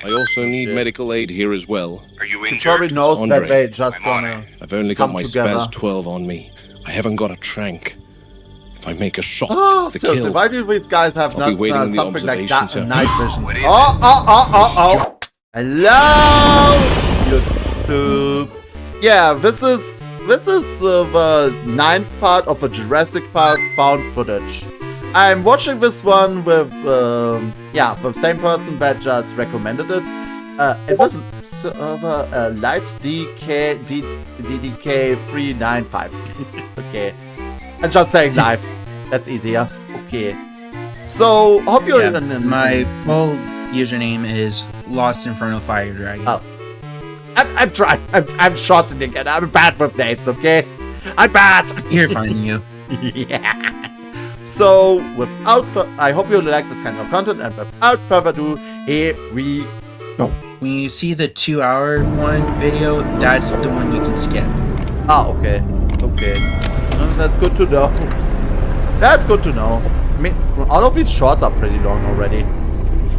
I also need medical aid here as well. Are you She injured? probably knows that Andre, they just I'm on gonna... I've only got Come my together. Spaz 12 on me. I haven't got a trank. If I make a shot, Oh, it's the seriously, kill. why do these guys have I'll be not waiting in the something like that observation in center. night vision? What is Oh! Hello, YouTube. Yeah, this is the 9th part of a Jurassic Park found footage. I'm watching this one with the same person that just recommended it. It was server light DDK395. Okay, I'm just saying live. That's easier. Okay. So hope you're in. My full username is Lost Inferno Fire Dragon. Oh. I'm trying. I'm shortening it. I'm bad with names. Okay, I'm bad. You're fine, you. Yeah. So I hope you like this kind of content, and without further ado, here we go. When you see the 2-hour one video, that's the one you can skip. Ah, okay. Okay. That's good to know. That's good to know. I mean, all of these shorts are pretty long already.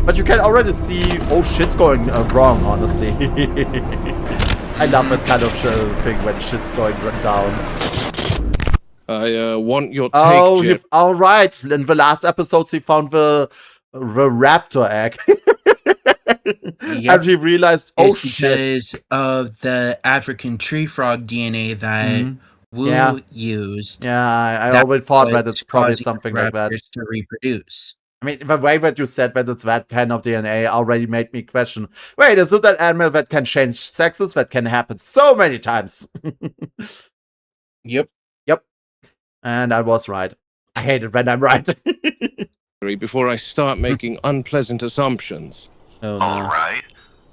But you can already see, oh, shit's going wrong, honestly. I love that kind of thing when shit's going down. I want your take, Oh, Jeff. all right. In the last episodes, he found the raptor egg. And he realized, oh, It's shit. because of the African tree frog DNA that Wu used. Yeah, I That always thought that was it's probably causing something like that. raptors to reproduce. I mean, the way that you said that it's that kind of DNA already made me question, wait, is it that animal that can change sexes? That can happen so many times. Yep. Yep. And I was right. I hate it when I'm right. Before I start making unpleasant assumptions. Oh, no. All right.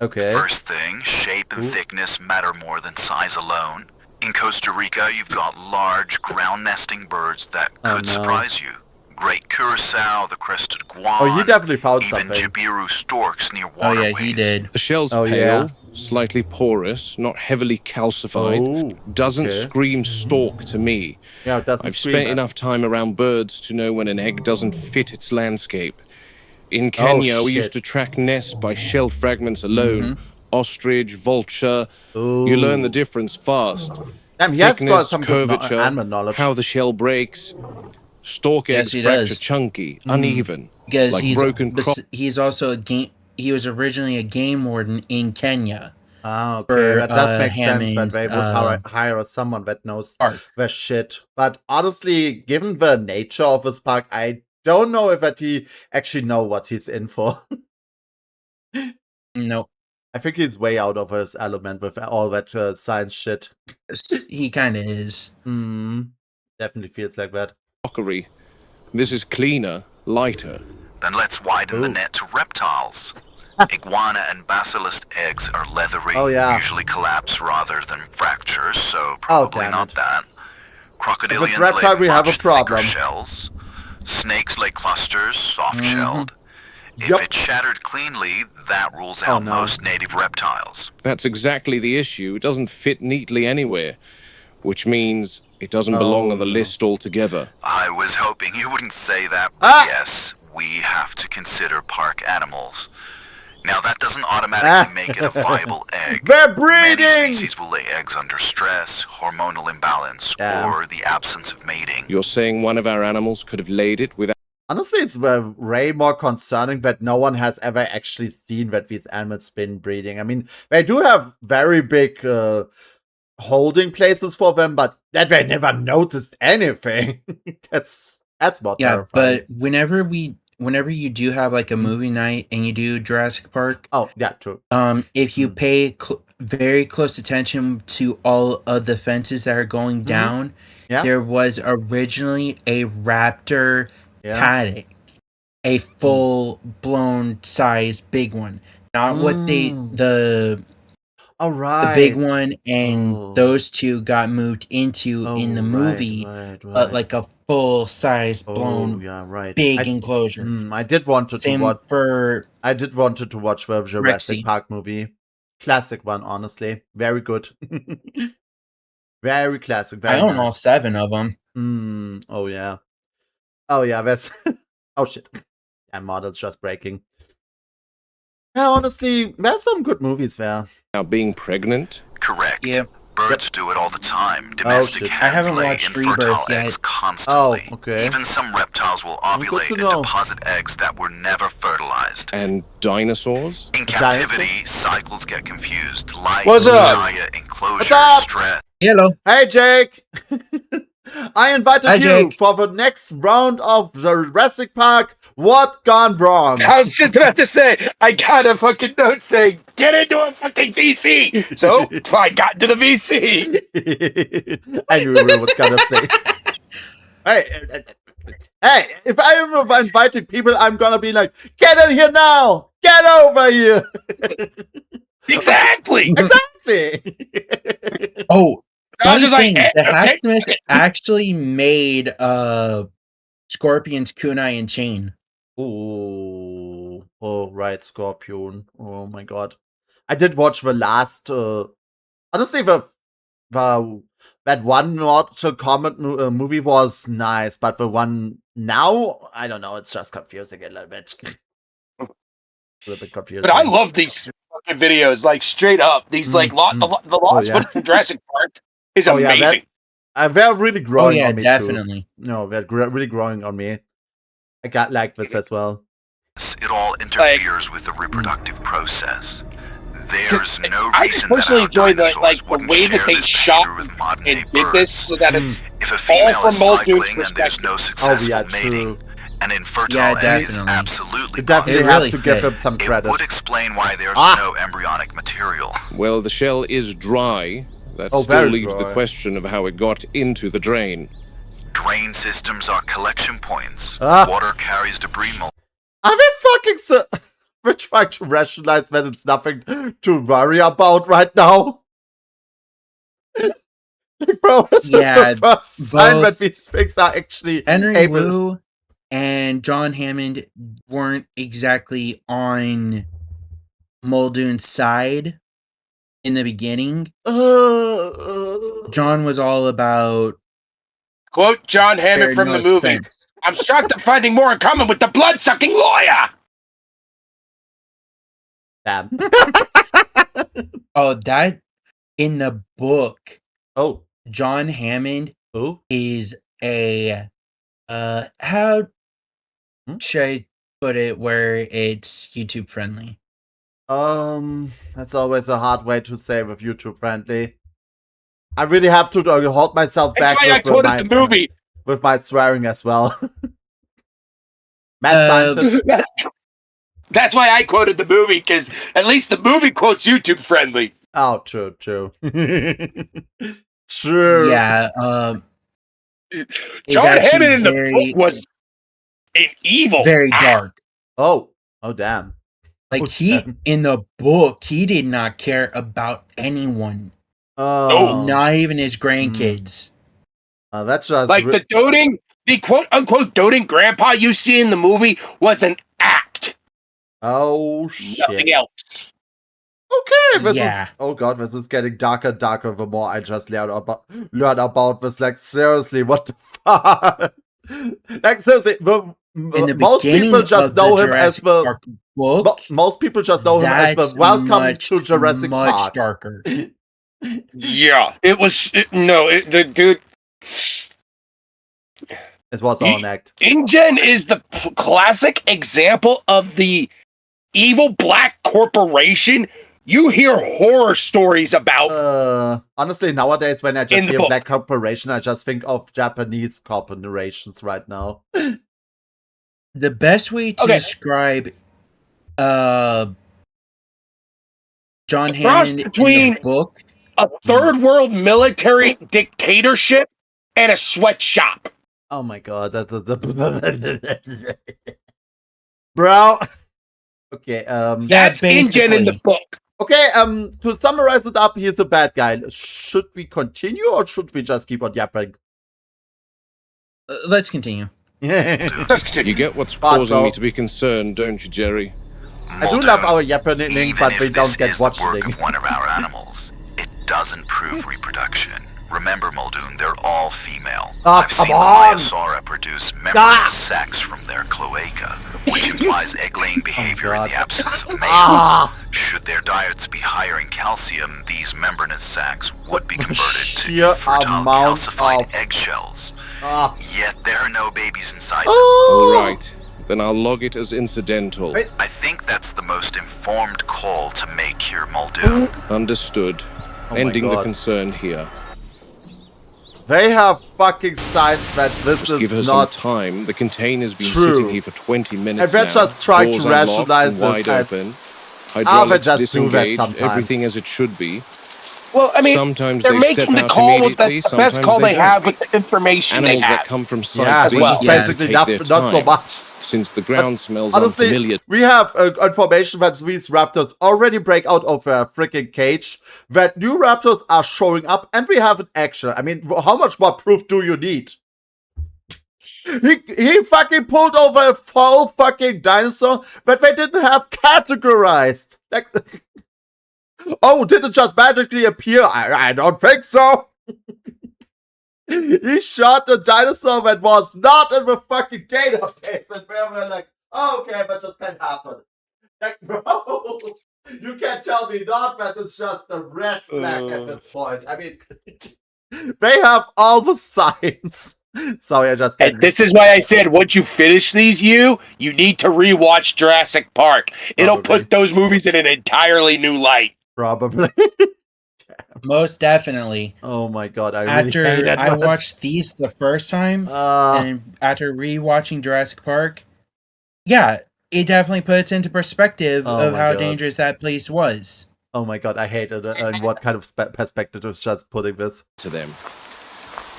Okay. First thing, shape and thickness matter more than size alone. In Costa Rica, you've got large ground-nesting birds that Oh, could no. surprise you. Great curassow, the crested guan, Oh, he definitely found even something. Jabiru storks near Oh waterways. yeah, he did. The shell's Oh, pale, yeah. slightly porous, not heavily calcified. Oh, Doesn't okay. scream stalk to me. Yeah, it doesn't I've scream spent that. enough time around birds to know when an egg doesn't fit its landscape. In Kenya, we used shit. to track nests by shell fragments alone. Ostrich, vulture. Ooh. You learn the difference fast. Damn, he has got Thickness, some good curvature, animal knowledge. how the shell breaks. Stalk Yes, eggs he fracture does. chunky, uneven, Because like broken crop. he's also a game. He was originally a game warden in Kenya. Ah, okay, for, that does make sense that Hammond's, they would hire someone that knows Park. the shit. But honestly, given the nature of this park, I don't know if that he actually know what he's in for. No, I think he's way out of his element with all that science shit. he kind of is. Definitely feels like that. Crockery. This is cleaner, lighter. Then let's widen the Ooh. net to reptiles. Iguana and basilisk eggs are leathery, Oh, yeah. usually collapse rather than fracture, so Oh, probably damn not it. that. Crocodilians reptile, lay we have a much thicker problem. shells. Snakes lay clusters, soft-shelled. If Yup. it's shattered cleanly, that rules Oh, out no. most native reptiles. That's exactly the issue. It doesn't fit neatly anywhere, which means it doesn't belong on the no. list altogether. I was hoping you wouldn't say that, but Ah! yes, we have to consider park animals. Now that doesn't automatically make it a viable egg. They're Many breeding! species will lay eggs under stress, hormonal imbalance, Yeah. or the absence of mating. You're saying one of our animals could have laid it without Honestly, it's way more concerning that no one has ever actually seen that these animals been breeding. I mean, they do have very big holding places for them, but that they never noticed anything. that's more Yeah, terrifying. but whenever you do have like a movie night and you do Jurassic Park, Oh, yeah, true. if you pay very close attention to all of the fences that are going down, Yeah. there was originally a raptor Yeah. paddock, a full blown size big one, not what the All right. big one and Oh. those two got moved into in the right, movie, right. but like a full size blown yeah, right. big enclosure. I did want to Same watch. for I did wanted to watch the Jurassic Rexy. Park movie. Classic one, honestly. Very good. Very classic. Very I own all nice. 7 of them. Oh yeah. Oh yeah, that's oh shit. Yeah, model's just breaking. Yeah, honestly, there's some good movies there. Now, being pregnant? Correct. Yeah. Birds do it all the time. Domestic shit. hens I haven't lay watched infertile Rebirth yet. eggs constantly. Oh, okay. Even some reptiles will ovulate and know. deposit eggs that were never fertilized. And dinosaurs? In captivity, cycles get confused. Light, What's up? diet, enclosure, What's up? stress. Hello. Hey, Jake! I invited Hi, you Jake. for the next round of Jurassic Park. What gone wrong? I was just about to say, I got a fucking note saying, get into a fucking VC. So I got into the VC. I knew you were gonna say. Hey, if I am inviting people, I'm gonna be like, get in here now! Get over here! Exactly. Exactly! Oh, I was just funny like, thing, the okay. Hacksmith actually made Scorpion's kunai and chain. Oh, right, Scorpion. Oh my god. I did watch the last, honestly, that one Mortal Kombat movie was nice, but the one now, I don't know, it's just confusing a little bit. A little bit confusing. But I love these fucking videos, like straight up. These the lost footage from Jurassic Park is amazing. They're really growing on me definitely. too. No, they're really growing on me. I got like this as well. It all interferes with the reproductive process. There's no I reason just personally that enjoy the wouldn't way that share they this shot behavior with modern and day did this birds. so that it's If a female all from is Muldoon's cycling and there's no perspective. successful mating, an infertile egg is definitely. absolutely You definitely It have really to give them fits. some It credit. would explain why there's no embryonic material. Well, the shell is dry. That still very leaves the dry. question of how it got into the drain. Drain systems are collection points. Ah. Water carries debris. Are we fucking we're trying to rationalize that it's nothing to worry about right now? Like, bro, this is the first sign that these things are actually Henry able... Wu and John Hammond weren't exactly on Muldoon's side in the beginning. John was all about Quote John Hammond from the movie. expense. I'm shocked I'm finding more in common with the blood-sucking lawyer. Damn. Oh, that in the book, Oh. John Hammond Oh. is a how should I put it where it's YouTube friendly? That's always a hard way to say with YouTube friendly. I really have to hold myself back That's why I quoted the movie. With my swearing as well. Mad scientist. That's why I quoted the movie, because at least the movie quotes YouTube friendly. Oh, true. True. Yeah. John Hammond in the book was an evil, very dark. Oh damn. Like damn. in the book, he did not care about anyone. Not even his grandkids. That's just like the quote unquote doting grandpa you see in the movie was an act. Oh shit. Nothing else. Okay, yeah. Oh god, this is getting darker and darker the more I just learn about this. Like, seriously, what the fuck? Like, seriously, most people just know him as the book. Most people just know him as the Welcome to Jurassic Park. Much darker. Yeah, it was. The dude. It was all an act. InGen is the classic example of the evil black corporation you hear horror stories about. Honestly, nowadays when I just hear black corporation, I just think of Japanese corporations right now. The best way to describe John Hammond between in the book, a third world military dictatorship and a sweatshop. Oh my god, bro. Okay, that's InGen in the book. Okay, to summarize it up, he's a bad guy. Should we continue or should we just keep on yapping? Let's continue. You get what's causing me to be concerned, don't you, Jerry? I do love our yapping, but we don't get watching. Work of one of our animals, it doesn't prove reproduction. Remember, Muldoon, they're all female. I've seen the Myosaura produce membranous sacs from their cloaca. which implies egg-laying behavior in God. the absence of males. Ah! Should their diets be higher in calcium, these membranous sacs would be converted to Sheer fertile amount calcified of- eggshells. Ah. Yet there are no babies inside them. Oh! All right, then I'll log it as incidental. Wait. I think that's the most informed call to make here, Muldoon. Understood. Oh my Ending the God. concern here. They have fucking signs that this Just give her is some not. time. The container's been true. sitting here for 20 minutes And they're now. just trying to Doors unlocked rationalize and wide it as- open. they Hydraulics just do that disengaged. sometimes. Everything as it should be. Well, I mean, Sometimes they're they step making the out call with immediately, the best sometimes call they they don't. have with the information Animals they that have. come from site Yeah, B which is need to basically take not, their not time, so much. since the ground smells Honestly, unfamiliar. we have information that these raptors already break out of their freaking cage, that new raptors are showing up, and we have an action. I mean, how much more proof do you need? He fucking pulled over a full fucking dinosaur that they didn't have categorized. Like, oh, did it just magically appear? I don't think so. He shot the dinosaur that was not in the fucking database, and we were like, oh, okay, that just can't happen. Like, bro, you can't tell me not that it's just a red flag at this point. I mean, they have all the signs. Sorry, I just And this is why I said, once you finish these, you need to rewatch Jurassic Park. It'll Probably. put those movies in an entirely new light. probably. Most definitely. Oh my god, I really After hate that I one. watched these the first time, Uh, and after rewatching Jurassic Park, yeah, it definitely puts into perspective Oh of my how God. dangerous that place was. oh my god, I hate it. And what kind of perspective is just putting this? To them.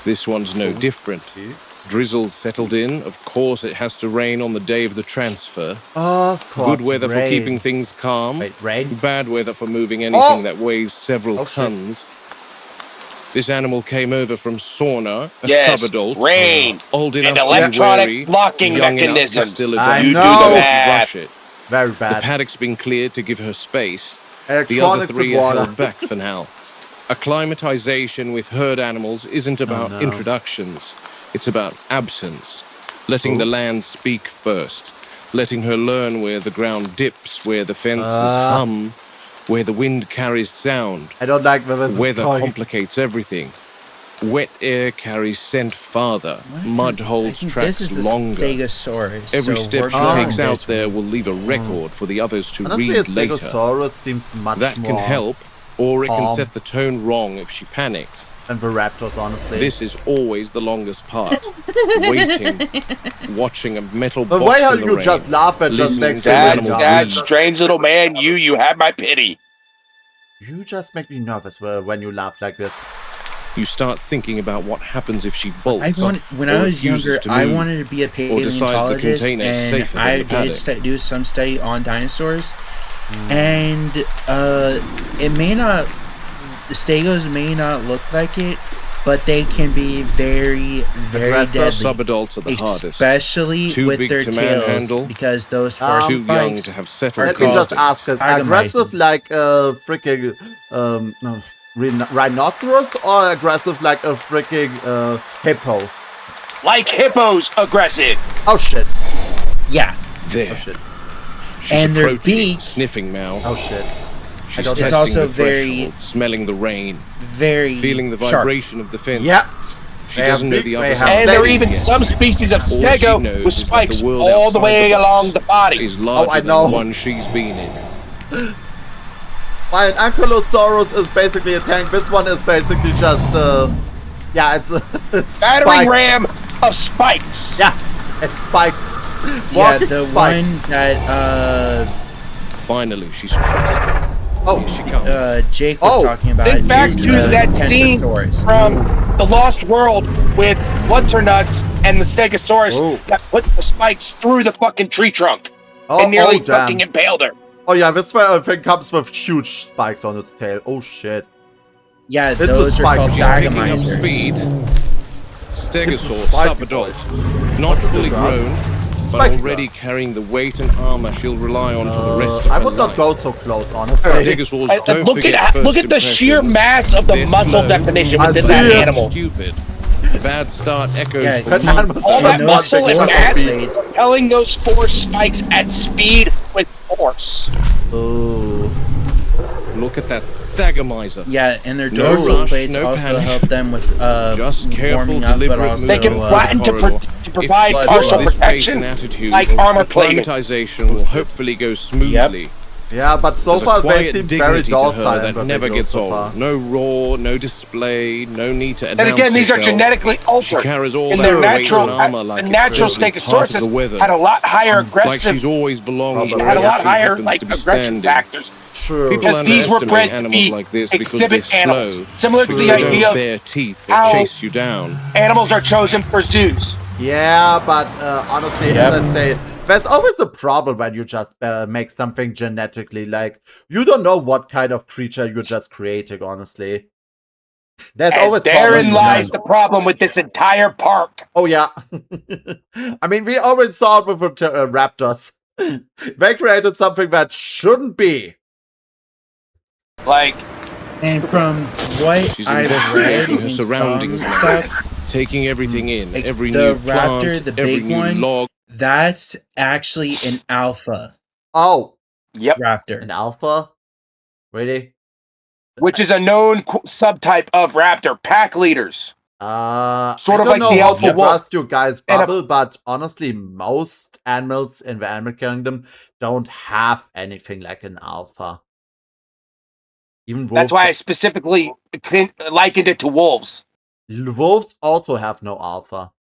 This one's no different. Drizzle's settled in. Of course, it has to rain on the day of the transfer. Of course. Good weather for rain. keeping things calm. Wait, rain? Bad weather for moving anything Oh! that weighs several Oh, shit. tons. This animal came over from Sauna, a Yes, subadult, rain, old and enough to be electronic wary, locking young mechanisms. enough to still I adopt. You do know. the math. Rush it. Very The bad. paddock's been cleared to give her space. The other Electronics three and are water. held back for now. Acclimatization with herd animals isn't about no. introductions. It's about absence. Letting the land speak first. Letting her learn where the ground dips, where the fences hum, where the wind carries sound. I don't like the Weather toy. complicates everything. Wet air carries scent farther. Mud I holds think tracks this is the longer. Stegosaurus. Every so step we're she going takes this out way. there will leave a record for the others to Honestly, a read later. Stegosaurus seems much That more can help, or it can calm. set the tone wrong if she panics. than the raptors, honestly. This is always the longest part. Waiting, watching a metal the box way how in the you rain. just laugh and just listening makes to me the Dad, animal Dad, breathe. strange little man, you have my pity. You just make me nervous when you laugh like this. You start thinking about what happens if she bolts. When or I was refuses younger, to I move, wanted to be a or decides the paleontologist, container is and safer than I the paddock. did do some study on dinosaurs. And it may not, the stegos may not look like it, but they can be very, very Aggressive. deadly. Subadults are the hardest. Especially Too with big their to tails, manhandle, because those first Too young spikes to have settled. Let me just instincts. ask it. Tiger Aggressive mice. like a freaking no, rhinoceros or aggressive like a freaking hippo? Like hippos aggressive. Oh shit. Yeah. There. Oh shit. She's And their approaching, beak- sniffing now. Oh shit. She's don't- testing It's also the very- threshold, smelling the rain, Very feeling the sharp. vibration of the fence. Yeah. She They doesn't know have the big- other they have side. And there are Thanks. even some species of All she stego knows with is that spikes the world all the outside way the box along the body. is larger I than know. the one she's been in. While an Ankylosaurus is basically a tank, this one is basically just yeah, it's it's Battering spikes. ram of spikes. Yeah, it's spikes. Yeah, Walking the spikes. one that Finally, she's trussed. Oh, Here she comes. Jake was Oh, talking about. Think back is to the that scene Pentasaurus. from The Lost World with What's Her Nuts and the Stegosaurus Oh. that put the spikes through the fucking tree trunk oh, and nearly oh, damn. fucking impaled her. Oh yeah, this thing comes with huge spikes on its tail. Oh shit. Yeah, It's a those are spike. called She's picking up digamizers. speed. It's a Stegosaur, spike subadult. Not fully grown, but Spiky already carrying the weight and armor she'll rely on for the rest of I her would not life. go so close, honestly. Stegosaurs And don't look forget at first look at the sheer impressions. mass of the They're muscle slow. definition I within see that it. animal. Stupid. A bad start echoes Yeah, for That months. animal's All that just muscle one and big mass muscle bead. propelling those force spikes at speed with force. Oh. Look at that thagomizer. Yeah, and their No dorsal rush, plates no also panic. help them with Just careful, warming up, but deliberate also They can movement flatten to, corridor. to provide If partial this pace and protection, attitude, like armor the plating. acclimatization will hopefully go smoothly. Yeah, but so There's far a they quiet seem very dignity to her docile that and never they go gets so old. far. No roar, no display, no need to And announce again, these are herself. genetically She altered. carries all In that their weight natural, and armor like the it's natural simply Stegosaurus part of the weather. had a lot higher Like aggressive, she's always belonging Had had a wherever lot she higher happens like to be aggression standing. factors. True. People Because these were underestimate bred to animals be like this because they're exhibit animals. slow. Similar to Because the they idea don't of bear teeth or how- chase you down. animals are chosen for zoos. Yeah, but honestly, Yep. as I say, there's always a problem when you just make something genetically. Like, you don't know what kind of creature you're just creating, honestly. There's And always therein problems with lies that. the problem with this entire park. Oh, yeah. I mean, we always saw it with the raptors. They created something that shouldn't be. Like, And from what She's I've read investigating her in surroundings some now, stuff, taking everything in, like every the new plant, raptor, the every big new one, log. that's actually an alpha Oh, yep, raptor. an alpha? Really? which is a known subtype of raptor, pack leaders. Sort I of don't like know the how alpha to wolf. trust you guys' And a- bubble, but honestly, most animals in the animal kingdom don't have anything like an alpha. Even wolves. That's why I specifically likened it to wolves. Wolves also have no alpha.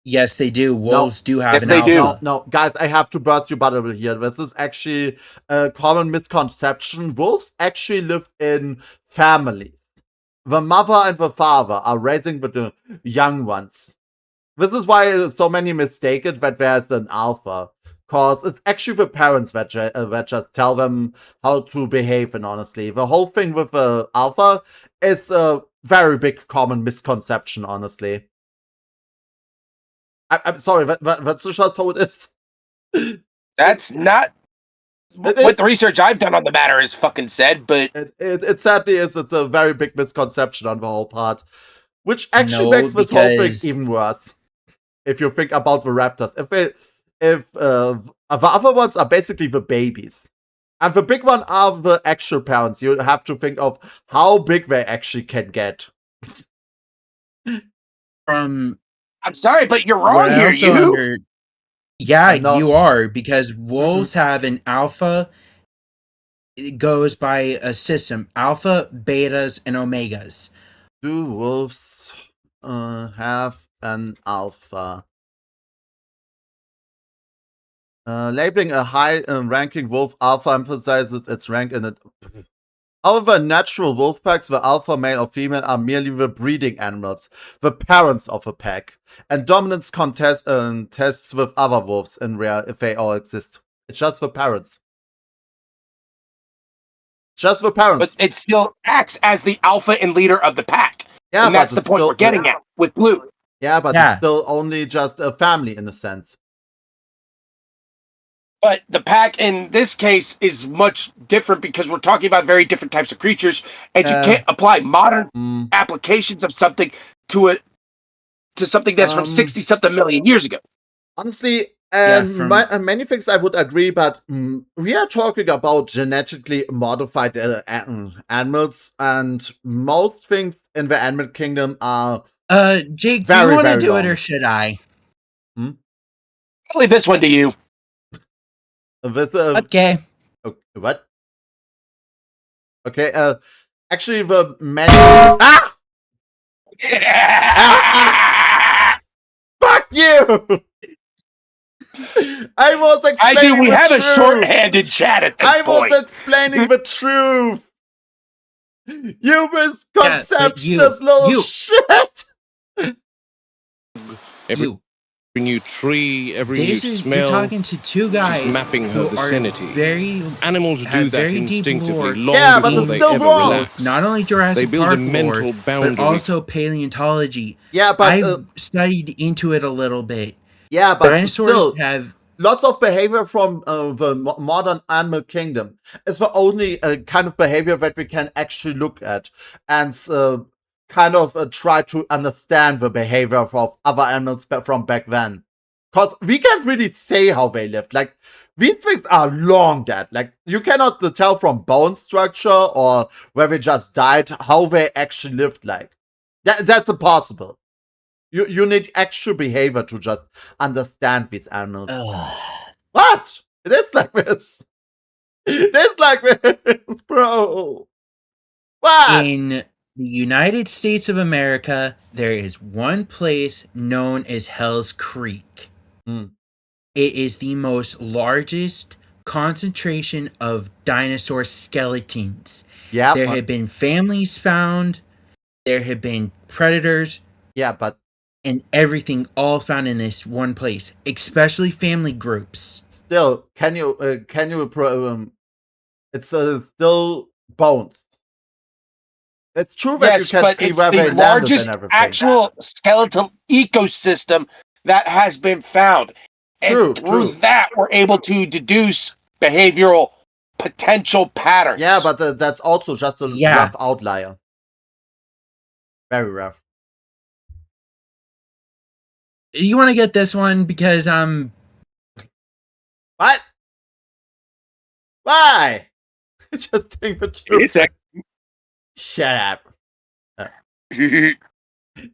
Yes, they do. Wolves do have Yes, an they do. alpha. No, guys, I have to burst your bubble here. This is actually a common misconception. Wolves actually live in families. The mother and the father are raising the young ones. This is why so many mistake it that there's an alpha. Because it's actually the parents that just tell them how to behave, and honestly. The whole thing with the alpha is a very big common misconception, honestly. I'm sorry, that's just how it is. That's not what the research I've done on the matter is fucking said, but It sadly is. It's a very big misconception on the whole part. Which actually No, makes this whole thing because- even worse. If you think about the raptors. If the other ones are basically the babies. And the big one are the actual parents. You have to think of how big they actually can get. From I'm sorry, but you're what wrong I here, also you. Yeah, No. you are, because wolves have an alpha. It goes by a system: alpha, betas, and omegas. Do wolves have an alpha? Labeling a high-ranking wolf alpha emphasizes its rank in it. However, in natural wolf packs, the alpha male or female are merely the breeding animals, the parents of a pack, and dominance tests with other wolves in rare if they all exist. It's just the parents. Just the parents. But it still acts as the alpha and leader of the pack. Yeah, And that's the it's point still, we're getting at with Blue. Yeah, but Yeah. it's still only just a family in a sense. But the pack in this case is much different because we're talking about very different types of creatures, and you can't apply modern applications of something to something that's from 60-something million years ago. Honestly, Yeah, many things I would agree, but we are talking about genetically modified animals, and most things in the animal kingdom are Jake, do very, you want to very do it long. or should I? I'll leave this one to you. with Okay. what? Okay, actually, the many. Ah! Fuck you! I was explaining we the have a truth. short-handed chat at this I point. was explaining the truth. You misconception you- is little you- shit. Every You. new tree, every new You're smell. talking to two guys She's mapping her who vicinity. are very Animals do have that very deep instinctively lore. long Yeah, but before it's they still ever wrong. relax. not only Jurassic They build a Park mental lore, boundary. but also paleontology. Yeah, but I studied into it a little bit. yeah, but Dinosaurs still, have lots of behavior from the modern animal kingdom is the only kind of behavior that we can actually look at and kind of try to understand the behavior of other animals from back then. Because we can't really say how they lived. Like, these things are long dead. Like, you cannot tell from bone structure or where they just died how they actually lived like. That's impossible. You need actual behavior to just understand these animals. What? It is like this. It is like this, bro. What? In the United States of America, there is one place known as Hell's Creek. Mm. It is the most largest concentration of dinosaur skeletons. Yeah. There have been families found. There have been predators. Yeah, but and everything all found in this one place, especially family groups. Still, it's still bones. It's true that Yes, you can but see it's where they the landed largest and everything. actual skeletal ecosystem that has been found. True, And through true. that, we're able to deduce behavioral potential patterns. Yeah, but that's also just a rough outlier. Very rough. You want to get this one because What? Why? Just think the truth. It's a- Shut up. Give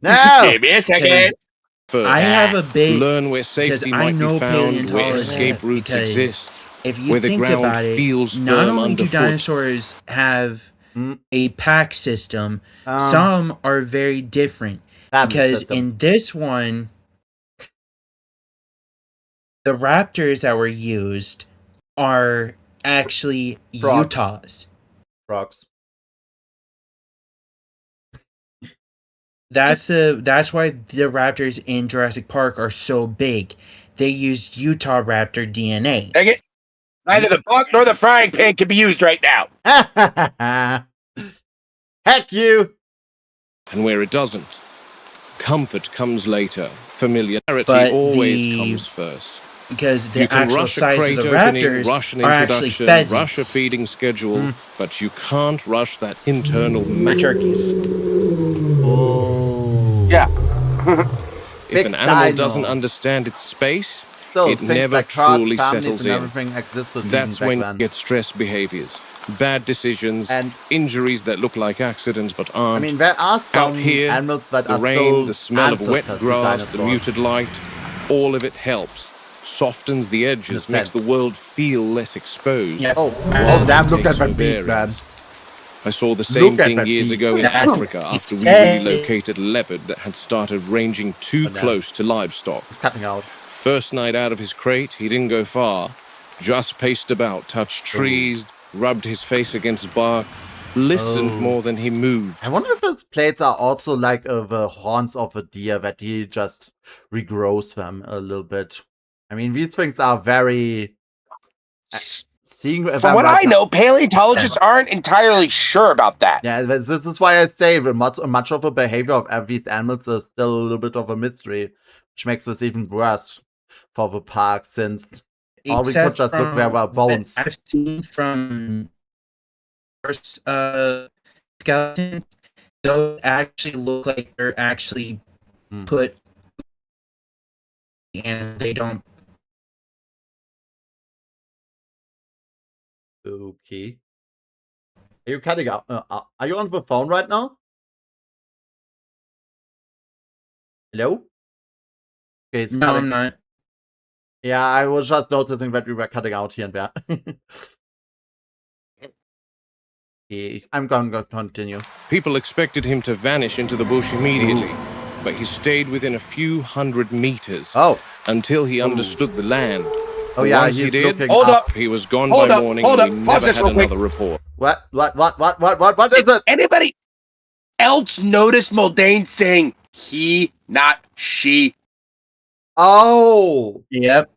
No. me a second. Further, I have a big learn where safety I might know be found, where paleontology escape routes because exist, if you where the think ground about it, feels not firm only do underfoot. dinosaurs have a pack system, Um, some are very different. family Because system. in this one, the raptors that were used are actually Frogs. Utahs. Frogs. That's why the raptors in Jurassic Park are so big. They used Utah raptor DNA. Dang it. Neither the fork nor the frying pan can be used right now. Heck you! And where it doesn't, comfort comes later. Familiarity But always comes first. Because the You can actual rush a size crate of the opening, raptors rush an are actually introduction, pheasants. rush a feeding schedule, but you can't rush that internal Or map. turkeys. Oh. Yeah. If Big an animal dino. doesn't understand its space, Still, it things never like cards, truly families, settles and in. everything existed That's even when back you then. get stress behaviors, bad decisions, And- injuries that look like accidents but I aren't. mean, there are some Out here, animals that the are rain, still the smell of wet ancestors to grass, the dinosaurs. muted light, all of it helps. Softens the edges, In a makes the sense. world feel less exposed. Yeah. Oh, And damn, look takes at that your beak, man. bearings. I saw the Look same at thing that years beak. ago in That's Africa after we insane. relocated a leopard that had started ranging too no. close to livestock. It's cutting out. First night out of his crate, he didn't go far. Just paced about, touched trees, rubbed his face against bark, listened more than he moved. I wonder if his plates are also like the horns of a deer, that he just regrows them a little bit. I mean, these things are very... Seeing if From I'm what right I now- know, paleontologists aren't entirely sure about that. Yeah, this is why I say that much of the behavior of these animals is still a little bit of a mystery, which makes this even worse for the park, since all we could just look there were bones. what I've seen from first skeletons, those actually look like they're actually put, and they don't. Okay. Are you cutting out? Are you on the phone right now? Hello? Okay, it's No, cutting. I'm not. Yeah, I was just noticing that we were cutting out here and there. Okay, I'm going to continue. People expected him to vanish into the bush immediately, but he stayed within a few hundred meters Oh, until he understood the land. oh yeah, Once he he's did, looking Hold up. up. he was gone Hold by up, morning hold and he up, pause never this had real quick. another report. What is it? Anybody else notice Muldoon saying he, not she? Oh, Yep.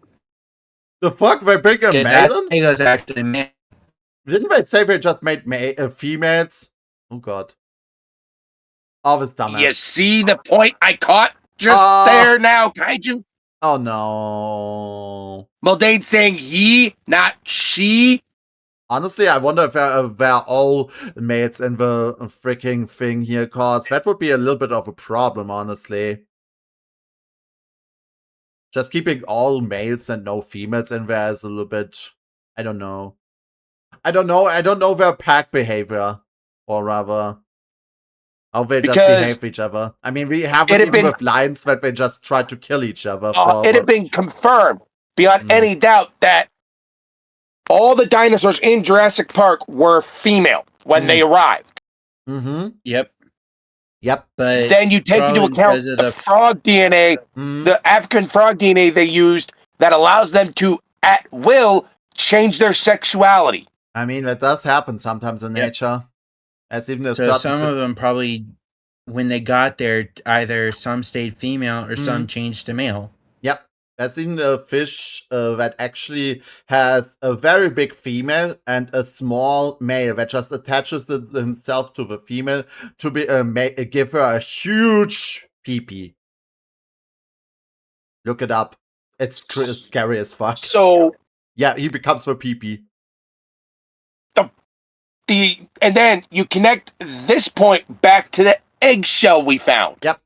the fuck? They bring a Because male in? Tego's actually man. Didn't they say they just made females? Oh god. Oh, this dumbass. You see the point I caught just there now, Kaiju? Oh no. Muldoon saying he, not she. Honestly, I wonder if they're all mates in the freaking thing here, cause that would be a little bit of a problem, honestly. Just keeping all males and no females in there is a little bit. I don't know. I don't know their pack behavior, or rather, how they just behave with each other. I mean, we have it even with lions that they just try to kill each other. It had been confirmed beyond any doubt that all the dinosaurs in Jurassic Park were female when they arrived. Mm-hmm. Yep. But then you take into account the frog DNA, the African frog DNA they used that allows them to, at will, change their sexuality. I mean, that does happen sometimes in nature. As even so some of them probably, when they got there, either some stayed female or some changed to male. Yep. I've seen a fish that actually has a very big female and a small male that just attaches himself to the female to be give her a huge pee-pee. Look it up. It's scary as fuck. So yeah, he becomes the pee-pee. And then you connect this point back to the eggshell we found. Yep.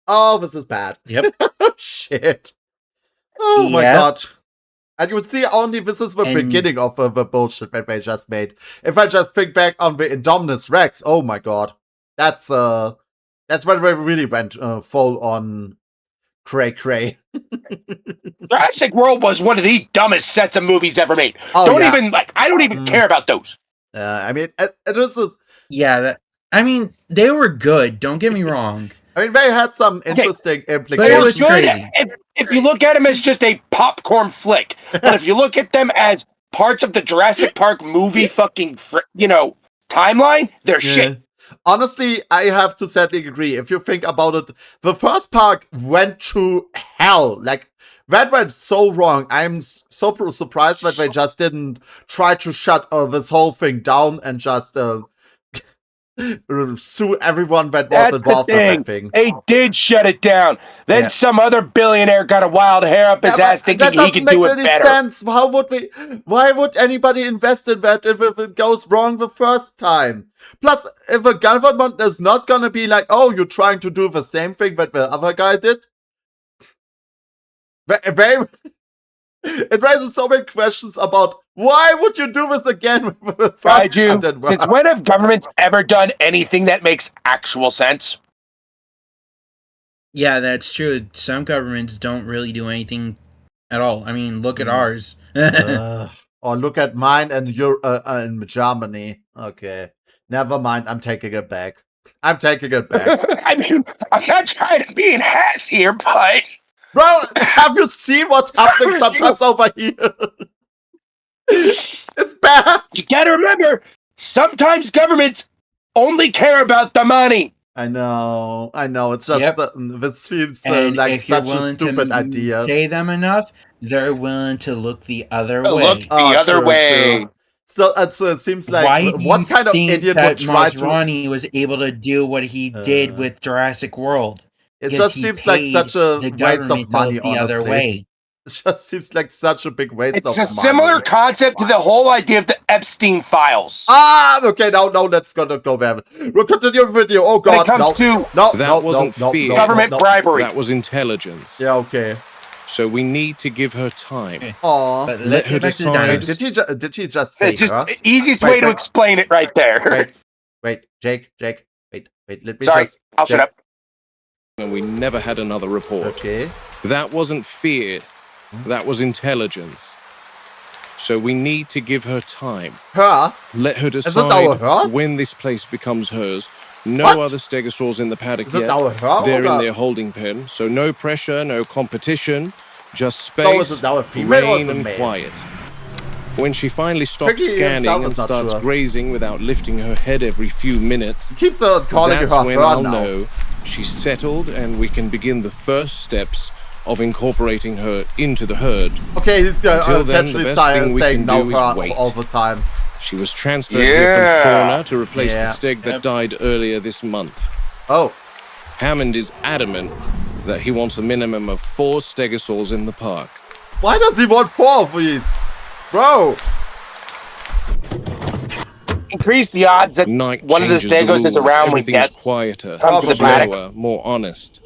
Oh, this is bad. Yep. Shit. Oh my god. And you see, only this is the beginning of the bullshit that they just made. If I just think back on the Indominus Rex, oh my god. That's when they really went full on cray. Jurassic World was one of the dumbest sets of movies ever made. I don't even care about those. I mean, this is... Yeah, I mean, they were good, don't get me wrong. I mean, they had some interesting implications. But it was crazy. If you look at them as just a popcorn flick, but if you look at them as parts of the Jurassic Park movie fucking, timeline, they're shit. Honestly, I have to sadly agree. If you think about it, the first park went to hell. Like, that went so wrong. I'm so surprised that they just didn't try to shut this whole thing down and just sue everyone that was involved in that thing. They did shut it down. Then some other billionaire got a wild hair up his ass thinking he could do it better. Sense. Why would anybody invest in that if it goes wrong the first time? Plus, if a government is not gonna be like, oh, you're trying to do the same thing that the other guy did, it raises so many questions about why would you do this again with the first Kaiju, since when have governments ever done anything that makes actual sense? Yeah, that's true. Some governments don't really do anything at all. I mean, look at ours. Or look at mine and your in Germany. Okay. Never mind, I'm taking it back. I mean, I'm not trying to be an ass here, but... Bro, have you seen what's happening sometimes over here? It's bad. You gotta remember, sometimes governments only care about the money. I know. It's just this seems like such a stupid idea. Pay them enough, they're willing to look the other way. Look the other way. True. Still, it seems like why what kind of idiot would try to? Masrani was able to do what he did with Jurassic World. It just seems like such a waste of money, honestly. Other way. It just seems like such a big waste of money. It's a similar concept to the whole idea of the Epstein files. Okay, no, let's go there. We'll continue the video. Oh god, when it comes that wasn't fear. Government bribery. That was intelligence. Yeah, okay. So we need to give her time. Aww. Let her decide. Did he just say just the easiest way to explain it right there. Wait, Jake, wait, let me I'll shut up. And we never had another report. Okay. That wasn't fear. That was intelligence. So we need to give her time. Her? Let her decide when this place becomes hers. No other stegosaurs in the paddock yet. They're in their holding pen, so no pressure, no competition, just space, rain and quiet. When she finally stops scanning and starts grazing without lifting her head every few minutes, that's when I'll know she's settled and we can begin the first steps of incorporating her into the herd. Okay, until then, the best thing we can do is wait. All the time. She was transferred here from fauna to replace the steg that died earlier this month. Oh. Hammond is adamant that he wants a minimum of 4 stegosaurs in the park. Why does he want 4 of these? Bro! Increase the odds that one of the stegos is around when death quieter, comes to the paddock. more honest.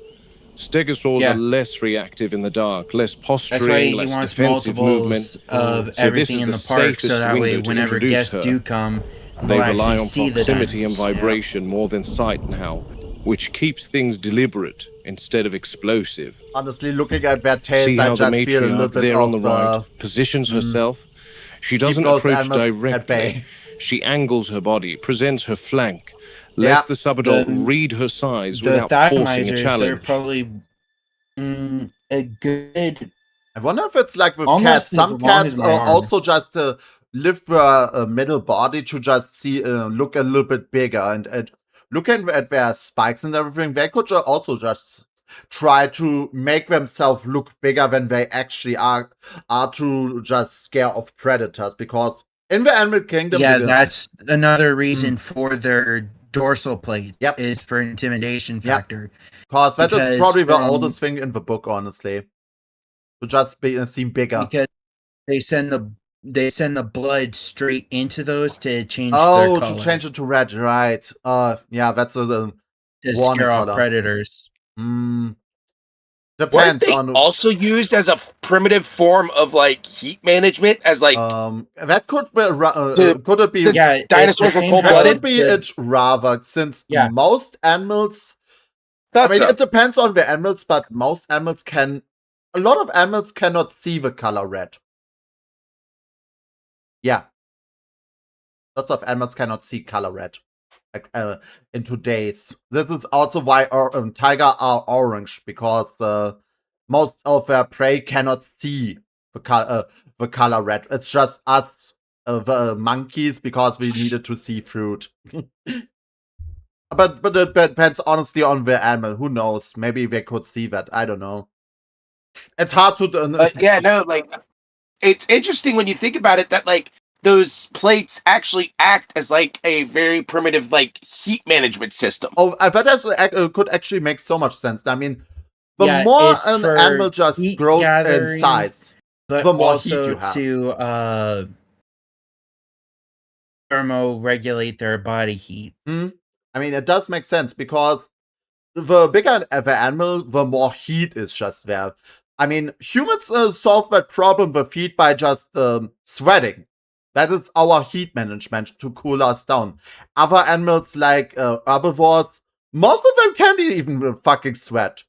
Stegosaurs Yeah. are less reactive in the dark, less That's why posturing, he less wants defensive movement. multiples of So everything this in is the park, so safest that way, window to whenever introduce guests her. do come, They they'll rely actually on see the proximity and dinos. vibration more than sight now, which keeps things deliberate instead of explosive. Honestly, looking at their tails, See I how the just feel a little matriarch bit there on the of right positions herself? She doesn't those approach animals at directly. bay. She angles her body, presents her flank, Yeah. lets the subadult The- read her size The without forcing a Thakumizers, they're challenge. probably a good. I wonder if it's like with Almost cats. as Some long cats as my arm. also just lift their middle body to just see look a little bit bigger and looking at their spikes and everything. They could also just try to make themselves look bigger than they actually are to just scare off predators. Because in the animal kingdom, Yeah, that's another reason for their dorsal plates. Yep. Is for intimidation Yep. factor. because that is because, probably the oldest thing in the book, honestly. To just seem bigger. Because they send the blood straight into those to change their Oh, color, to change it to red, right? Yeah, that's to warning scare off color. predators. Weren't Depends they on. also used as a primitive form of like heat management? As like That could be. To- Could it be? since Yeah, it's dinosaurs the were same cold That blooded. could be it rather, since Yeah. most animals. Thought I mean, so. it depends on the animals, but most animals can. A lot of animals cannot see the color red. Yeah. Lots of animals cannot see color red. Like, in today's. This is also why tiger are orange, because most of their prey cannot see the color red. It's just us, the monkeys, because we needed to see fruit. But it depends honestly on the animal. Who knows? Maybe they could see that. I don't know. It's hard to. Yeah, no, like it's interesting when you think about it that like those plates actually act as like a very primitive like heat management system. Oh, that could actually make so much sense. I mean, the Yeah, more it's an for animal just heat grows in gathering, size, but the more heat also you have. to thermoregulate their body heat. I mean, it does make sense, because the bigger the animal, the more heat is just there. I mean, humans solve that problem with heat by just sweating. That is our heat management to cool us down. Other animals like herbivores, most of them can't even fucking sweat.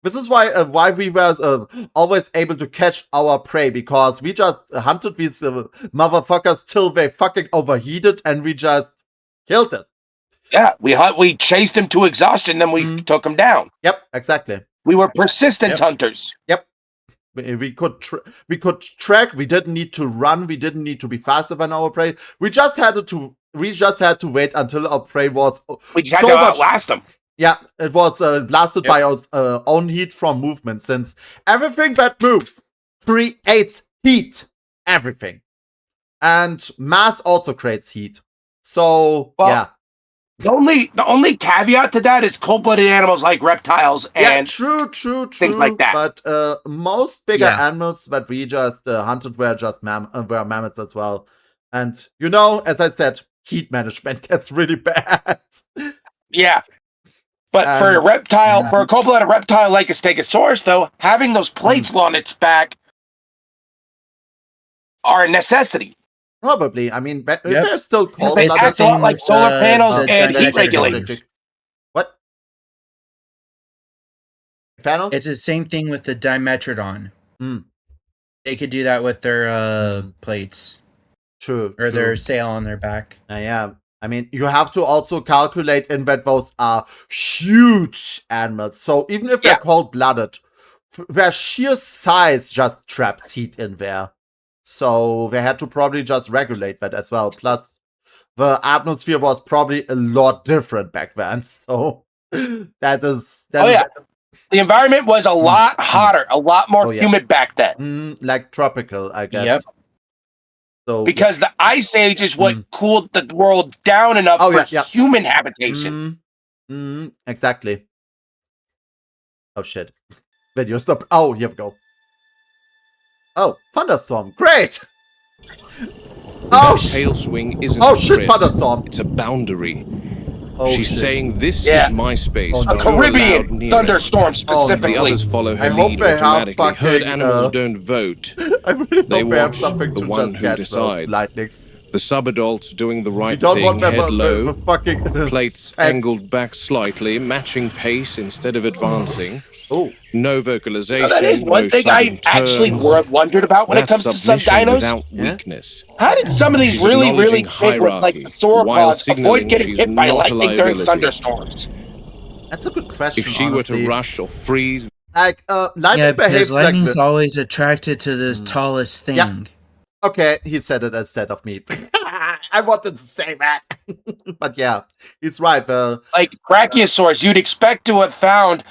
This is why we were always able to catch our prey, because we just hunted these motherfuckers till they fucking overheated, and we just killed it. Yeah, we chased him to exhaustion, then we took him down. Yep, exactly. We were persistent Yep. hunters. Yep. We could track. We didn't need to run. We didn't need to be faster than our prey. We just had to wait until our prey was We just had so to much. outlast him. Yeah, it was blasted Yep. by our own heat from movement, since everything that moves creates heat. Everything. And mass also creates heat. So, Well, yeah. The only caveat to that is cold-blooded animals like reptiles Yeah, and true. things like that. But most bigger Yeah. animals that we just hunted were just were mammoths as well. And, you know, as I said, heat management gets really bad. yeah. But for a And- reptile, for a cold-blooded reptile like a Stegosaurus, though, having those plates on its back are a necessity. Probably. I mean, Yep. they're still Because cold. they It's the act a lot same like with, solar panels the and heat diameter regulators. What? Fennel? It's the same thing with the Dimetrodon. Mm. They could do that with their plates True. or their sail on their back. Yeah. I mean, you have to also calculate in that those are huge animals. So even if they're Yeah. cold-blooded, their sheer size just traps heat in there. So they had to probably just regulate that as well. Plus, the atmosphere was probably a lot different back then. So that is. Oh, yeah. The environment was a lot hotter, a lot more Oh, yeah. humid back then. Like tropical, I guess. Yep. So Because the Ice Age is what cooled the world down enough Oh, for yeah. human habitation. Exactly. Oh shit. Video stop. Oh, here we go. Oh, thunderstorm. Great. That tail swing isn't Oh a shit, threat. thunderstorm. It's a boundary. Oh, She's shit. saying this Yeah. is my space. Oh, but no. A you're allowed Caribbean near it." thunderstorm The specifically. others follow her I hope lead they have automatically. Herd fucking, animals don't vote. I really They hope we have watch something the to one just who catch those decides. lightnings. The subadults doing the We right don't thing, want them head low, with fucking plates sex. angled back slightly, matching pace instead of advancing. Oh, No vocalization, That is one no thing sudden I actually turns. wondered about when it That's comes to some submission dinos. without Yeah. weakness. How did some of these She's really, really acknowledging big ones, like the hierarchy, while sauropods, signaling avoid getting she's hit by not a lightning during liability. thunderstorms? that's a good question. If she were honestly. to rush or freeze, Like, lightning Yeah, behaves because like lightning's this. always attracted to this tallest thing. Yeah. Okay, he said it instead of me. I wanted to say that. But yeah, he's right. Like Brachiosaurus, you'd expect to have found,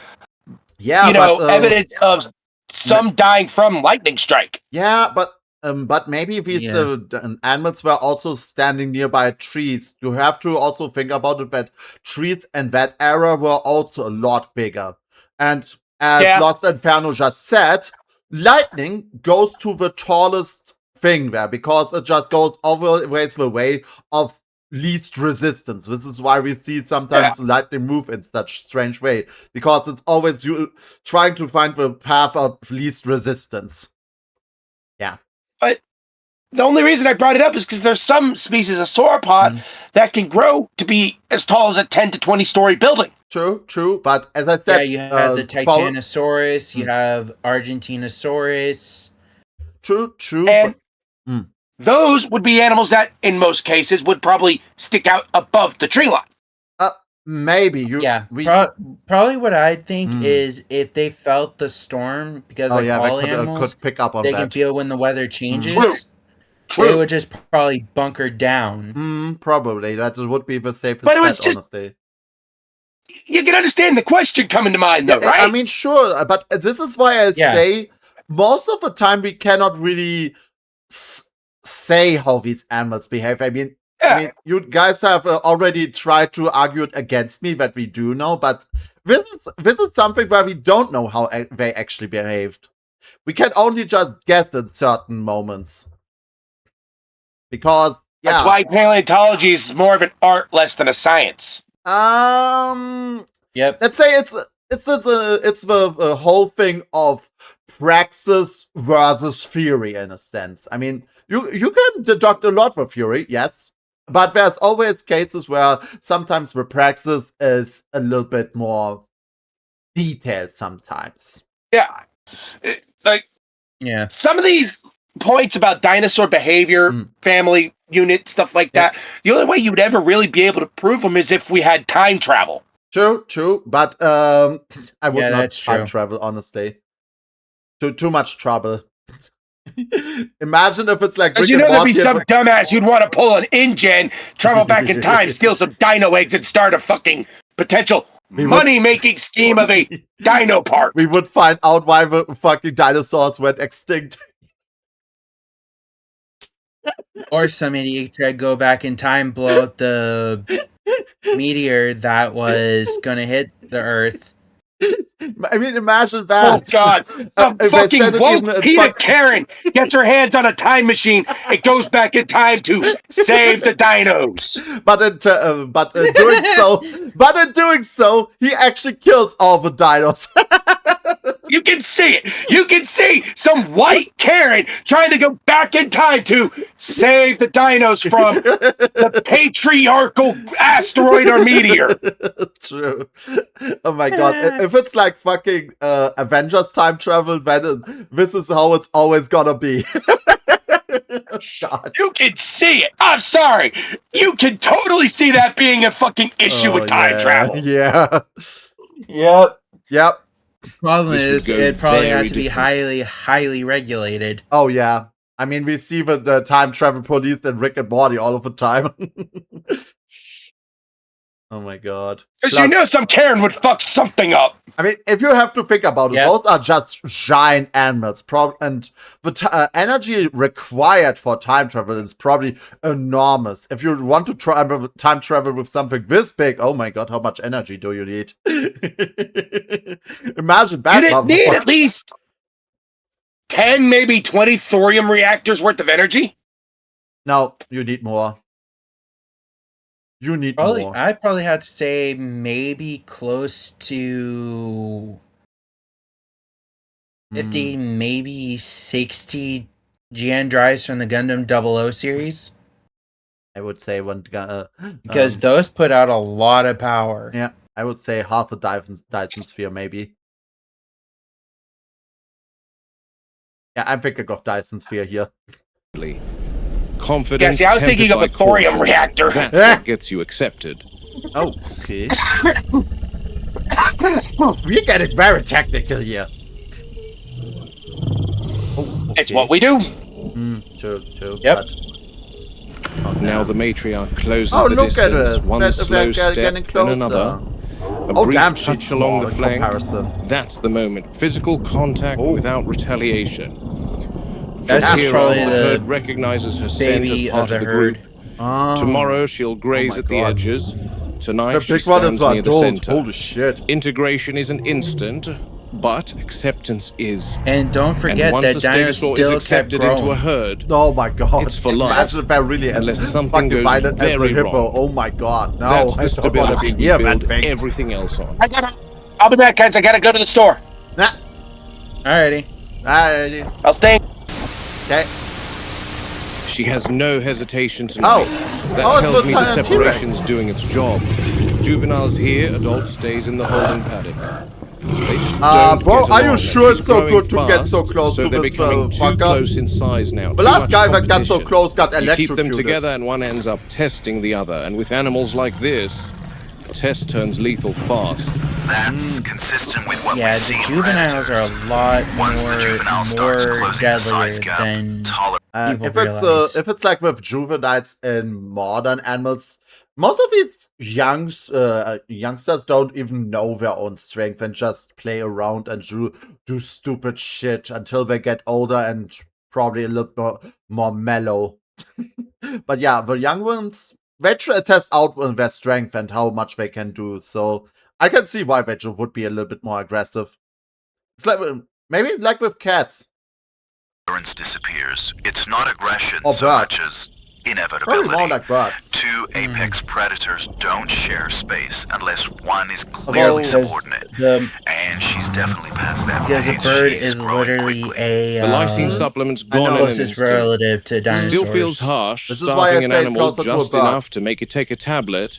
Yeah, but, evidence of some dying from lightning strike. Yeah, but maybe these Yeah. animals were also standing nearby trees. You have to also think about it that trees in that era were also a lot bigger. And as Yeah. Lost Inferno just said, lightning goes to the tallest thing there because it just goes always the way of least resistance. This is why we see sometimes lightning move in such strange way, because it's always you trying to find the path of least resistance. Yeah. But the only reason I brought it up is because there's some species of sauropod that can grow to be as tall as a 10 to 20 story building. True. But as I said, Yeah, you have the Titanosaurus, you have Argentinosaurus. True. And but- those would be animals that, in most cases, would probably stick out above the tree line. maybe you. Yeah, we, probably what I think is if they felt the storm, because oh like yeah, all they animals, could pick up on they that. can feel when the weather changes. True. They would just probably bunker down. Probably that would be the safest But it was bet, just- honestly. You can understand the question coming to mind, though, Yeah, right? I mean, sure, but this is why I say most of the time we cannot really say how these animals behave. I mean, you guys have already tried to argue it against me that we do know, but this is something where we don't know how they actually behaved. We can only just guess in certain moments. Because, yeah. That's why paleontology is more of an art less than a science. Yep. Let's say it's the whole thing of praxis versus theory in a sense. I mean, you can deduct a lot with theory, yes, but there's always cases where sometimes the praxis is a little bit more detailed sometimes. Yeah. Yeah. Some of these points about dinosaur behavior, family unit, stuff like that, the only way you would ever really be able to prove them is if we had time travel. True, but I would not that's time true. travel, honestly. Too much trouble. Imagine if it's like Because Rick you know and there'd be Morty some dumbass you'd want to pull an InGen, travel back in time, steal some dino eggs, and start a fucking potential money-making scheme of a dino park. We would find out why the fucking dinosaurs went extinct. Or some idiot tried to go back in time, blow up the meteor that was gonna hit the Earth. I mean, imagine that. Oh God! Some If I said fucking it woke even in Peter Karen gets her hands on a time machine. It goes back in time to save the dinos. But in doing so, he actually kills all the dinos. You can see it. You can see some white Karen trying to go back in time to save the dinos from the patriarchal asteroid or meteor. True. Oh my God! If it's like fucking Avengers time travel, then this is how it's always gonna be. God. You can see it. I'm sorry. You can totally see that being a fucking issue with time travel. Yeah. Yep. Problem This is, would go it probably very had to be different. highly regulated. Oh yeah. I mean, we see the time travel police in Rick and Morty all of the time. Oh my God. Because you know some Karen would fuck something up. I mean, if you have to think about it, those are just giant animals. And the energy required for time travel is probably enormous. If you want to time travel with something this big, oh my God, how much energy do you need? Imagine that. You didn't need at least 10, maybe 20 thorium reactors worth of energy. No, you need more. You need Probably, more. I'd probably have to say maybe close to 50, maybe 60 GN drives from the Gundam 00 series. I would say one. Because those put out a lot of power. Yeah, I would say half a Dyson sphere, maybe. Yeah, I'm thinking of Dyson sphere here. Confidence. Yeah, see, I was thinking of a tempered by thorium caution. reactor. That's what gets you accepted. Oh, okay. We're getting very technical here. Oh, It's what we do. True. Yep. But... Now the matriarch closes Oh, the look distance. at us. One slow step, then another. A Oh, brief damn, touch she's along small the in flank. comparison. That's the moment. Physical contact without retaliation. That's From just here probably on, the herd recognizes her scent as baby part of of the the group. herd. Tomorrow she'll graze my at the God. edges. Tonight The she big one is stands near the adult. center. Holy shit. Integration is an instant, but acceptance is. And don't forget and once that a Dino stegosaur is still kept accepted into a growing. herd, Oh my god. It's for life. Imagine if I really Unless something fucking goes divided as a very hippo. wrong. Oh my god. No, that's I the don't want to stability be we near that build thing. everything else on. I'll be back, guys. I gotta go to the store. Nah. Alrighty. Alrighty. I'll stay. Okay. She has no hesitation tonight. That Oh, it's tells me the Lieutenant T-Rex. separation's doing its job. Juveniles here, adult stays in the holding paddock. They just don't bro, get are you along, sure and it's so she's good to growing get so fast, close so to they're this becoming too fucker? close in size now. The Too last much guy that got so competition. close got You keep them electrocuted. together and one ends up testing the other. And with animals like this, a test turns lethal fast. That's consistent with what Yeah, we the see in juveniles are predators. a lot Once the juvenile starts more closing the deadlier size gap, than people If it's like with juveniles in modern animals, most of these youngsters don't even know their own strength and just play around and do stupid shit until they get older and probably a little more mellow. But yeah, the young ones, they test out their strength and how much they can do. So I can see why they would be a little bit more aggressive. It's like maybe like with cats. tolerance disappears. It's not aggression Or so birds. much as Probably inevitability. more like birds. Two apex predators don't share space unless one is clearly because subordinate. And she's definitely past that because a phase. bird She's is growing literally quickly. a The lysine supplement's gone in an closest instant. relative to dinosaurs. Still feels harsh, This is why I starving an say animal closer to a just bird. enough to make it take a tablet.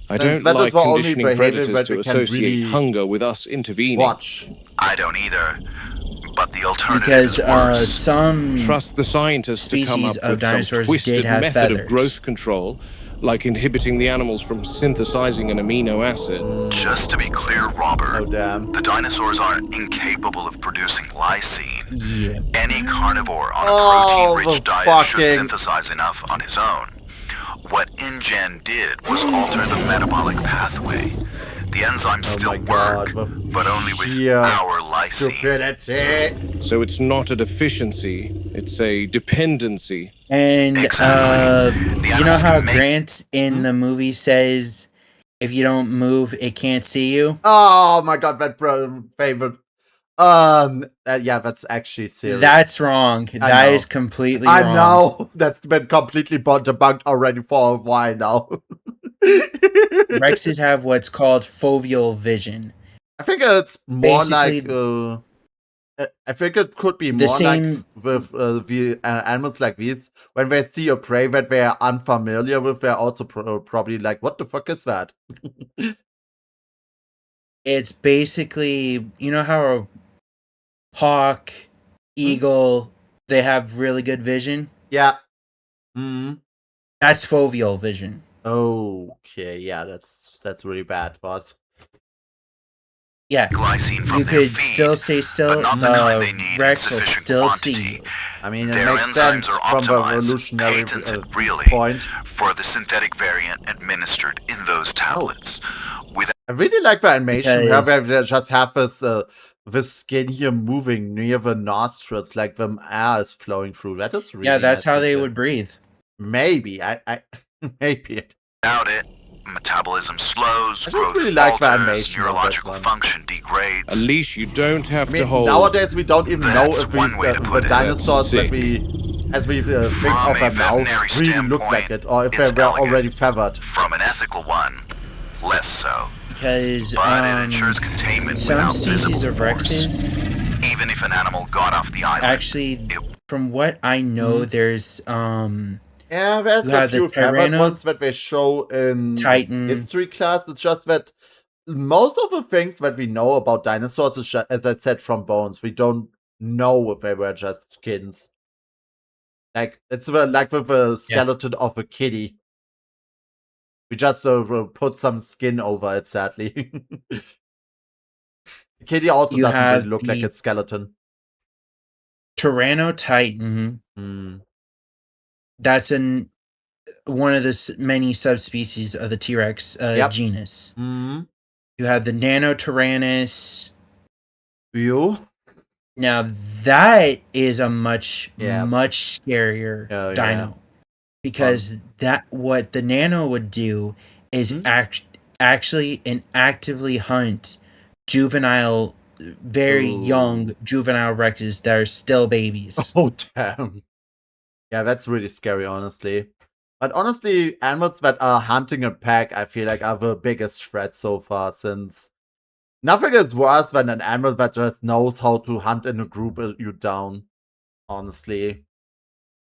I Since don't that is like the only conditioning behavior predators that to we can associate really hunger with us intervening. Watch. I don't either. But the alternative Because is worse. some Trust the scientists to come species up of with some dinosaurs twisted did have method feathers. of growth control, like inhibiting the animals from synthesizing an amino acid. Just to be clear, Robert, Oh damn. the dinosaurs aren't incapable of producing lysine. yeah, Any carnivore on a Oh, protein-rich the diet should fucking- synthesize enough on his own. What InGen did was alter the metabolic pathway. The enzymes still my God, work, the but only with sheer our lysine. Stupidity. So it's not a deficiency, it's a dependency. and Exactly. you know how animals can make- Grant in the movie says, "If you don't move, it can't see you." Oh my god, that favorite. Yeah, that's actually serious. That's wrong. I That know. is completely I wrong. know. That's been completely debunked already for a while now. Rexes have what's called foveal vision. I think it's more Basically- like. I think it could be The more same- like with the animals like these. When they see a prey that they are unfamiliar with, they're also probably like, "What the fuck is that?" It's basically, you know how a hawk, eagle, they have really good vision? Yeah. Hmm. That's foveal vision. Okay. Yeah, that's really bad for us. Yeah. Glycine from You their could feed, still stay still. but not the kind they need in Rex will sufficient still quantity. see you. I mean, it Their makes enzymes sense are from the optimized, evolutionary patented really, point. for the synthetic variant administered in those tablets. With I really like the animation Because- where they just have this skin here moving near the nostrils, like the air is flowing through. That is really Yeah, that's nice how to they see. would breathe. Maybe maybe. without it, metabolism slows, I just growth really like the falters, animation of this neurological one. function degrades. At least you don't have I to mean, hold. nowadays we don't even know That's if one way to the put it. dinosaurs That's that sick. as we think From of a them now veterinary really look like standpoint, it, or if it's they were elegant. already feathered. From an ethical one, less so. Because But it ensures containment some without species visible of force. Rexes, Even if an animal got off the island, actually, from what I know, there's Yeah, there's you a have the few favorite Tyranno- ones that they show in Titan. history class. It's just that most of the things that we know about dinosaurs is, as I said, from bones. We don't know if they were just skins. Like, it's like with the skeleton of a kitty. We just put some skin over it, sadly. The kitty also You doesn't have really look like the- its skeleton. Tyranno Titan. That's one of the many subspecies of the T-Rex genus. You have the Nanotyrannus. You? Now that is a much scarier dino, because what the Nano would do is actually actively hunt juvenile, very young juvenile Rexes that are still babies. Oh damn! Yeah, that's really scary, honestly. But honestly, animals that are hunting a pack, I feel like are the biggest threat so far, since nothing is worse than an animal that just knows how to hunt in a group you down. Honestly.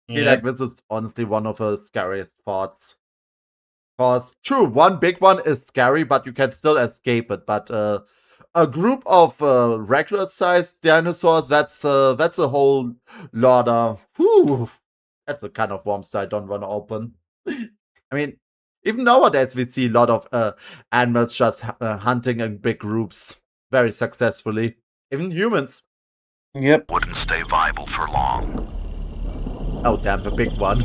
I feel like this is honestly one of the scariest thoughts. Because, true, one big one is scary, but you can still escape it. But a group of regular-sized dinosaurs, that's a whole lot of... Whew, that's a kind of worms I don't want to open. I mean, even nowadays we see a lot of animals just hunting in big groups very successfully. Even humans. Yep. wouldn't stay viable for long. Oh damn, the big one.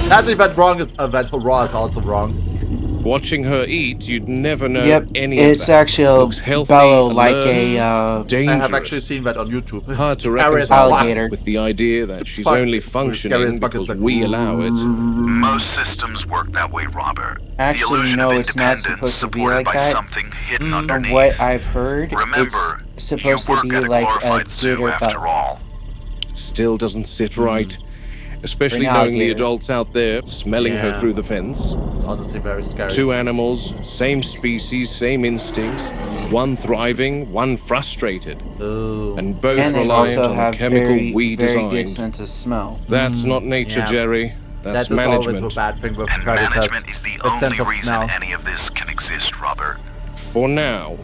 Sadly, that wrong is that hurrah is also wrong. Watching her eat, you'd never know any it's of that. actually a Looks healthy, bellow like alert, a dangerous. I have actually seen that on YouTube. It's Hard to scary as reconcile fuck. alligator. with the idea that she's fuck- only it's scary functioning as fuck, because it's like- we allow it. Most systems work that way, Robert. Actually, the illusion no, of it's not independence supposed to be supported like by that. something hidden From underneath. what I've heard, Remember, it's supposed you to work be at a like a glorified zoo gator after butt. all. Still doesn't sit right. Especially An knowing the alligator. adults out there smelling her Yeah. through the fence. It's honestly very scary. Two animals, same species, same instincts. One thriving, one frustrated. Ooh. And both And they reliant also on the have chemical very, we very designed. good sense of smell. That's not nature, yeah. Jerry. That's That is always management. a bad thing with And predators. management is the A sense only of reason smell. any of this can exist, Robert. For now.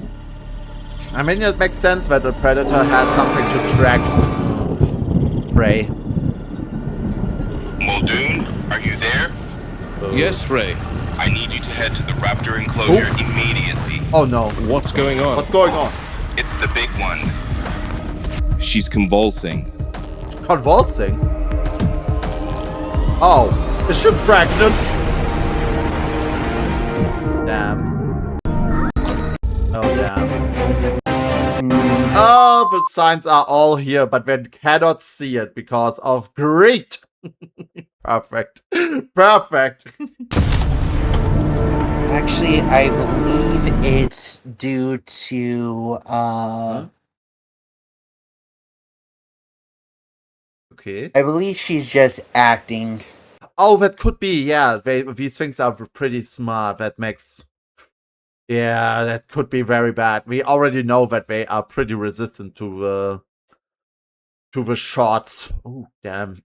I mean, it makes sense that a predator has something to track prey. Muldoon, are you there? Yes, Ray. I need you to head to the raptor enclosure immediately. Oh no. What's going on? What's going on? It's the big one. She's convulsing. Convulsing? Oh. Is she pregnant? Damn. Oh damn. Oh, the signs are all here, but we cannot see it because of greed. Perfect. Perfect. Actually, I believe it's due to Okay. I believe she's just acting. Oh, that could be, yeah. These things are pretty smart. That makes... Yeah, that could be very bad. We already know that they are pretty resistant to the shots. Oh, damn.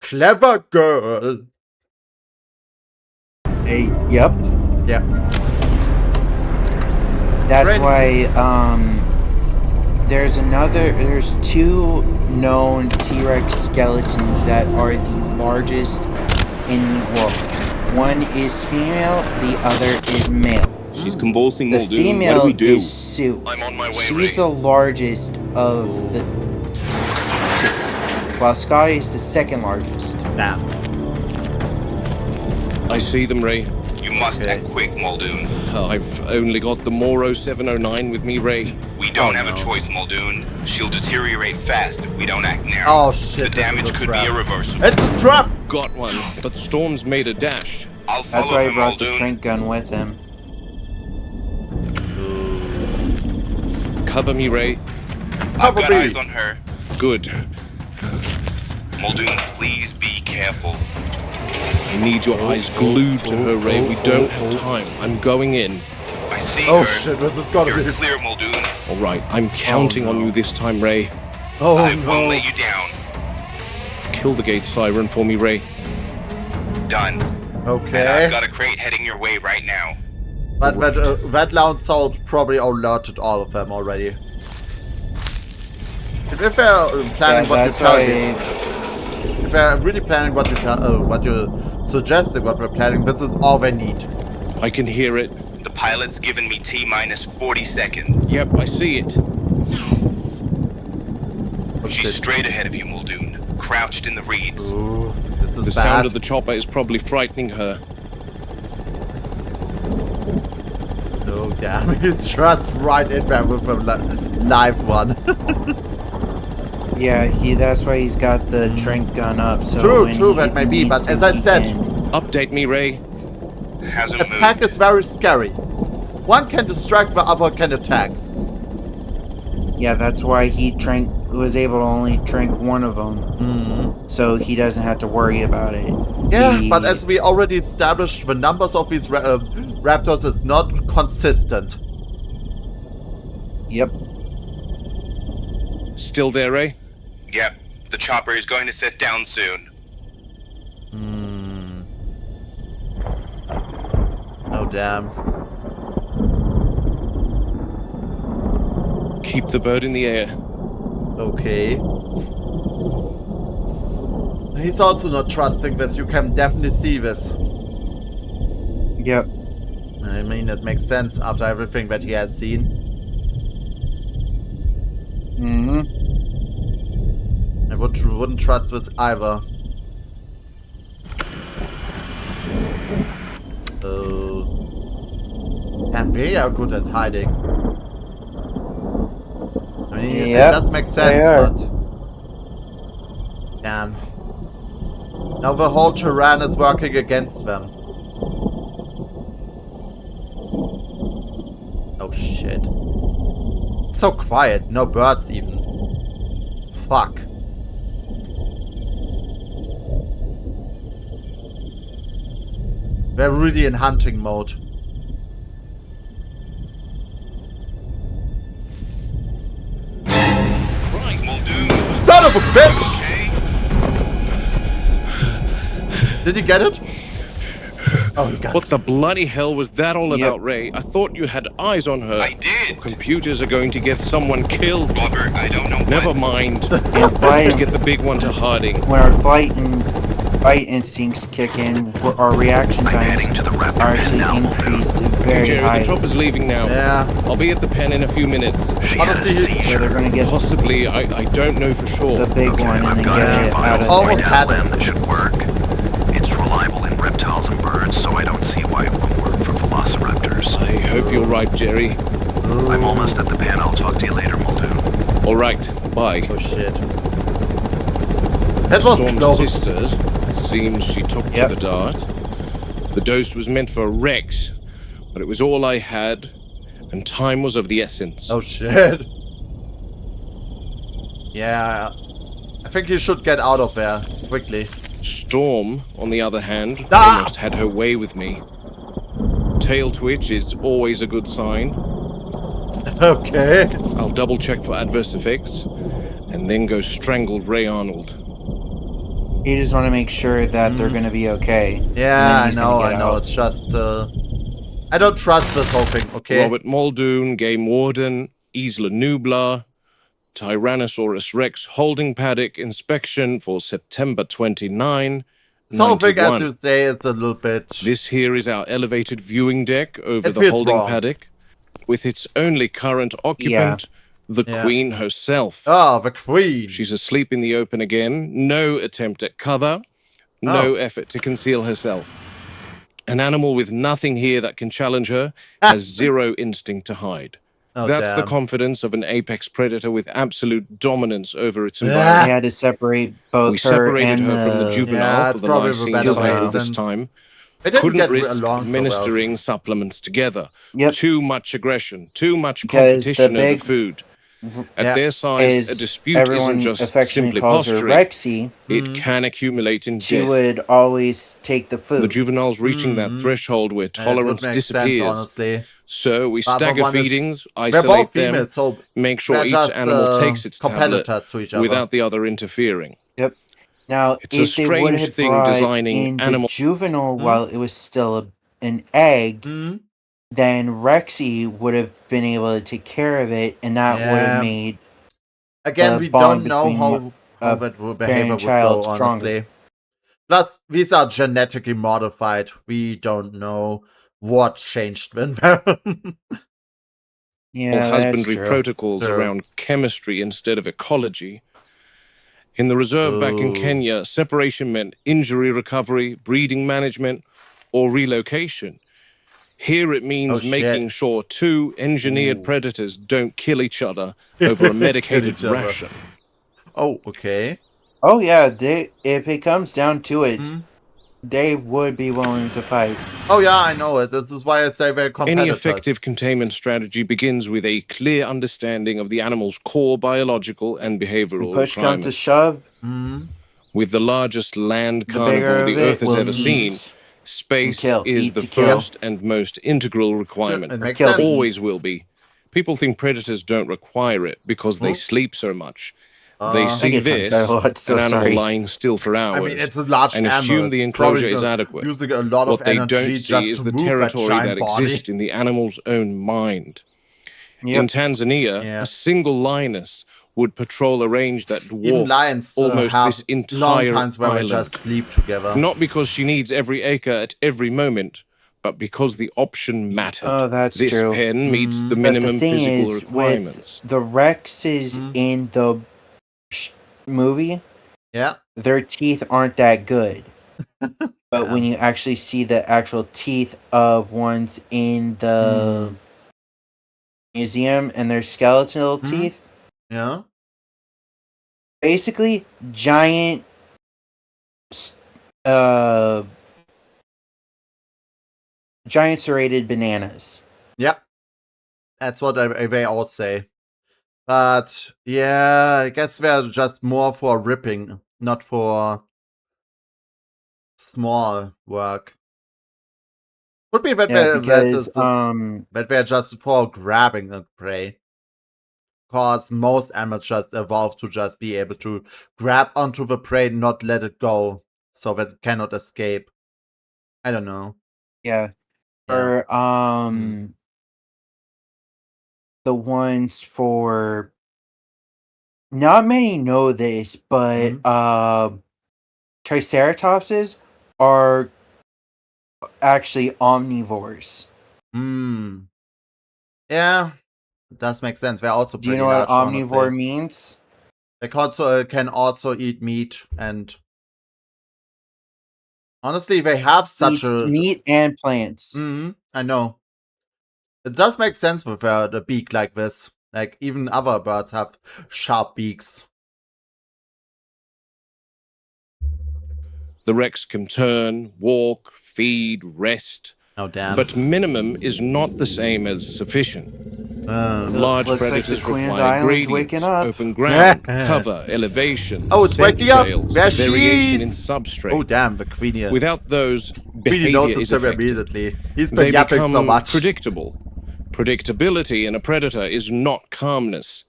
Clever girl. Hey, yep. Yeah. That's Great. why there's two known T-Rex skeletons that are the largest in the world. One is female, the other is male. She's convulsing, The Muldoon. What female do we do? is Sue. I'm on my way, She's Ray. the largest of the two, while Scotty is the second largest. Damn. I see them, Ray. You must act quick, Muldoon. I've only got the Moro 709 with me, Ray. We don't have no. a choice, Muldoon. She'll deteriorate fast if we don't act now. Oh shit, The this damage is a could trap. be irreversible. It's a trap! Got one, but Storm's made a dash. I'll follow That's why he him, brought the Muldoon. trank gun with him. Cover me, Ray. I've got Cover me. eyes on her. Good. Muldoon, please be careful. I need your eyes glued to her, Ray. We don't have time. I'm going in. I see Oh her. shit, this is gotta You're be. clear, Muldoon. All right, I'm counting on you this time, Ray. Oh I won't no. let you down. Kill the gate siren for me, Ray. Done. And Okay. I've got a crate heading your way right now. But that loud sound probably alerted all of them already. If they're planning what you tell me, if they're really planning what you suggested, what we're planning, this is all they need. I can hear it. The pilot's given me T-minus 40 seconds. Yep, I see it. Oh, She's shit. straight ahead of you, Muldoon. Crouched in the reeds. Ooh, this is The bad. sound of the chopper is probably frightening her. Oh damn! He trusts right in there with a live one. Yeah, that's why he's got the trank gun up. So True, that may be, but as I said, Update me, Ray. Hasn't a pack moved. is very scary. One can distract, the other can attack. yeah, that's why he was able to only trank one of them, so he doesn't have to worry about it. Yeah, but as we already established, the numbers of these raptors is not consistent. Yep. Still there, Ray? Yep. The chopper is going to set down soon. Oh damn. Keep the bird in the air. Okay. He's also not trusting this. You can definitely see this. Yep. I mean, it makes sense after everything that he has seen. I wouldn't trust this either. And they are good at hiding. I mean, it Yep, does make they sense, are. but... Damn. Now the whole terrain is working against them. Oh shit. It's so quiet, no birds even. Fuck. They're really in hunting mode. Muldoon. Son of a bitch! Okay. Did you get it? Oh, you got What the bloody hell was that all Yep. about, Ray? I thought you had eyes on her. I did. Computers are going to get someone killed. Robert, I don't know Never what. mind. And Let's get the big one to hiding. when our fight instincts kick in, our reaction I'm times heading to the raptor are pen actually now, Muldoon. increased very Jerry, high. the chopper's leaving now. Yeah. I'll be at the pen in a few minutes. She Honestly, has a So seizure. they're gonna get Possibly, I don't know for sure. the big one and I've then got get a it out of Almost there. had plan it. that should work. It's reliable in reptiles and birds, so I don't see why it won't work for velociraptors. I hope you're right, Jerry. I'm almost at the pen. I'll talk to you later, Muldoon. All right, bye. Oh shit. That was Storm's close. sisters. Seems she took Yep. to the dart. The dose was meant for Rex, but it was all I had, and time was of the essence. Oh shit. Yeah. I think you should get out of there quickly. Storm, on the other hand, Ah! almost had her way with me. Tail twitch is always a good sign. Okay. I'll double check for adverse effects, and then go strangle Ray Arnold. You just want to make sure that they're gonna be okay. And then Yeah, I he's gonna know, get I know. out. It's just, I don't trust this whole thing, okay? Robert Muldoon, Game Warden, Isla Nublar, Tyrannosaurus Rex holding paddock inspection for September 29, This whole thing, as 91. you say, it's a little bit... This here is our elevated viewing deck over It the feels holding wrong. paddock, with its only current occupant, the Yeah. Queen herself. Oh, the queen. She's asleep in the open again, no attempt at cover, no effort to conceal herself. An animal with nothing here that can challenge her has zero instinct to hide. Oh, That's the damn. confidence of an apex predator with absolute dominance over its They environment. had to separate both We her separated and her from the Yeah, juvenile for it's the probably the lysine better cycle this reasons. time. They didn't Couldn't get risk along so well. administering supplements together. Yep. Too much aggression, too much Because competition the over big- food. At their size, As a dispute everyone isn't just affectionately simply calls her posturing. Rexy, It can accumulate in she death. would always take the food. The juvenile's reaching that threshold where tolerance disappears. Honestly. So we But stagger one is- feedings, They're isolate both them, females, so make sure they're each just, animal takes its tablet competitors to each other. without the other interfering. Yep. Now, It's a if they would strange have thing brought designing in animal- the juvenile while it was still an egg, then Rexy would have been able to take care of it, and that would Yeah. have made Again, we bond don't know between how that behavior parent would child go, stronger. honestly. Plus, these are genetically modified. We don't know what changed when. yeah, husbandry that's true. protocols True. around chemistry instead of ecology. In the reserve back in Ooh. Kenya, separation meant injury recovery, breeding management, or relocation. Here it means Oh, shit. making sure two engineered predators don't kill each other over a medicated each other. ration. Oh, okay. Oh yeah, if it comes down to it, Hmm. they would be willing to fight. Oh yeah, I know it. This is why I say very Any competitive. effective containment strategy begins with a clear understanding of the animal's core biological and behavioral Push come to requirements. shove, With the largest land the carnivore bigger the of Earth it has will ever seen, eat. space kill. is Eat the to kill. first and most integral requirement. It makes Kill sense. the- Always will be. People think predators don't require it because they sleep so much. They see get this, tongue-tied a lot, so an animal sorry. lying still for hours, I mean, it's a large and animal. assume the It's enclosure probably is adequate. Using a lot What of they energy don't just see is to the move territory giant that body. exists in the animal's own mind. Yep. In Tanzania, Yeah. a single lioness would patrol a range that Even dwarfs lions almost have this long entire times where they island. just sleep together. Not because she needs every acre at every moment, but because the option mattered. Oh, that's this true. pen meets the But minimum the thing physical is, requirements. with the Rexes in the movie, Yeah. their teeth aren't that good. But when you actually see the actual teeth of ones in the museum and their skeletal teeth, Yeah. basically giant giant serrated bananas. Yeah. That's what they all say. But yeah, I guess they're just more for ripping, not for small work. Could be that Yeah, they're, because that they're just for grabbing the prey. Because most animals just evolve to just be able to grab onto the prey and not let it go, so that it cannot escape. I don't know. yeah. Yeah. Or the ones for not many know this, but triceratopses are actually omnivores. Yeah, it does make sense. They're also Do you pretty know what large, omnivore honestly. means? They can also eat meat, and honestly, they have such Eats meat and plants. I know. It does make sense with the beak like this. Like, even other birds have sharp beaks. The Rex can turn, walk, feed, rest, Oh, damn. but minimum is not the same as sufficient. Large Looks like predators the Queen of the require Island's gradients, waking up. open ground, cover, elevation, Oh, it's scent waking up! trails, There variation she in is! substrate. Oh, damn, the Queenie. Without those, Queenie behavior noticed is him affected. immediately. He's been They yapping become so much. predictable. Predictability in a predator is not calmness.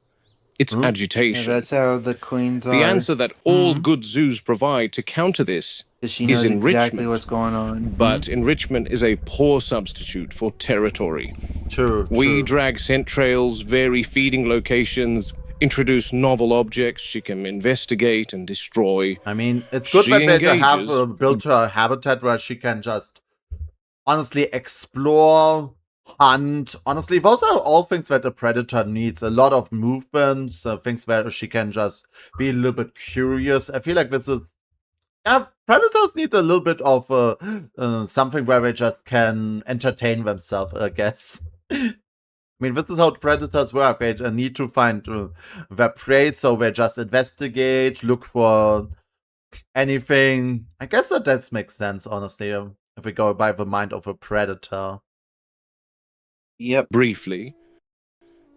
It's Yeah, agitation. that's how the queens are. The answer that all good zoos provide to counter this 'Cause she is knows exactly enrichment. what's going on. But enrichment is a poor substitute for territory. True. We drag scent trails, vary feeding locations, introduce novel objects she can investigate and destroy. I mean, it's good She that they have engages. built her a habitat where she can just honestly explore, hunt. Honestly, those are all things that a predator needs. A lot of movements, things where she can just be a little bit curious. I feel like this is... Yeah, predators need a little bit of something where they just can entertain themselves, I guess. I mean, this is how predators work. They need to find their prey, so they just investigate, look for anything. I guess that makes sense, honestly, if we go by the mind of a predator. Yep. Briefly,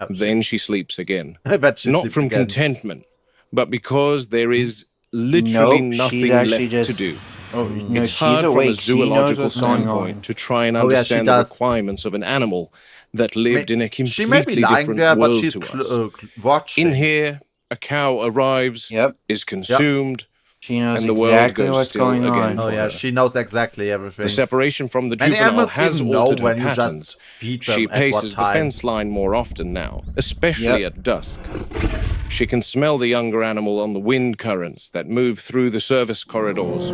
Then she sleeps again. I bet she Not sleeps from again. contentment, but because there is literally Nope, nothing she's actually left just- to do. Oh, no, It's she's hard from a awake. She knows zoological what's going standpoint on. to try and Oh, yeah, she understand the does. requirements of an animal that lived in a She may be completely lying different there, but world she's to us. watching. In here, a cow arrives, Yep. is consumed. She knows And the world exactly goes what's still going again. on. Oh for yeah, her. she knows exactly everything. The separation from the Many juvenile animals has even know altered her when you patterns. just feed them She at what paces the time. fence line more often now, especially at dusk. She can smell the younger animal on the wind currents that move through the service corridors.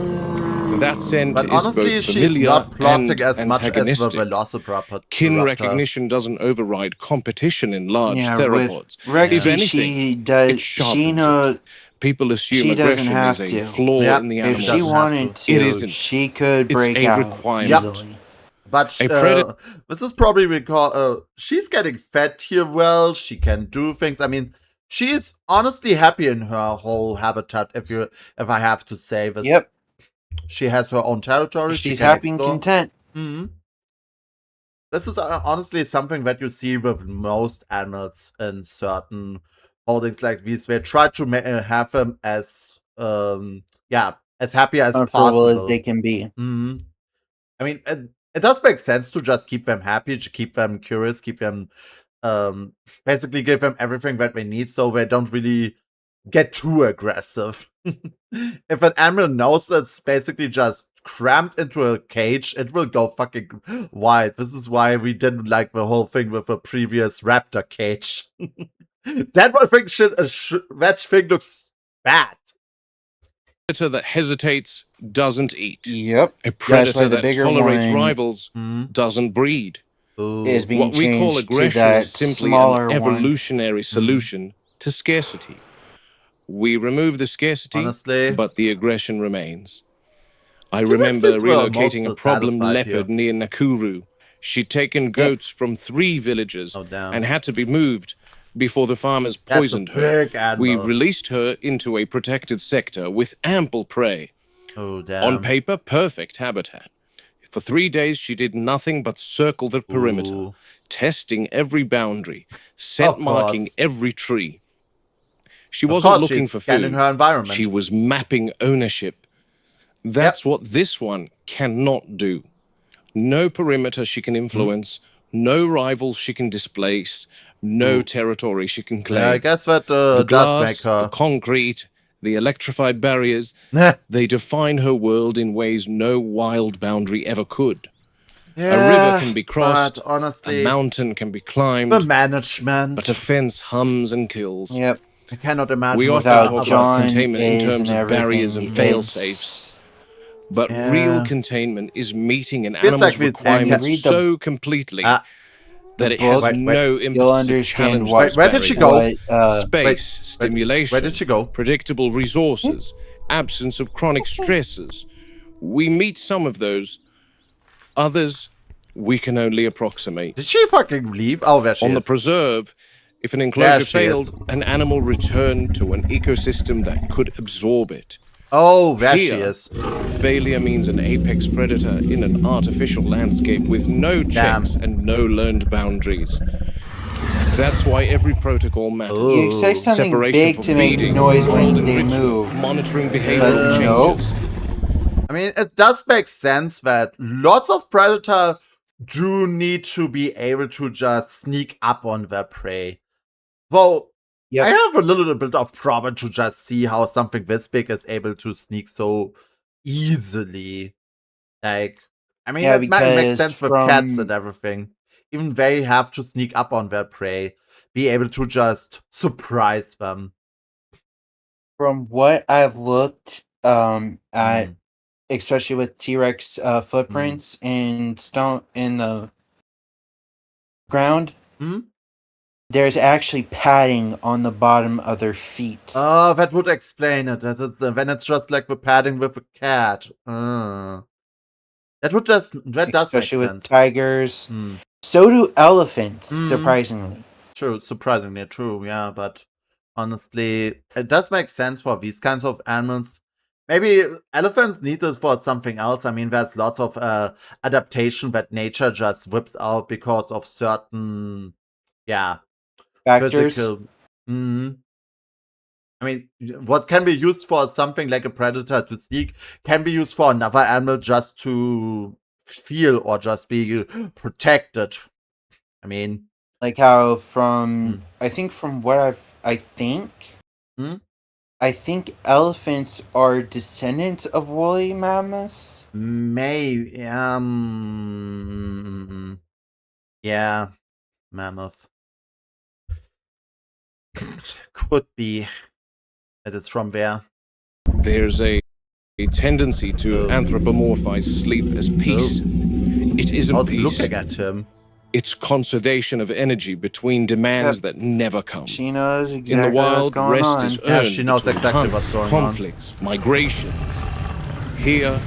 That scent But is honestly, both she's familiar not plotting and as much as the antagonistic. Velociraptor. Kin recognition doesn't override competition in large Yeah, theropods. with Rexy, If anything, she does. it She sharpens knows. it. People assume She doesn't aggression have is a to. flaw Yeah, in the if animal. If she doesn't have wanted to. to, It isn't. she could It's break a out requirement. easily. But A predator- this is probably because she's getting fed here well. She can do things. I mean, she's honestly happy in her whole habitat. If I have to say this, Yep. she has her own territory. She's she can happy and explore. content. Mhm. This is honestly something that you see with most animals in certain holdings like these. They try to have them as as happy as Comfortable possible. as they can be. Mhm. I mean, it does make sense to just keep them happy, to keep them curious, keep them basically give them everything that they need, so they don't really get too aggressive. If an animal knows it's basically just crammed into a cage, it will go fucking wild. This is why we didn't like the whole thing with the previous raptor cage. That thing looks bad. predator that hesitates doesn't eat. Yep. A That's why predator the that bigger tolerates one rivals Mhm. doesn't breed. Ooh. is being What we call changed to aggression that is simply smaller an one. evolutionary solution to scarcity. We remove the scarcity, Honestly. but the aggression remains. I T-Rex remember is well relocating a most problem satisfied leopard here. near Nakuru. She'd taken goats from 3 villages Oh, damn. and had to be moved before the farmers That's a poisoned her. big animal. We released her into a protected sector with ample prey. Oh, damn. On paper, perfect habitat. For 3 days, she did nothing but circle the perimeter, Ooh. testing every boundary, scent Of marking course. every tree. She Of wasn't course, looking she's for scanning food. her environment. She was mapping ownership. That's what this one cannot do. No perimeter she can influence, no rivals she can displace, no territory she can claim. Yeah, I guess that The does glass, make her. the concrete, the electrified barriers, they define her world in ways no wild boundary ever could. A river can be crossed, but honestly, a mountain can be climbed, the management. but a fence hums and kills. Yep. I cannot imagine We what often the talk Without about John containment in is terms and of barriers everything. and fail It's- safes. But Yeah. real containment is meeting an Feels animal's like we- requirements Read the- so completely Ah. that it book, has wait, no impetus You'll to understand challenge why. those Where did she barriers. go? What, Space, wait, stimulation, where did she go? predictable resources, absence of chronic stresses. We meet some of those. Others, we can only approximate. Did she fucking leave? Oh, there she On the is. preserve, if an There enclosure she is. failed, an animal returned to an ecosystem that could absorb it. Oh, there she Here, is. failure means an apex predator in an artificial landscape with no checks and no learned boundaries. That's why every protocol matters. Ooh. You expect something Separation big for to make feeding, noise controlled when they enrichment, move. monitoring behavioral But nope. changes. I mean, it does make sense that lots of predators do need to be able to just sneak up on their prey. Though, Yep. I have a little bit of problem to just see how something this big is able to sneak so easily. Like, I mean, Yeah, it makes because sense with cats from- and everything. Even they have to sneak up on their prey, be able to just surprise them. From what I've looked at, Mm. especially with T-Rex footprints in stone in the ground, Hmm? there's actually padding on the bottom of their feet. Oh, that would explain it. When it's just like the padding with a cat. That does make especially with sense. tigers. Hmm. So do elephants, Mhm. surprisingly. True, surprisingly true, yeah, but honestly, it does make sense for these kinds of animals. Maybe elephants need this for something else. I mean, there's lots of adaptation that nature just whips out because of certain, Factors. physical. I mean, what can be used for something like a predator to seek can be used for another animal just to feel or just be protected. I mean, Like how from I think from what I think elephants are descendants of woolly mammoths. maybe yeah, mammoth could be that it's from there. There's a tendency to anthropomorphize sleep as peace. It isn't I was peace. looking at him. It's conservation of energy between demands that never come. She knows In exactly the wild, what's going rest on. is Yeah, earned she knows between exactly hunts, what's going on. conflicts, migrations. Here,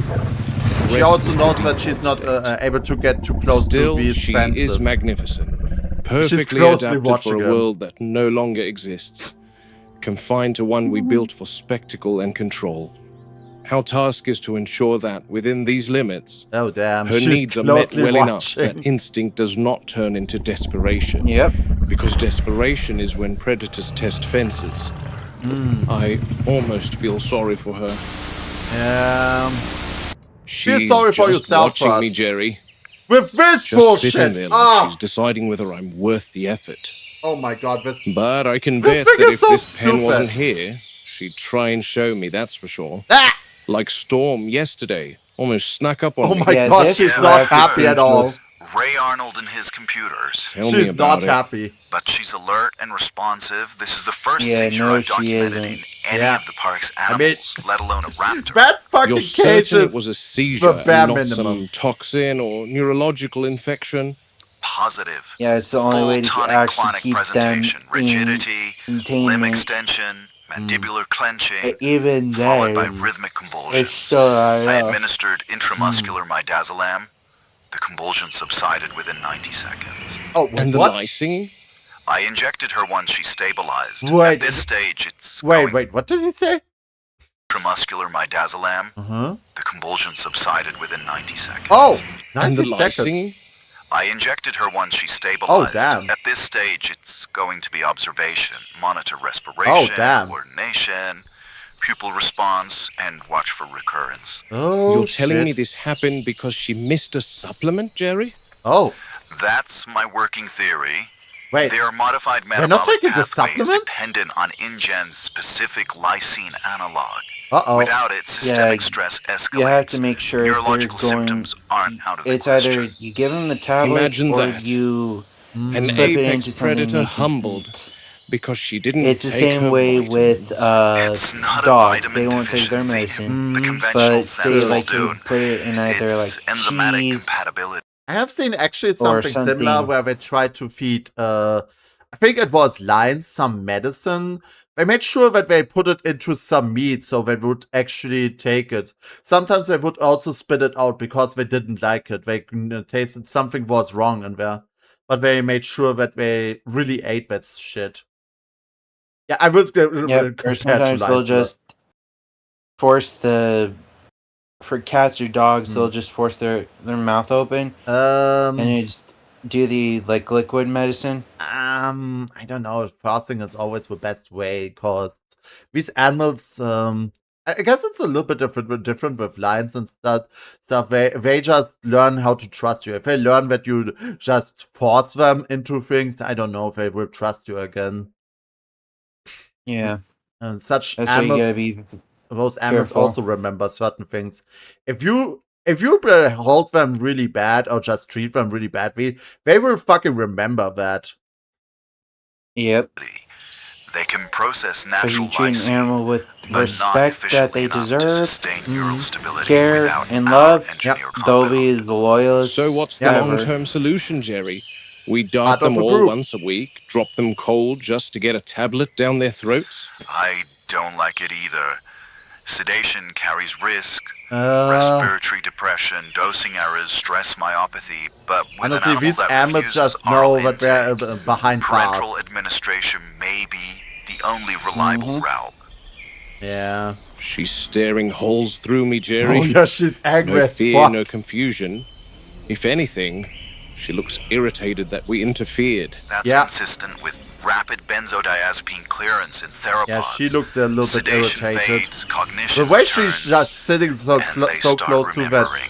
She rest also is knows the that she's not default state. able to get too close Still, to these she fences. is magnificent, perfectly closely adapted watching for a him. world that no longer exists, confined to one we built for spectacle and control. Our task is to ensure that, within these limits, Oh damn! her she's needs are met closely well enough watching. that instinct does not turn into desperation. Yep. Because desperation is when predators test fences. I almost feel sorry for her. She's sorry for just yourself, watching Brad. me, Jerry. With this Just bullshit. sitting there like she's deciding whether I'm worth the effort. Oh my god! This. But I can This bet thing that is if so this pen stupid. wasn't here, she'd try and show me, that's for sure. Ah! Like Storm yesterday. Almost snuck up on Oh me. my god! this She's graphic not happy at all. looks- Ray Arnold and his computers. Tell me She's about not it. happy. But she's alert and responsive. This is the first Yeah, seizure no, I've she documented isn't. in any Yeah. of the park's I mean- animals, let alone a raptor. That fucking You're cage certain is it was a seizure the bare and not minimum. some toxin or neurological infection? Positive. Yeah, it's the only way to Full actually tonic-clonic keep them presentation. in Rigidity, limb containment. extension, mandibular clenching, Even followed by then, rhythmic it's convulsions. still I not enough. administered intramuscular midazolam. The convulsions subsided within 90 seconds. Oh, And the what? lysine? I injected her once she stabilized. Wait. At this stage, it's Wait, going what did he say? intramuscular midazolam. Uh-huh. The convulsions subsided within 90 seconds. Oh, And the 90 seconds. lysine? I injected her once she stabilized. damn. At this stage, it's going to be observation, monitor respiration, damn. coordination, pupil response, and watch for recurrence. Oh, You're telling shit. me this happened because she missed a supplement, Jerry? Oh, That's my working theory. wait. They are modified We're not metabolic taking the pathways supplement? dependent on InGen's specific lysine analog. Uh-oh. Without it, systemic Yeah, stress escalates. You have to make sure they're Neurological going. symptoms aren't out of the It's question. either you give them the tablets Imagine or that. you An slip it into apex something predator they can humbled eat. because she didn't It's the take same her way vitamins. with It's not a dogs. vitamin They won't take their deficiency. medicine. The conventional But say sense like you Muldoon, put it in either it's like enzymatic cheese. compatibility. I have seen actually Or something similar something. where they tried to feed, I think it was lions, some medicine. They made sure that they put it into some meat so they would actually take it. Sometimes they would also spit it out because they didn't like it. They tasted something was wrong in there. But they made sure that they really ate that shit. Yeah, I would Yeah, compare or to sometimes they'll lions. just force for cats or dogs, they'll just force their mouth open and you just do the like liquid medicine. I don't know. Fasting is always the best way because these animals, I guess it's a little bit different with lions and stuff. They just learn how to trust you. If they learn that you just force them into things, I don't know if they will trust you again. Yeah, And such that's why you gotta animals, be. those animals careful. also remember certain things. If you hold them really bad or just treat them really badly, they will fucking remember that. Yep. They can process But natural you treat an lysine, animal with but not respect that efficiently they enough to deserve, sustain neural stability care, without and our love, engineer they'll compound. be the loyalists. So what's the Yeah. long-term solution, Jerry? We Part dart them of a all group. once a week, drop them cold just to get a tablet down their throats? I don't like it either. Sedation carries risk. Respiratory depression, dosing errors, stress myopathy, but with an Honestly, animal these that animals refuses just oral know that they're intake, behind parenteral bars. administration may be the only reliable route. Yeah. She's staring holes through me, Jerry. Oh yeah, she's angry No as fear, fuck. no confusion. If anything, she looks irritated that we interfered. That's Yeah. consistent with rapid benzodiazepine clearance in theropods. Yeah, she looks a little bit Sedation irritated. fades, cognition The way she's returns, just sitting so, and they so start close to that. remembering.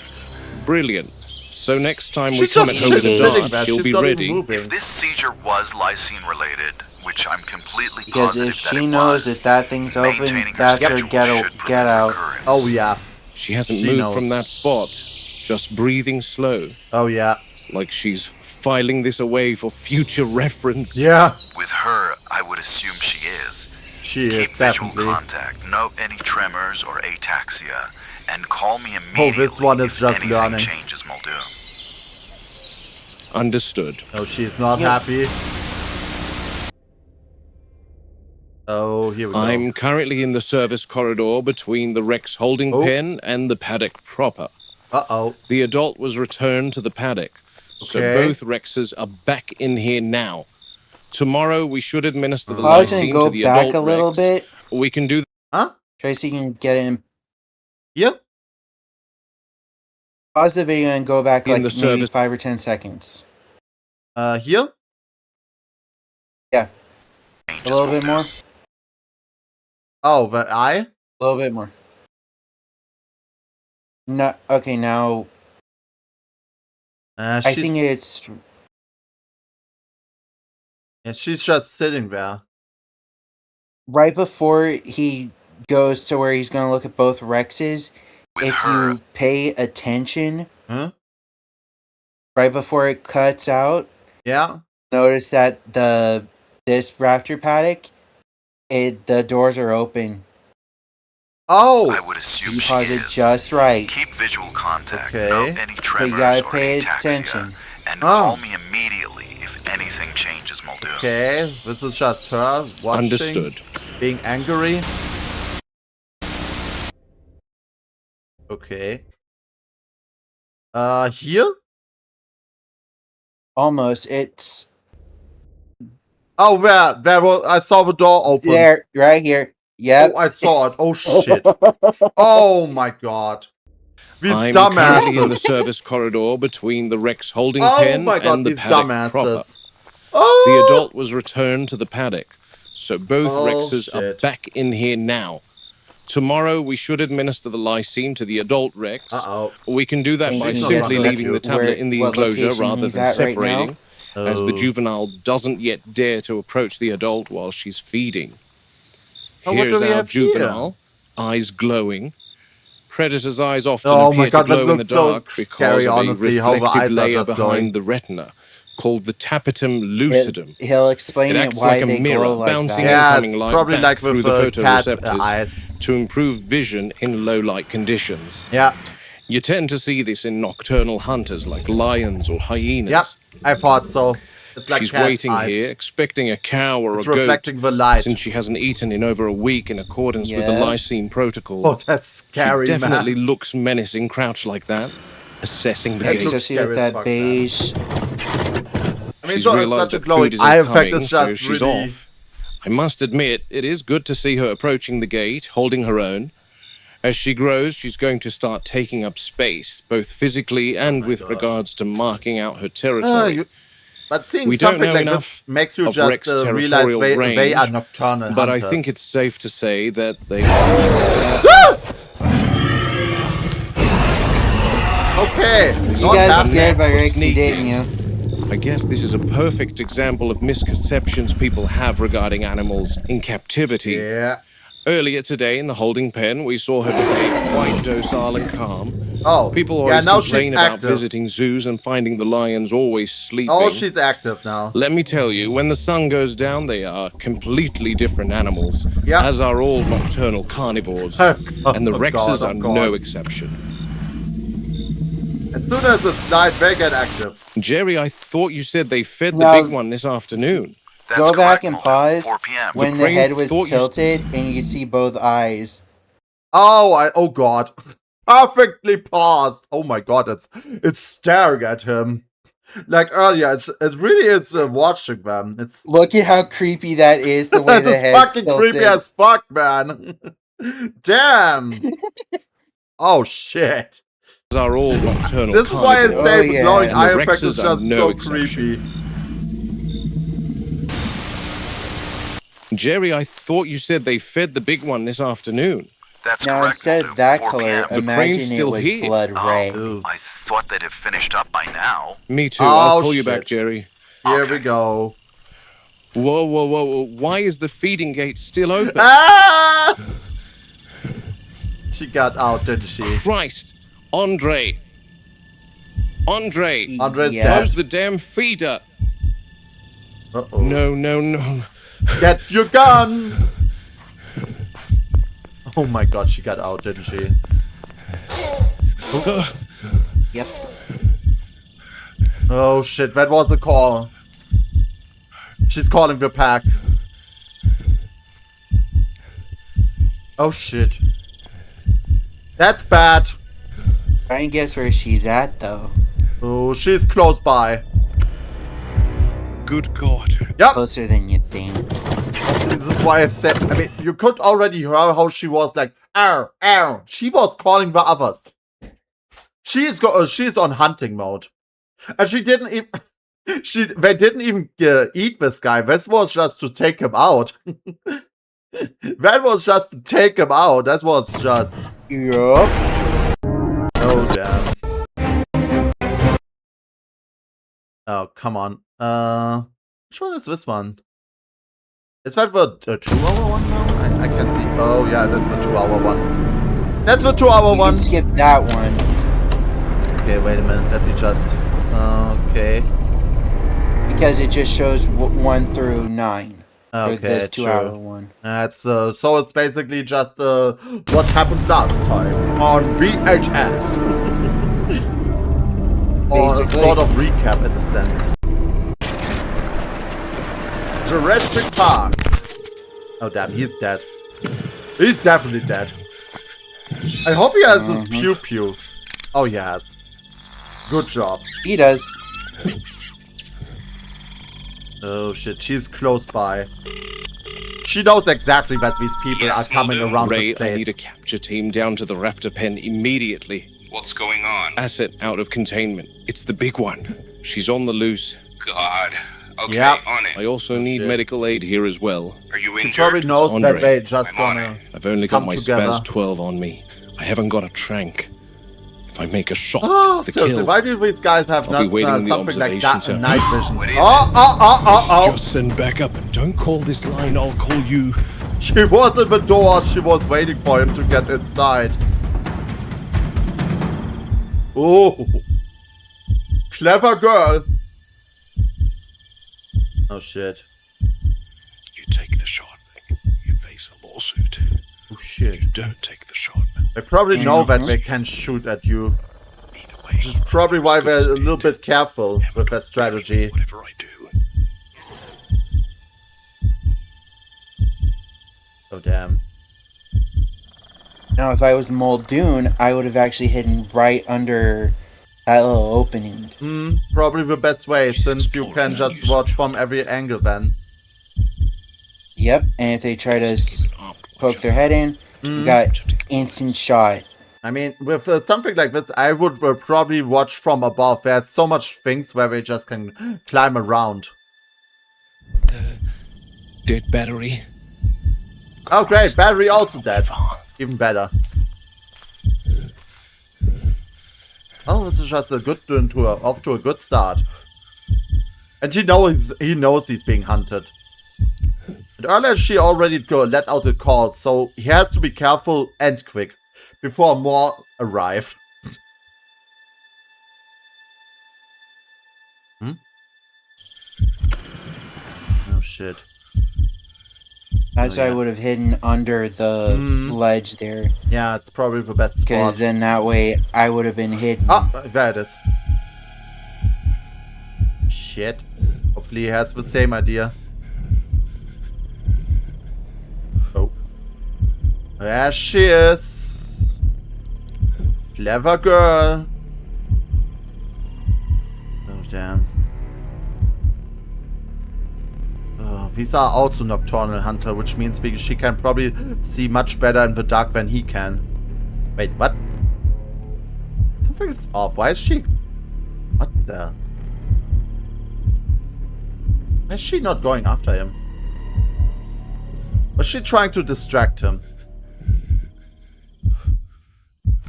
Brilliant. So next time we She's come just at home with a sitting dart, there. she'll She's be not even ready. moving. If this seizure was lysine related, which I'm completely Because positive if that she it knows was, that that thing's open, maintaining that's her schedule get should prevent get out. recurrence. Oh yeah. She hasn't She moved knows. from that spot, just breathing slow, Oh yeah. like she's filing this away for future reference. Yeah. With her, I would assume she is. She is Keep visual definitely. contact, note any tremors or ataxia, and call me Oh, immediately this one is if just anything learning. changes, Muldoon. Understood. Oh, she's not happy. Oh, here we go. I'm currently in the service corridor between the Rex holding Oh. pen and the paddock proper. Uh-oh. The adult was returned to the paddock, so Okay. both Rexes are back in here now. Tomorrow we should administer the I was gonna lysine go to the back adult a little Rex. bit. We can do Huh? Tracy can get in. Here? Pause the video and go back In like the maybe service- 5 or 10 seconds. Here? A little bit more. Oh, but I? A little bit more. No, okay, now I She's, think it's yeah, she's just sitting there. right before he goes to where he's gonna look at both Rexes. With If her, you pay attention, Huh? right before it cuts out, Yeah? notice that this raptor paddock, the doors are open. Oh! I would assume You she pause is. it just right. Keep visual contact, Okay. note any But tremors you gotta or pay ataxia, attention. and Oh. call me immediately if anything changes, Muldoon. Okay, this is just her watching. Understood. Being angry. Okay. Here? Almost. It's Oh, there was, I saw the door open. there, right here. Yep. Oh, I saw it. Oh, shit. Oh, my God. These I'm currently in the dumbasses. service corridor between the Rex holding Oh, pen my God, and the these paddock proper. dumbasses. Oh! The adult was returned to the paddock, so both Oh, Rexes are shit. back in here now. Tomorrow we should administer the lysine to the adult Rex. Uh-oh. We can do that And by she's not simply gonna leaving the let tablet you. in the What enclosure location rather he's than at right now? separating, as the Oh. juvenile doesn't yet dare to approach the adult while she's feeding. Oh, what do Here's we our have here? juvenile, eyes glowing. Predator's eyes often Oh my appear God, to glow that in the looks so dark because scary, of honestly, a how the reflective eyes are layer just behind glowing. the retina, called the tapetum lucidum. He'll explain It it acts why like a they mirror, glow like bouncing that. Yeah, incoming it's light probably back like through with the the cat photoreceptors eyes. to improve vision in low light conditions. Yeah. You tend to see this in nocturnal hunters like lions or hyenas. Yep. I thought so. It's like She's cat's waiting eyes. here, expecting a cow or It's a goat, reflecting the light. since she hasn't eaten in over a week in accordance with the Yeah. lysine protocol. Oh, that's scary, she definitely man. looks menacing crouched like that, assessing the That gate. looks Especially scary with as that fuck, beige. I mean, She's so it's realized such a that glowing food isn't eye effect. coming, It's so just she's really... off. I must admit, it is good to see her approaching the gate, holding her own. As she grows, she's going to start taking up space, both physically and with gosh. regards to marking out her territory. But seeing We don't something know like enough this makes you of just Rex realize territorial they range, are nocturnal But I hunters. think it's safe to say that they... Okay, You not got happening. scared by for Rexy, sneaking. didn't you? I guess this is a perfect example of misconceptions people have regarding animals in captivity. Yeah. Earlier today in the holding pen, we saw her behave quite docile and calm. Oh, People yeah, always now complain she's about active. visiting zoos and finding the lions always sleeping. Oh, she's active now. Let me tell you, when the sun goes down, they are completely different animals, Yeah. as are all nocturnal carnivores, Oh, and the God, Rexes of are no course. exception. As soon as it's night, they get active. Jerry, I thought you said they fed the No. big one this afternoon. That's Go back correct, and Muldoon. pause 4 p.m. when the crane head was thought you- tilted and you could see both eyes. Oh God. Perfectly paused. Oh my God, it's staring at him. Like earlier, it really is watching them. It's Look at how creepy that is, the way that's the just head's fucking tilted. creepy as fuck, man. Damn. Oh shit. Are all nocturnal This is why I carnivores. say Oh, the yeah. glowing And the eye effect Rexes is are just no so exception. creepy. Jerry, I thought you said they fed the big one this afternoon. That's Now, correct. instead Muldoon. of that 4 color, p.m. The imagine crane's it still was here. blood red. Ooh. I thought they'd have finished up by now. Me too. Oh, I'll call you shit. back, Jerry. Here Okay. we go. Whoa, whoa, whoa, whoa. Why is the feeding gate still open? Ah! She got out, didn't she? Christ! Andre! Andre! Andre's Yeah. dead. Close the damn feeder! Uh-oh. No, no, no. Get your gun! Oh my god, she got out, didn't she? Yep. Oh shit, that was the call. She's calling the pack. Oh shit. That's bad. Try and guess where she's at, though. Oh, she's close by. Good God. Yep. Closer than you think. This is why I said, I mean, you could already hear how she was like, ow, ow. She was calling the others. She's on hunting mode. And she didn't even, they didn't even eat this guy. This was just to take him out. That was just to take him out. That was just, Yup. oh damn. Oh, come on. Which one is this one? Is that the 2-hour one now? I can't see. Oh yeah, that's the 2-hour one. That's the 2-hour You one. can skip that one. Okay, wait a minute. Let me just. Okay. Because it just shows 1 through 9. For Okay, this 2-hour true. one. That's so it's basically just what happened last time on VHS. Or a Basically. sort of recap in a sense. Jurassic Park. Oh damn, he's dead. He's definitely dead. I hope he has this pew pew. Oh, he has. Good job. He does. Oh shit, she's close by. She knows exactly that these people Yes, are coming Muldoon. around Ray, this I need place. a capture team down to the raptor pen immediately. What's going on? Asset out of containment. It's the big one. She's on the loose. God. Okay, Yep. on it. I also need shit. medical aid here as well. Are you She injured? probably knows that Andre. they just I'm on gonna. it. I've only got Come my together. Spaz 12 on me. I haven't got a trank. If I make a shot, Oh, it's the seriously, kill. why do these guys have I'll be not waiting in the something like observation that in zone. night vision? What is it? Oh! Just send back up and don't call this line. I'll call you. She was in the door. She was waiting for him to get inside. Oh, clever girl. Oh shit. You take the shot, you face a lawsuit. Oh shit. You don't take the shot. They probably know that they can shoot at you. Either way, Which is probably why they're a little bit careful with their strategy. Whatever I do. Oh damn. Now, if I was Muldoon, I would have actually hidden right under that little opening. Probably the best way, She's since you exploring can just unused watch from every angle then. Yep, and if they try to Keep an arm poke their head in, you got instant shot. I mean, with something like this, I would probably watch from above. There's so much things where they just can climb around. Dead battery. Oh great, battery also dead. Far. Even better. Oh, this is just a good off to a good start. And he knows he's being hunted. And earlier she already let out a call, so he has to be careful and quick before more arrive. Oh shit. That's Oh, why yeah. I would have hidden under the ledge there. Yeah, it's probably the best Because spot. then that way I would have been hidden. Ah, there it is. Shit. Hopefully he has the same idea. Oh. There she is. Clever girl. Oh, damn. Oh, these are also nocturnal hunter, which means she can probably see much better in the dark than he can. Wait, what? Something is off. Why is she... What the... Why is she not going after him? Was she trying to distract him?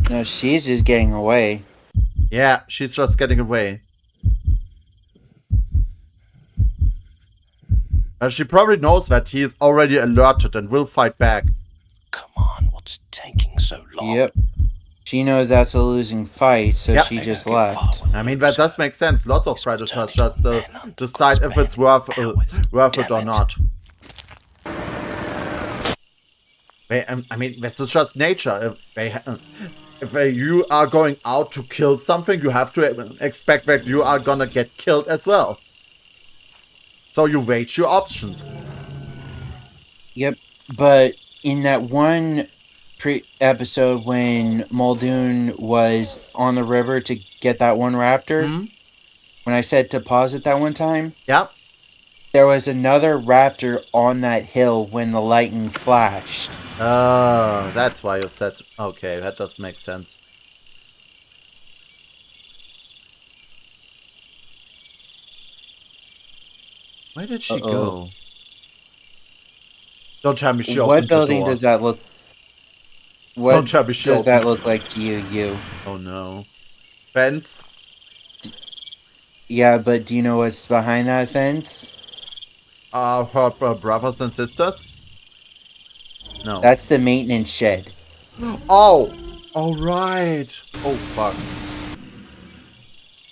No, she's just getting away. Yeah, she's just getting away. And she probably knows that he is already alerted and will fight back. Come on, what's taking so long? Yep. She knows that's a losing fight, so Yep. she just left. I mean, that does make sense. Lots of predators just decide if it's worth it or not. I mean, this is just nature. If you are going out to kill something, you have to expect that you are gonna get killed as well. So you weigh your options. Yep, but in that one episode when Muldoon was on the river to get that one raptor, when I said to pause it that one time, Yep. there was another raptor on that hill when the lightning flashed. Oh, that's why you said... Okay, that does make sense. Where did she go? Don't tell me she opened What the building door. does that look... What Don't tell me she does that opened- look like to you? Oh no. Fence? Yeah, but do you know what's behind that fence? Her brothers and sisters? No. That's the maintenance shed. Oh! Alright! Oh fuck.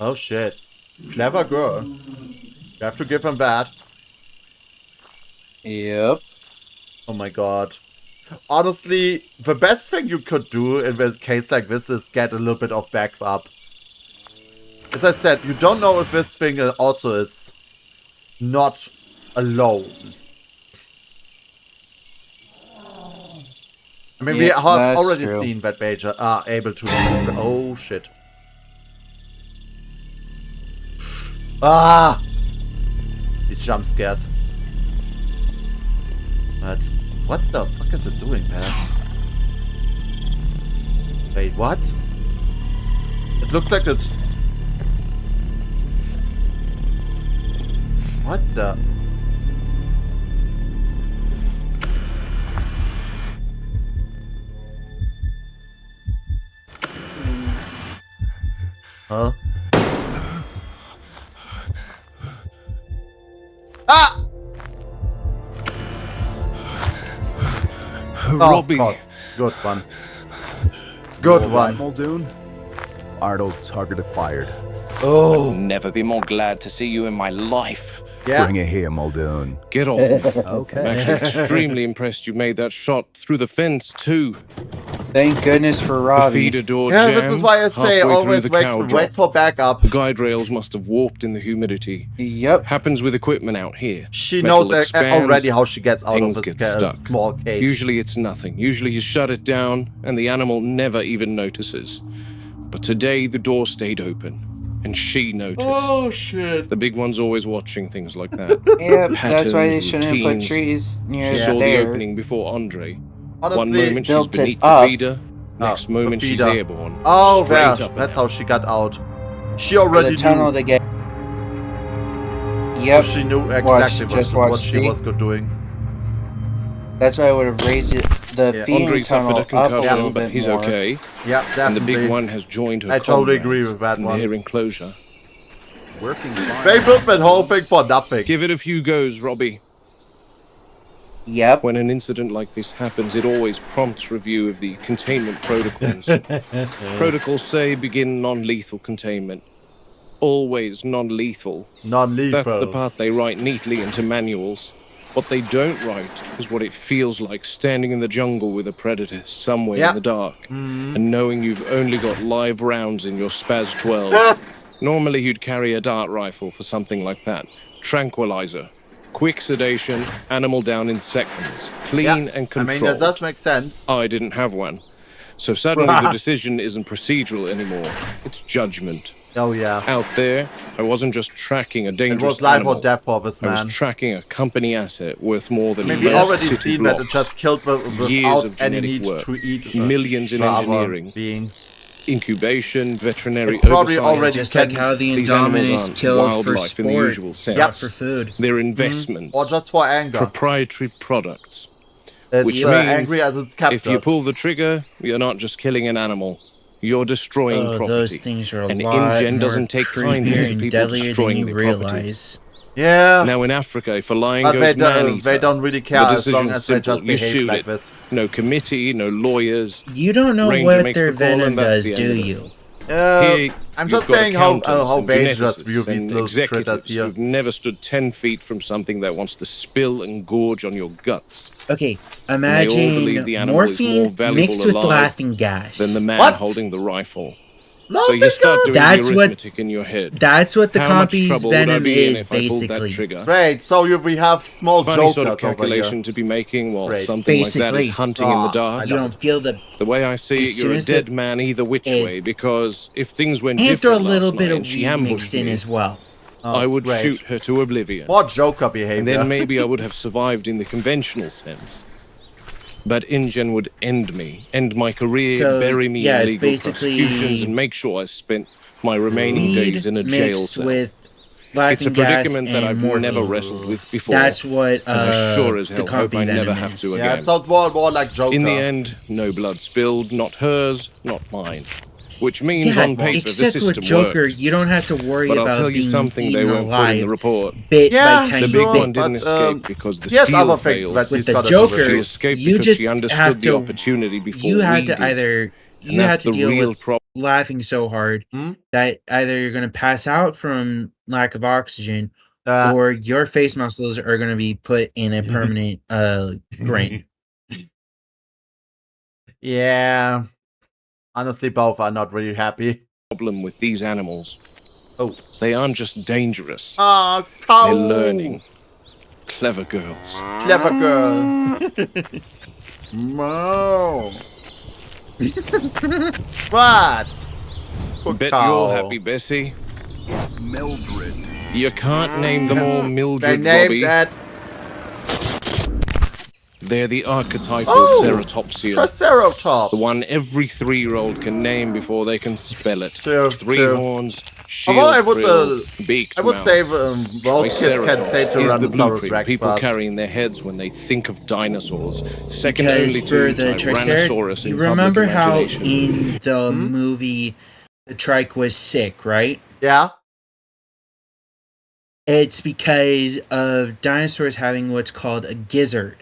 Oh shit. Clever girl. You have to give him that. Yep. Oh my god. Honestly, the best thing you could do in a case like this is get a little bit of backup. As I said, you don't know if this thing also is not alone. I mean, we Yeah, have that's already true. seen that Major are able to... Oh, shit. Ah! These jump scares. That's... What the fuck is it doing, man? Wait, what? It looks like it's... What the... Huh? Ah! Robbie. God. Good one. Good one. Muldoon? Arnold target acquired. Oh, Never be more glad to see you in my life. yeah. Bring it here, Muldoon. Get off me. I'm Okay. actually extremely impressed you made that shot through the fence, too. Thank goodness for The Robbie. feeder door Yeah, jammed this is why I say halfway through always the cow wait drop. for backup. The guide rails must have warped in the humidity. Yep. Happens with equipment out here. She Metal knows expands, already how she gets out things of get this stuck. small cage. Usually it's nothing. Usually you shut it down and the animal never even notices. But today the door stayed open and she noticed. Oh shit. The big one's always watching things like that. Yep, that's why they Patterns, shouldn't put routines. trees near She saw the there. opening before Andre. Honestly, One moment she's built it beneath the up. feeder, next the moment she's feeder. airborne. Oh, straight there. up and That's out. how she got out. She For already the tunnel knew. to get. Yep. She knew Watch, exactly just what watch, she see? was doing. That's why I would have raised it, the Yeah. feeding Andre suffered tunnel a up a little concussion, but bit he's more. okay. Yeah, And the definitely. big one has joined her I totally comrades agree with that in one. their enclosure. Working fine. They built that whole thing for nothing. Give it a few goes, Robbie. Yep. When an incident like this happens, it always prompts review of the containment protocols. Protocols say begin non-lethal containment. Always non-lethal. Non-lethal. That's the part they write neatly into manuals. What they don't write is what it feels like standing in the jungle with a predator somewhere Yeah. in the dark and knowing you've only got live rounds in your Spaz 12. Normally you'd carry a dart rifle for something like that. Tranquilizer. Quick sedation, animal down in seconds. Clean Yeah. and I controlled. mean, that does make sense. I didn't have one. So suddenly the decision isn't procedural anymore. It's judgment. Oh yeah. Out there, I wasn't just tracking a It dangerous was life animal. or death for this I was man. tracking a company asset worth more than I mean, we most already city seen that it blocks. just killed Years without of any genetic need work. to eat. Millions in the other engineering. being. Incubation, veterinary It probably oversight. already Just can, like how the These animals Indominus aren't killed for wildlife in the sport, usual sense. Yep. not for food. They're investments. or just for anger. Proprietary products. It's Which angry means as its captors. if you pull the trigger, you're not just killing an animal. You're destroying property. Those things are a and lot InGen more doesn't take kindly creepier to and people deadlier than destroying you their property. realize. Yeah. Now in Africa, if a lion But goes man-eater, they don't really care the as long decision's as they simple. just You behave shoot like it. this. No committee, no lawyers. You don't know Ranger what makes their the call and venom that's does, the do end of it. you? Here, I'm you've just got saying how accountants and dangerous view geneticists these and little executives critters here. who've never stood 10 feet from something that wants to spill and gorge on your guts. Okay, they all believe imagine the animal is more morphine valuable mixed with alive laughing gas. Than the man What? holding the rifle. No, So you start doing That's the what- arithmetic in your head. That's what the How much compy's trouble would I venom be in is, if I pulled that basically. trigger? Great, so we have small Funny jokers sort of over here. calculation to be making while Great. something like that Basically. is hunting in the I dark. You don't feel the... The way I see As it, soon you're a as dead man either which it- way, because if things went And throw a different little last bit night of and she weed ambushed mixed in me, as well. I would great. shoot her to oblivion. More Joker behavior. And then maybe I would have survived in the conventional sense. But InGen would end me, end my career, So, bury me yeah, in it's legal basically prosecutions, and make sure I spent my remaining Weed days in a jail mixed cell. with It's laughing a gas predicament that and I've morphine. never wrestled with before. That's what and I sure as the hell hope I compy never venom have is. to yeah, again. it sounds more like Joker. In the end, no blood spilled, not hers, not mine. Which means Yeah, on paper the except system with Joker, worked. you don't have to worry But I'll about tell you being something they eaten won't put in the alive report. bit Yeah, by tiny The big sure, bit. one didn't but, escape because the he has steel other things failed. that With he's the gotta Joker, do. She escaped you because just she have understood the to- opportunity before You had we to did. either And you have that's to the deal real with problem. laughing so hard that either you're gonna pass out from lack of oxygen or your face muscles are gonna be put in a permanent grin. Yeah. Honestly, both are not really happy. Problem with these animals. Oh, they aren't just dangerous. Ah, cow. They're learning. Clever girls. Clever girl. No. What? Good Bet cow. you're happy, Bessie. It's Mildred. You can't name them all They Mildred, named Bobby. that They're the archetypal ceratopsia. Triceratops. The one every 3-year-old can name before they can spell it. True, 3 true. horns, Although I shield would, frill, beaked I would mouth. say most kids can say Triceratops is the Tyrannosaurus blueprint Rex people first. carry in their heads when they think of dinosaurs. Second Because only for to the Tyrannosaurus you in remember public how imagination. in the movie the trike was sick, right? Yeah. It's because of dinosaurs having what's called a gizzard.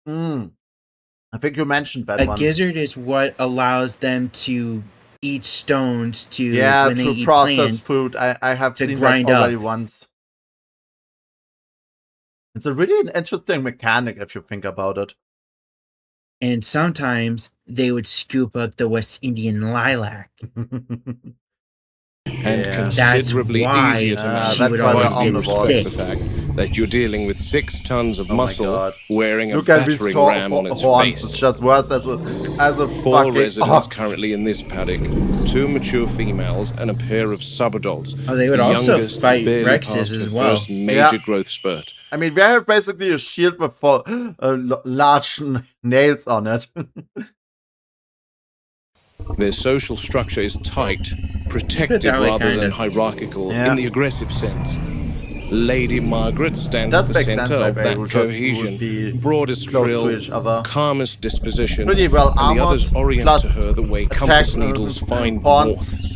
I think you mentioned that A one. gizzard is what allows them to eat stones to Yeah, when they to eat process plants. food. I have to seen that grind already up. once. It's a really interesting mechanic if you think about it. And sometimes they would scoop up the West Indian lilac. And Yeah. considerably That's why easier to manage. she would Despite always the get fact sick. that you're dealing with 6 tons of Oh my muscle God. wearing a Look at this battering ram on its horns. It's face. just worse as a 4 fucking residents ox. currently in this paddock, 2 mature females and a pair of subadults. Oh, they would The also youngest fight barely Rexes passed as her well. First major Yeah. growth spurt. I mean, we have basically a shield with large nails on it. Their social structure is tight, protected that way, rather than kinda. hierarchical Yeah. in the aggressive sense. Lady Margaret stands Does at the make sense center why of they that would just cohesion, would be broadest close frill, to each other. calmest disposition, Pretty well and the armored, others orient plus to her the way compass needles find horns. north.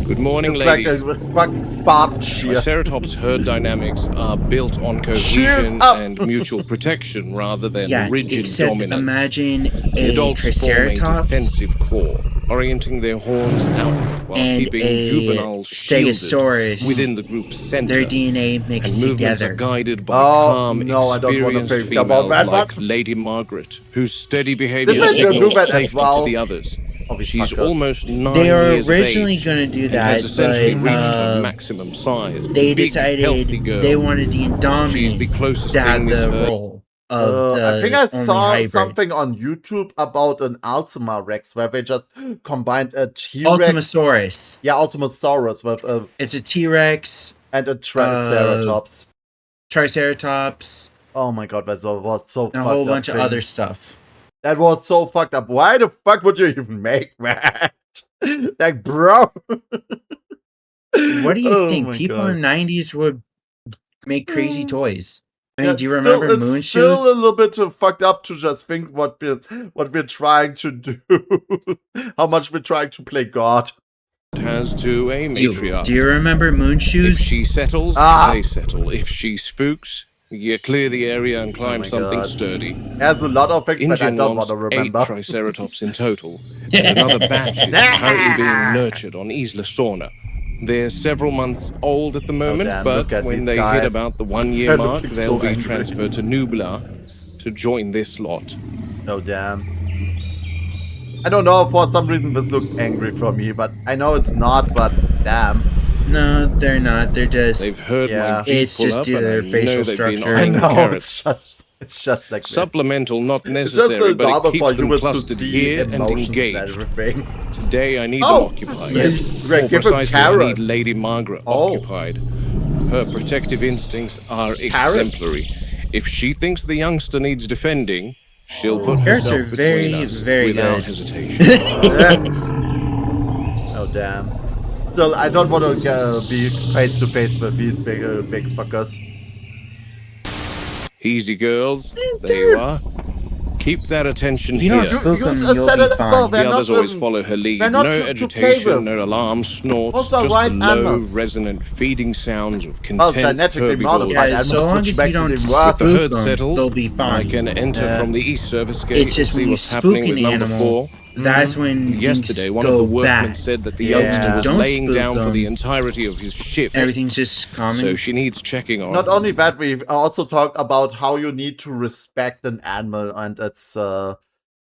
Good morning, It's ladies. like a fucking Spartan shield. Triceratops herd dynamics are built on Shields cohesion up. and mutual protection rather than Yeah, rigid except dominance. imagine The a adults form a Triceratops defensive claw, orienting their horns outward while and keeping a juveniles shielded Stegosaurus. within the group's center. Their DNA mixed And movements together. are guided by Oh, calm, no, I don't wanna experienced think about females that like one. Lady Margaret, whose steady behavior Didn't they do signals that as safety well? to the others. Oh, these She's fuckers. almost 9 They are years originally of age going to do and that, has essentially but reached her maximum size. they Big, decided healthy girl. they wanted the She's the Indominus closest to have thing this the herd- role of the I think I only saw hybrid. something on YouTube about an Ultima Rex where they just combined a T-Rex. Ultimasaurus. Yeah, Ultimasaurus with It's a T-Rex, and a Triceratops. Triceratops, Oh my god, that was so and a fucked whole up bunch of thing. other stuff. That was so fucked up. Why the fuck would you even make that? Like, bro. What do you Oh think? my People God. in the 90s would make crazy toys. I mean, do you remember Moon It's still a Shoes? little bit fucked up to just think what we're trying to do, how much we're trying to play God. Has to a matriarch. Do you remember Moon If Shoes? she settles, they settle. If she spooks, you clear the area and climb my something God. sturdy. There's a lot of things that I Ingen don't want wants to 8 remember. triceratops in total, and another batch is currently being nurtured on Isla Sorna. They're several months old at the moment, damn, but look at when these they guys. hit about the 1 year They're mark, looking they'll so be angry. transferred to Nublar to join this lot. Oh, damn. I don't know, for some reason this looks angry for me, but I know it's not, but damn. No, they're not. They're just. They've heard Yeah. my Jeep It's pull just up, due to and their I know facial they've been structure. I eyeing the know, carrots. it's just like this. Supplemental, not It's just necessary, the but normal it keeps for them humans to clustered see here and emotions and engaged. everything. Today I need Oh! them occupied. Yeah, More give them precisely, I need carrots. Lady Margaret Oh. occupied. Her protective instincts are exemplary. If she thinks the youngster needs defending, she'll put Carrots herself are between very, us very without good. hesitation. Oh, damn. Still, I don't want to be face to face with these big fuckers. Easy, girls. There you are. Keep that attention You here. don't spook You them, just you'll said be it as well, fine. they're The others not, always follow her lead. they're not No to play agitation, with. no alarms, snorts, Those are just white the low, animals. resonant feeding sounds of Well, content genetically herbivores. modified Yeah, so animals, long which as you makes it don't even spook worse. The herd them, settled. they'll be I fine. can enter Yeah. from the east service gate It's just and when see you what's spook happening an with number animal, 4. that's when Yesterday, things one of the go workmen bad. said that the Yeah. youngster was Don't laying spook down for the them. entirety of his shift, Everything's just common. so she needs checking on. Not only that, we also talked about how you need to respect an animal and its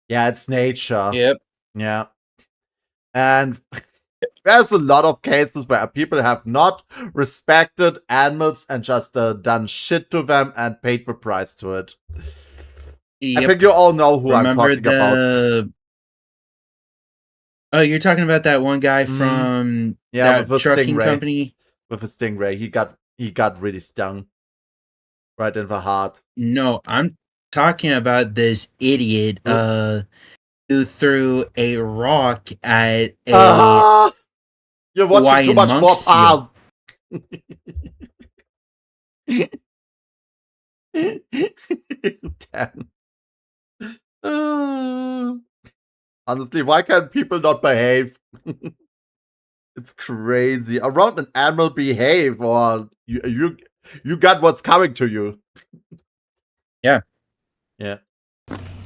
its nature. Yep. Yeah. And there's a lot of cases where people have not respected animals and just done shit to them and paid the price to it. I think you all know who I'm Remember talking about. Oh, you're talking about that one guy from Yeah, that with the trucking stingray. company? With a stingray. He got really stung. Right in the heart. No, I'm talking about this idiot who threw a rock at a You're watching too Hawaiian much monk more seal. Damn. Honestly, why can't people not behave? It's crazy. Around an animal behave, or you got what's coming to you. Yeah. Yeah.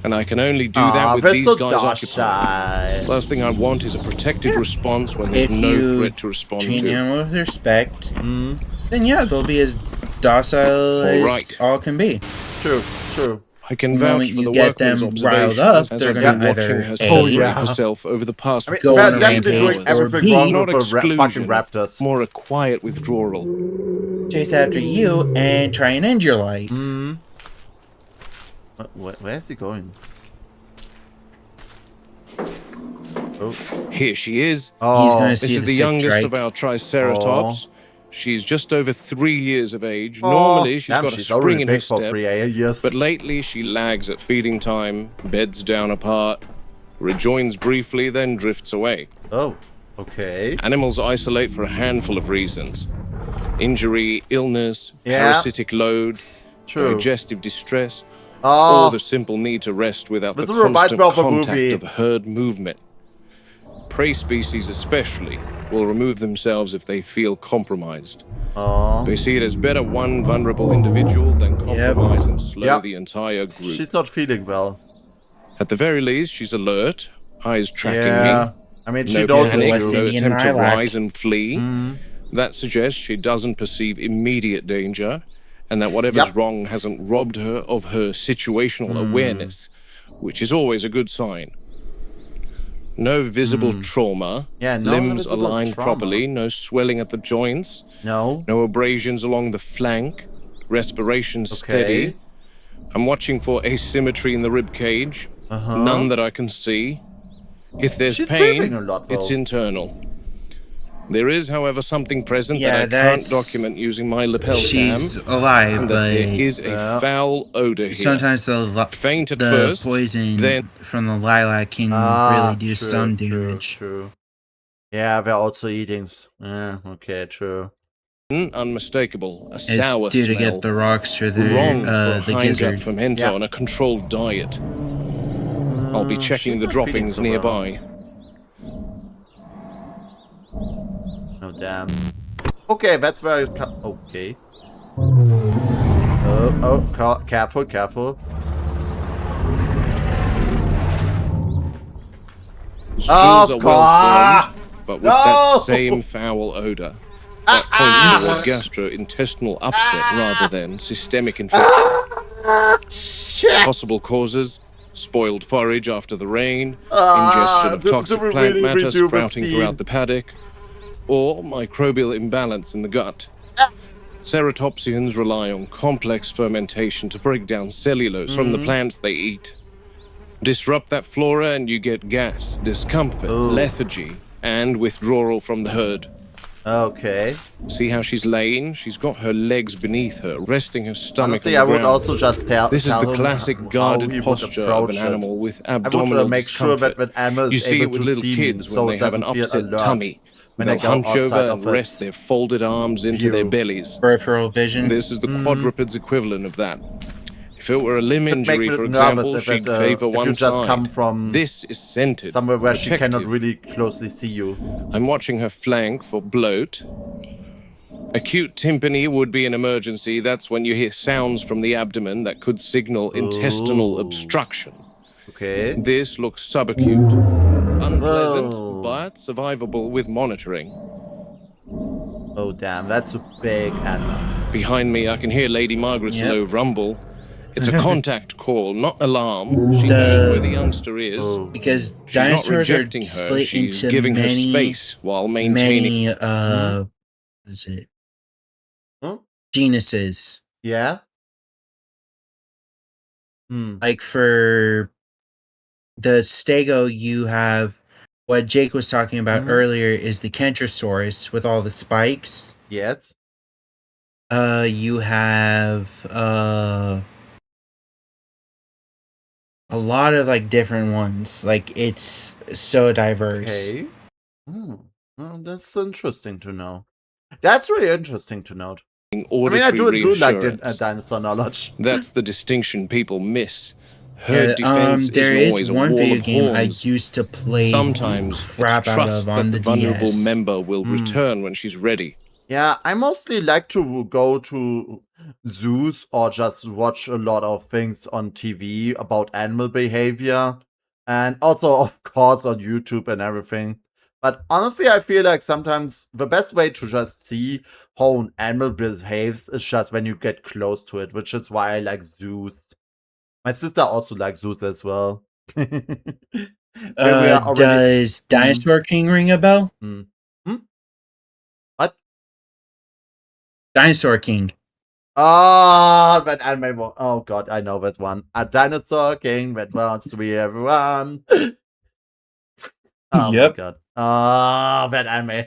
And I can only do that with they're these so guys docile. occupied. Last thing I want is a protected response when there's If no you threat to respond treat an to. animal with respect, then yeah, they'll be as docile as right. all can be. True. I can The vouch moment for you the get workman's them observations riled up, as they're I've gonna been watching either her A, celebrate herself over the past I mean, 4 go they're on a definitely doing rampage, or everything B, wrong Not with the fucking exclusion, raptors. more a quiet withdrawal. chase after you and try and end your life. Where is he going? Oh. Here she is. He's gonna This see is the the sick youngest trike. of our Triceratops. She's just over 3 years of age. Oh, Normally, she's damn, got a she's spring already in her big for step. 3 years. But lately, she lags at feeding time, beds down apart, rejoins briefly, then drifts away. Oh, okay. Animals isolate for a handful of reasons. Injury, illness, Yeah. parasitic load, True. digestive distress, Oh, or the simple need to rest without the this reminds constant me of a contact movie. of herd movement. Prey species especially will remove themselves if they feel compromised. They see it as better one vulnerable individual than compromise and slow Yep. the entire group. she's not feeling well. At the very least, she's alert, eyes tracking Yeah. me. I mean, she No knows panic, West no Indian attempt to lilac. rise and flee. That suggests she doesn't perceive immediate danger, and that whatever's Yep. wrong hasn't robbed her of her situational awareness, which is always a good sign. No visible trauma, Yeah, no limbs visible aligned trauma. properly, no swelling at the joints, No. no abrasions along the flank, respiration steady. I'm watching for asymmetry in the rib cage, none that I can see. If there's She's pain, breathing a lot, it's though. internal. There is, however, something present Yeah, that I can't that's- document using my lapel She's cam, alive, and that but there is a foul odor here. sometimes Faint at the first, poison then from the lilac can really do some damage. True. Yeah, they're also eating. Yeah, okay, true. Unmistakable, a It's sour due to smell. get the rocks for the Wrong for a the hind gut gizzard. fermenter on a controlled diet. I'll be checking she's the not feeling droppings so well. nearby. Oh, damn. Okay, that's where it okay. Oh, careful, careful. Stools Of are well course! formed, but with No! that same foul odor. That points to a gastrointestinal upset rather than systemic infection. Shit! Possible causes: spoiled forage after the rain, ingestion of toxic plant matter sprouting throughout the paddock, or microbial imbalance in the gut. Ceratopsians rely on complex fermentation to break down cellulose from the plants they eat. Disrupt that flora and you get gas, discomfort, lethargy, and withdrawal from the herd. Okay. See how she's laying? She's got her legs beneath her, resting her stomach Honestly, on I the would ground. also just tell This is tell the him classic how he guarded would posture of an approach it. animal with I would abdominal make sure discomfort. that animal You is see it able with to little see kids me, so when it they have an doesn't feel upset alert tummy. when They'll they go hunch outside over of and rest its their folded arms into their view. bellies. Peripheral vision. This is the quadruped's equivalent of that. If it were a limb Could make injury, me for nervous example, if she'd it, favor if you one just come side. from This is centered, somewhere where she cannot protective. really closely see you. I'm watching her flank for bloat. Acute tympany would be an emergency. That's when you hear sounds from the abdomen that could signal intestinal obstruction. Okay. This looks subacute. Unpleasant, Whoa. but survivable with monitoring. Oh, damn. That's a big animal. Behind me, I can hear Lady Margaret's Yep. low rumble. It's a contact call, not alarm. She knows where the youngster is. Oh. Because She's not dinosaurs are rejecting her. split She's into giving her many, space while maintaining. many, what is it? Huh? Genuses. Yeah? Hmm. Like for the stego, you have what Jake was talking about earlier is the Kentrosaurus with all the spikes. Yes. You have a lot of like different ones. Like it's so diverse. Okay. Hmm. Well, that's interesting to know. That's really interesting to note. I mean, I Auditory do like reassurance. dinosaur knowledge. That's the distinction people miss. Herd Yeah, defense there isn't is always a one wall video of game I horns. used to play Sometimes the crap it's out trust of that on the the vulnerable DS. member will return when she's ready. Yeah, I mostly like to go to zoos or just watch a lot of things on TV about animal behavior. And also, of course, on YouTube and everything. But honestly, I feel like sometimes the best way to just see how an animal behaves is just when you get close to it, which is why I like zoos. My sister also likes zoos as well. When we are already- Does Dinosaur King ring a bell? What? Dinosaur King. Oh, that anime. Oh god, I know that one. A dinosaur king that wants to be everyone. Oh Yep. my god. Oh, that anime.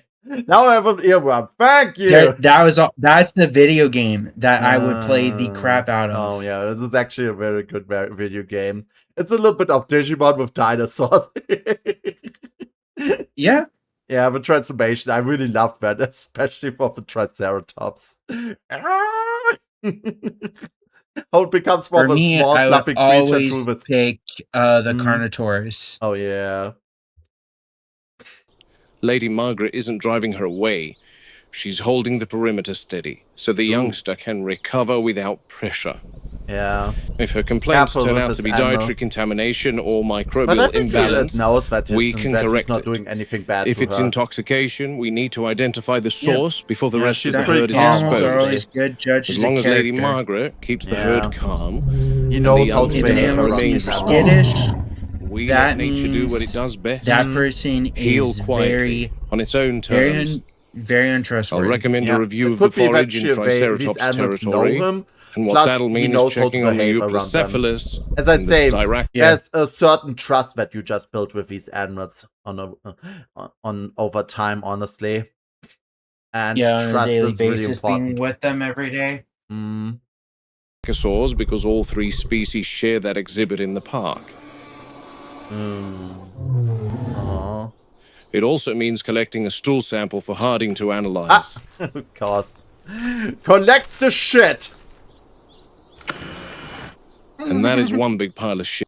Now I have an earworm. Thank you. That's the video game that I would play the crap out of. Oh yeah, this is actually a very good video game. It's a little bit of Digimon with dinosaurs. Yeah. Yeah, the transformation. I really love that, especially for the Triceratops. How it becomes For from a me, small I fluffy would creature always to the... pick the Carnotaurus. Oh yeah. Lady Margaret isn't driving her away. She's holding the perimeter steady, so the youngster can recover without pressure. Yeah. If her complaints Careful turn with out this to be animal. dietary contamination or But I microbial think imbalance, it knows that we can that correct he's not it. doing anything bad If to it's her. intoxication, we need to identify the source before the Yeah, rest she's of the pretty herd is calm Animals are exposed. always good judges As long of as Lady character. Margaret keeps the Yeah. herd calm, He knows the how to youngster If an behave animal around remains seems his calm. skittish, we that let nature do what it means does best. that person Heal is quietly, on its own terms. very I'll untrustworthy. recommend a review it of the could be that forage in these Triceratops animals know territory. him. And what Plus, that'll he mean knows is how to checking on the behave around them. Euoplocephalus As I and the say, Styrac. there's a certain trust that you just build with these animals on over time, honestly. And Yeah, on a trust daily is really basis, being important. with them every day. Dinosaurs because all three species share that exhibit in the park. Aw. It also means collecting a stool sample for Harding to analyze. Of course. Collect the shit. And that is one big pile of shit.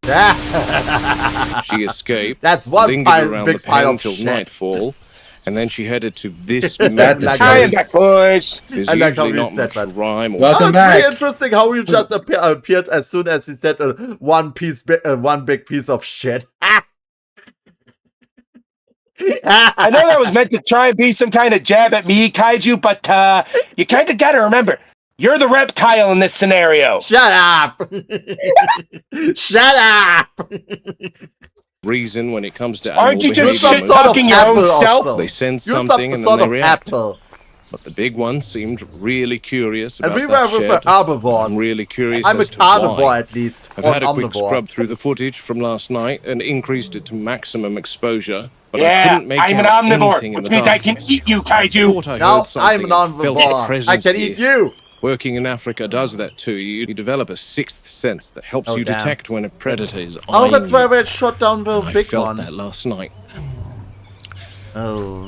She escaped. That's one lingered around big the pile pen of till shit. nightfall, and then she headed to this That's magnet. I am back, boys. There's I like how usually you not said much that. rhyme or Welcome it's back. really interesting how you just appeared as soon as he said one big piece of shit. I know that was meant to try and be some kind of jab at me, Kaiju, but you kind of got to remember, you're the reptile in this scenario. Shut up! Shut up! reason when it comes to Aren't animal you just behavior. shit talking your own self? They sense You're something and then sort they of react. apple. But the big one seemed really curious And about we were that with shed. the herbivores. I'm really curious I'm a as to carnivore why. at least. I've or had a quick omnivore. scrub through the footage from last night and increased it to maximum exposure, but I Yeah, couldn't make I'm an out omnivore, anything in which the means I can darkness. eat you, I Kaiju. thought I Now heard something I'm an and felt a omnivore. I presence can here. eat you. Working in Africa does that to you. You develop a sixth sense that helps Oh, you damn. detect when a predator is Oh, eyeing that's you. where we shot down the I big felt one. that last night. Oh.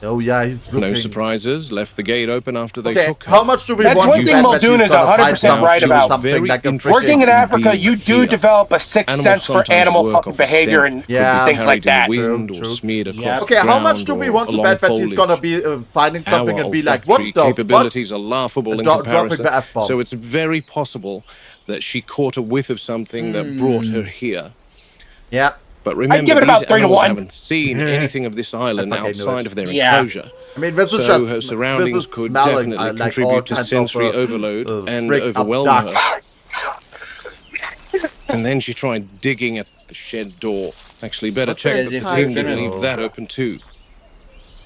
Oh yeah, he's No looking. surprises. Left the gate open after they Okay, took her. how much do we That's want one to thing bet that Muldoon she's is gonna 100% find something, right about. something Very like a interesting. Working in Being Africa, you do here. develop a sixth Animals sense for sometimes animal work fucking off a behavior scent. and Yeah. things like that. Carried in the wind True, or true. smeared across Yep. the Okay, how much ground do we or want to along bet that he's gonna foliage. be finding something Our and be like, what olfactory the fuck? capabilities are laughable in Dropping comparison. the F-bomb. So it's very possible that she caught a whiff of something that brought her here. Yeah. But remember, give it these about 3 to animals 1. haven't seen anything of this island I fucking knew outside it. of their Yeah. enclosure. I mean, this is So just her surroundings this is could smelling, definitely like all contribute to kinds sensory of, overload and freak overwhelm up her. And then she tried digging at the shed door. Actually, better What's check that the as if team they're didn't gonna- leave that open too.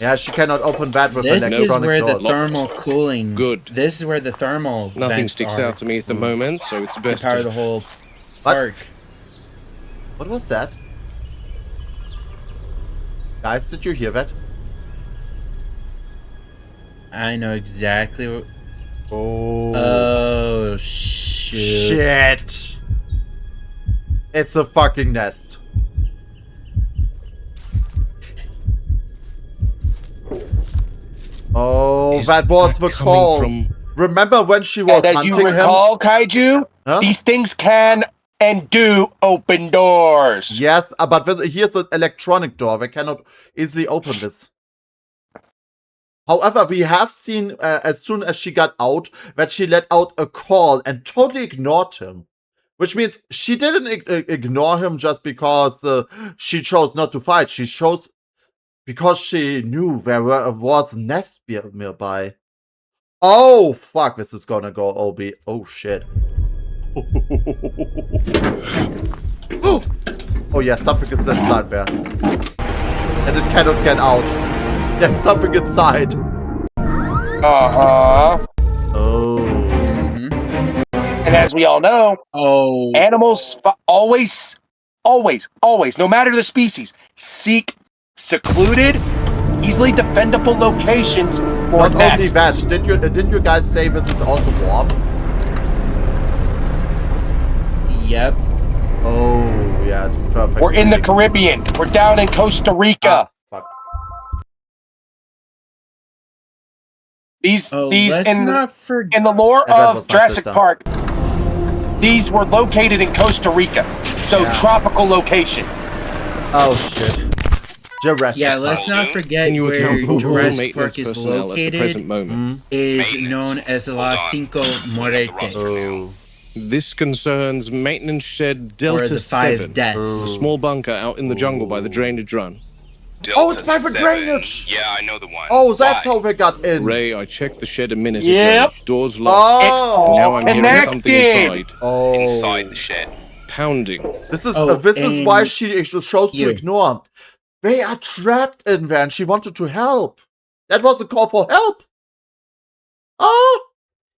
Yeah, she cannot open that with This is electronic where the doors. thermal cooling. Good. This is where the thermal. Nothing vents sticks are out to me at the moment, so it's to best power to the whole What? park. What was that? Guys, did you hear that? I know exactly what. Oh. Oh shit! Shit. It's a fucking nest. Oh, Is that was that the coming call. from- Remember when she was And as you hunting him? recall, Kaiju, Huh? these things can and do open doors. Yes, but here's an electronic door. We cannot easily open this. However, we have seen as soon as she got out that she let out a call and totally ignored him. Which means she didn't ignore him just because she chose not to fight. She chose because she knew there was a nest nearby. Oh, fuck, this is gonna go OB. Oh, shit. Oh, yeah, something is inside there. And it cannot get out. There's something inside. Uh-huh. Oh. And as we all know, Oh, animals always, no matter the species, seek secluded, easily defendable locations for Not only nests. that, didn't you guys say this is also warm? yep. Oh, yeah, it's perfect. We're in the Caribbean. We're down in Costa Rica. Fuck. These Oh, these let's in not forget. in the lore That was of my Jurassic sister. Park, these were located in Costa Rica. So Yeah. tropical location. Oh, shit. Jurassic. Yeah, let's not forget Can you account where for all Jurassic maintenance Park is personnel at the present located. moment? Is Maintenance. known as La Cinco Moretes, Oh. This concerns maintenance shed or Delta the 5 7. deaths. A small bunker out in the jungle by the drainage run. Oh, it's by the Delta drainage. 7. Yeah, I know the one. Oh, that's Why? how they got in. Ray, I checked the shed a minute Yep. ago. Doors locked. Oh. And now I'm hearing something connected. inside. Oh. Inside the shed. Pounding. This is Oh, this is why and she chose to you. ignore. They are trapped in there, and she wanted to help. That was a call for help. Oh,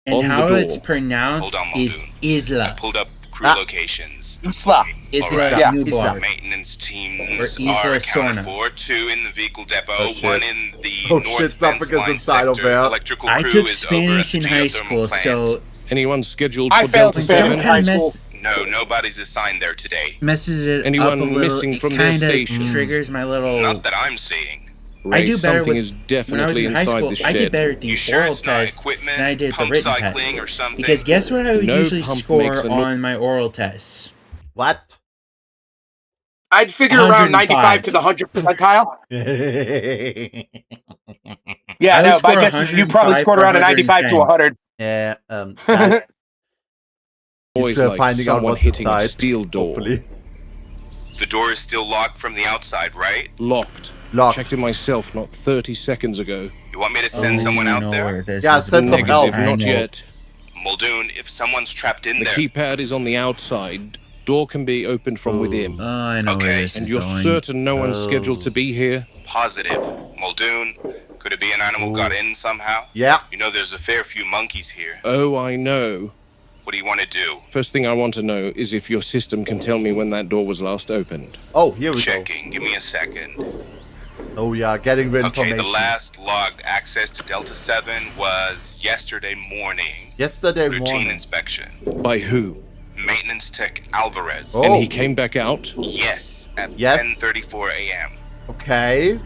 And On the how door. it's pronounced Hold on, is Muldoon. I Isla. pulled up crew Ah. locations. Isla. Isla Alright. Yeah. Nublar. Maintenance teams Or Isla are accounted Sorna. for. 2 in the vehicle depot, Oh, shit. 1 in the Oh, north shit, something fence is line inside of sector. there. Electrical I crew took is over Spanish at in the high geothermal school, plant. so Anyone scheduled I for failed Delta to when 7 some in 7? high kind of school. No, nobody's assigned there today. messes it Anyone up a little, missing it from their kind of station? triggers my little. Not that I'm seeing. Ray, I do better something with, is when I was definitely in high inside school, the I did shed. better at the You sure oral it's not test equipment, than I did the pump written cycling test. or something? Because guess what I would No usually pump score makes a on my oral tests? What? I'd figure around 95 to the 100 percentile. Yeah, I would no, but score I guess you probably 105 scored or around a 95 to 110. 100. Yeah, guys, Always he's like finding out someone what's hitting a inside, steel door. hopefully. The door is still locked from the outside, right? Locked. Locked. Checked it myself not 30 seconds ago. You want me to send someone You out know there? where this Yeah, is send some going. help. Negative, I not know. yet. Muldoon, if someone's trapped in The there, keypad is on the outside. Door can be opened from within. Oh, I know Okay. where this And is you're going. certain no one's scheduled to be here? positive. Muldoon, could it be an animal got in somehow? Yeah. You know there's a fair few monkeys here. Oh, I know. What do you want to do? First thing I want to know is if your system can tell me when that door was last opened. Oh, here we Checking. Give me a second. go. Oh yeah, getting the Okay, information. the last logged access to Delta 7 was yesterday morning. Yesterday Routine morning. inspection. By who? Maintenance tech Alvarez. Oh. And he came back out? Yes, at Yes. 10:34 a.m. Okay.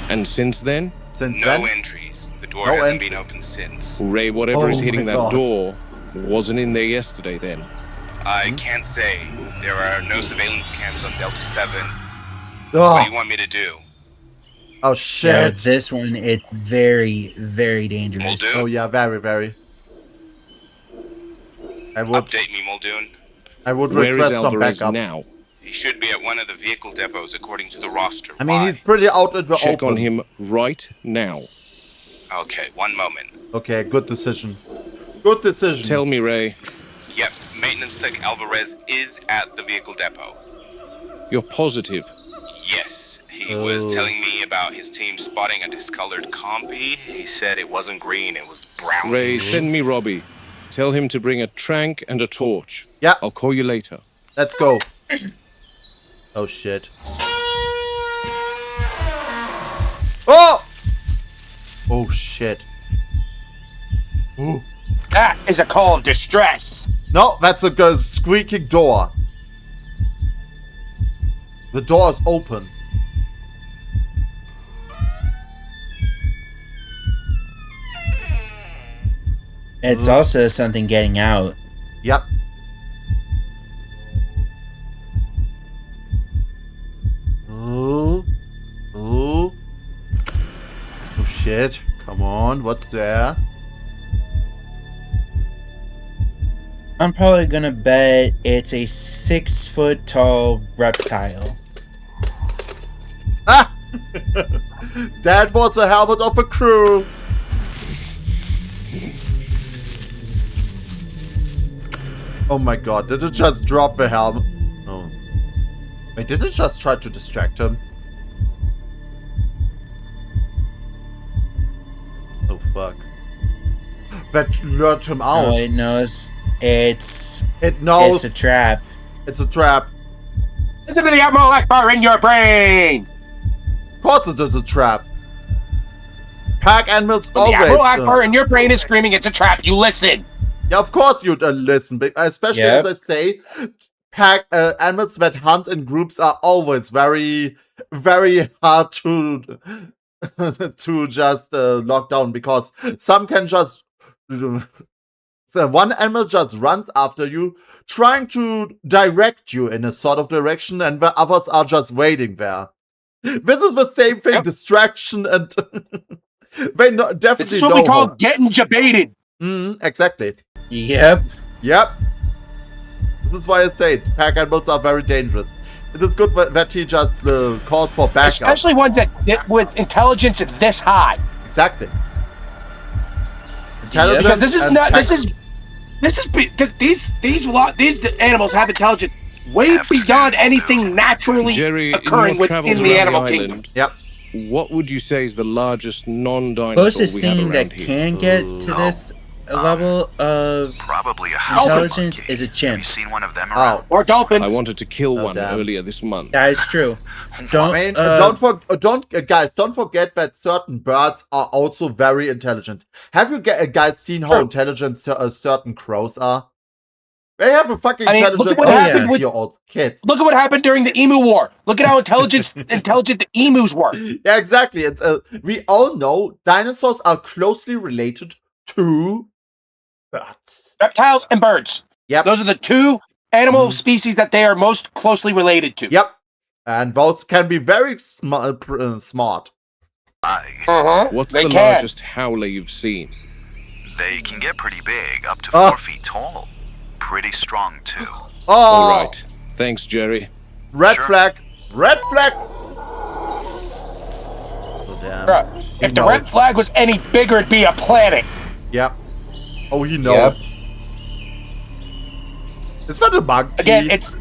And since then? Since No then? entries. The door No hasn't been entries. opened since. Ray, whatever Oh is hitting my that God. door wasn't in there yesterday then. I can't say. There are no surveillance cams on Delta 7. What do Oh, you want me to do? oh Yeah, shit. this one, it's very, very dangerous. Muldoon? Oh yeah, very, very. I would, Update me, Muldoon. I would Where is request some Alvarez backup. now? He should be at one of the vehicle depots according to the roster. I mean, Why? he's pretty out in the Check open. on him right now. Okay, one moment. Okay, good decision. Good decision. Tell me, Ray. Yep, maintenance tech Alvarez is at the vehicle depot. You're positive. Yes, he was telling me about his team spotting a discolored compy. He said it wasn't green, it was brown. Ray, send me Robbie. Tell him to bring a trank and a torch. Yeah. I'll call you later. Let's go. Oh shit. Oh! Oh shit. Ooh. That is a call of distress. No, that's a squeaking door. The door is open. It's also something getting out. Yep. Oh. Oh. Oh shit. Come on, what's there? I'm probably gonna bet it's a 6-foot tall reptile. Ah! That was the helmet of a crew. Oh my god, did it just drop the helmet? Oh. Wait, did it just try to distract him? Oh fuck. That lured him out. Oh, it knows it's It knows a trap. it's a trap. Listen to the Admiral Akbar in your brain. Of course it is a trap. Pack animals The always. Admiral Akbar in your brain is screaming, it's a trap. You listen. Yeah, of course you'd listen, especially Yep. as I say, pack animals that hunt in groups are always very, very hard to to just lock down because some can just so one animal just runs after you, trying to direct you in a sort of direction, and the others are just waiting there. This is the same thing, Yep. distraction, and they definitely This is what know. we call getting jebaited. Exactly. Yep. Yep. This is why I say pack animals are very dangerous. It is good that he just called for backup. Especially ones that with intelligence this high. Exactly. Intelligence. Because this is and not. pack- This is because these animals have intelligence way beyond anything naturally Jerry, in occurring your travels within the around animal the kingdom. island, Yep. what would you say is the largest non-dinosaur Closest we have thing around that here? can get to this level of Probably a intelligence monkey. is a Have chimp. you seen one of them Oh. around? Or dolphins. I wanted to kill Oh, one damn. earlier this month. That is true. Don't I mean, don't forget that certain birds are also very intelligent. Have you guys seen how Sure. intelligent certain crows are? They have a fucking I mean, look at what happened with your old kids. Look at what happened during the Emu War. Look at how intelligent the emus were. Yeah, exactly. It's we all know dinosaurs are closely related to birds. Reptiles and birds. Yep. Those are the two animal species that they are most closely related to. Yep. And those can be very smart. What's the largest howler you've seen? They can get pretty big, up to 4 feet tall. Pretty strong, too. Oh! All right. Thanks, Jerry. Red Sure. flag. Red flag. Oh, damn. Bruh, if the red flag was any bigger, it'd be a planet. Yep. Oh, he knows. Is that a monkey? Again, it's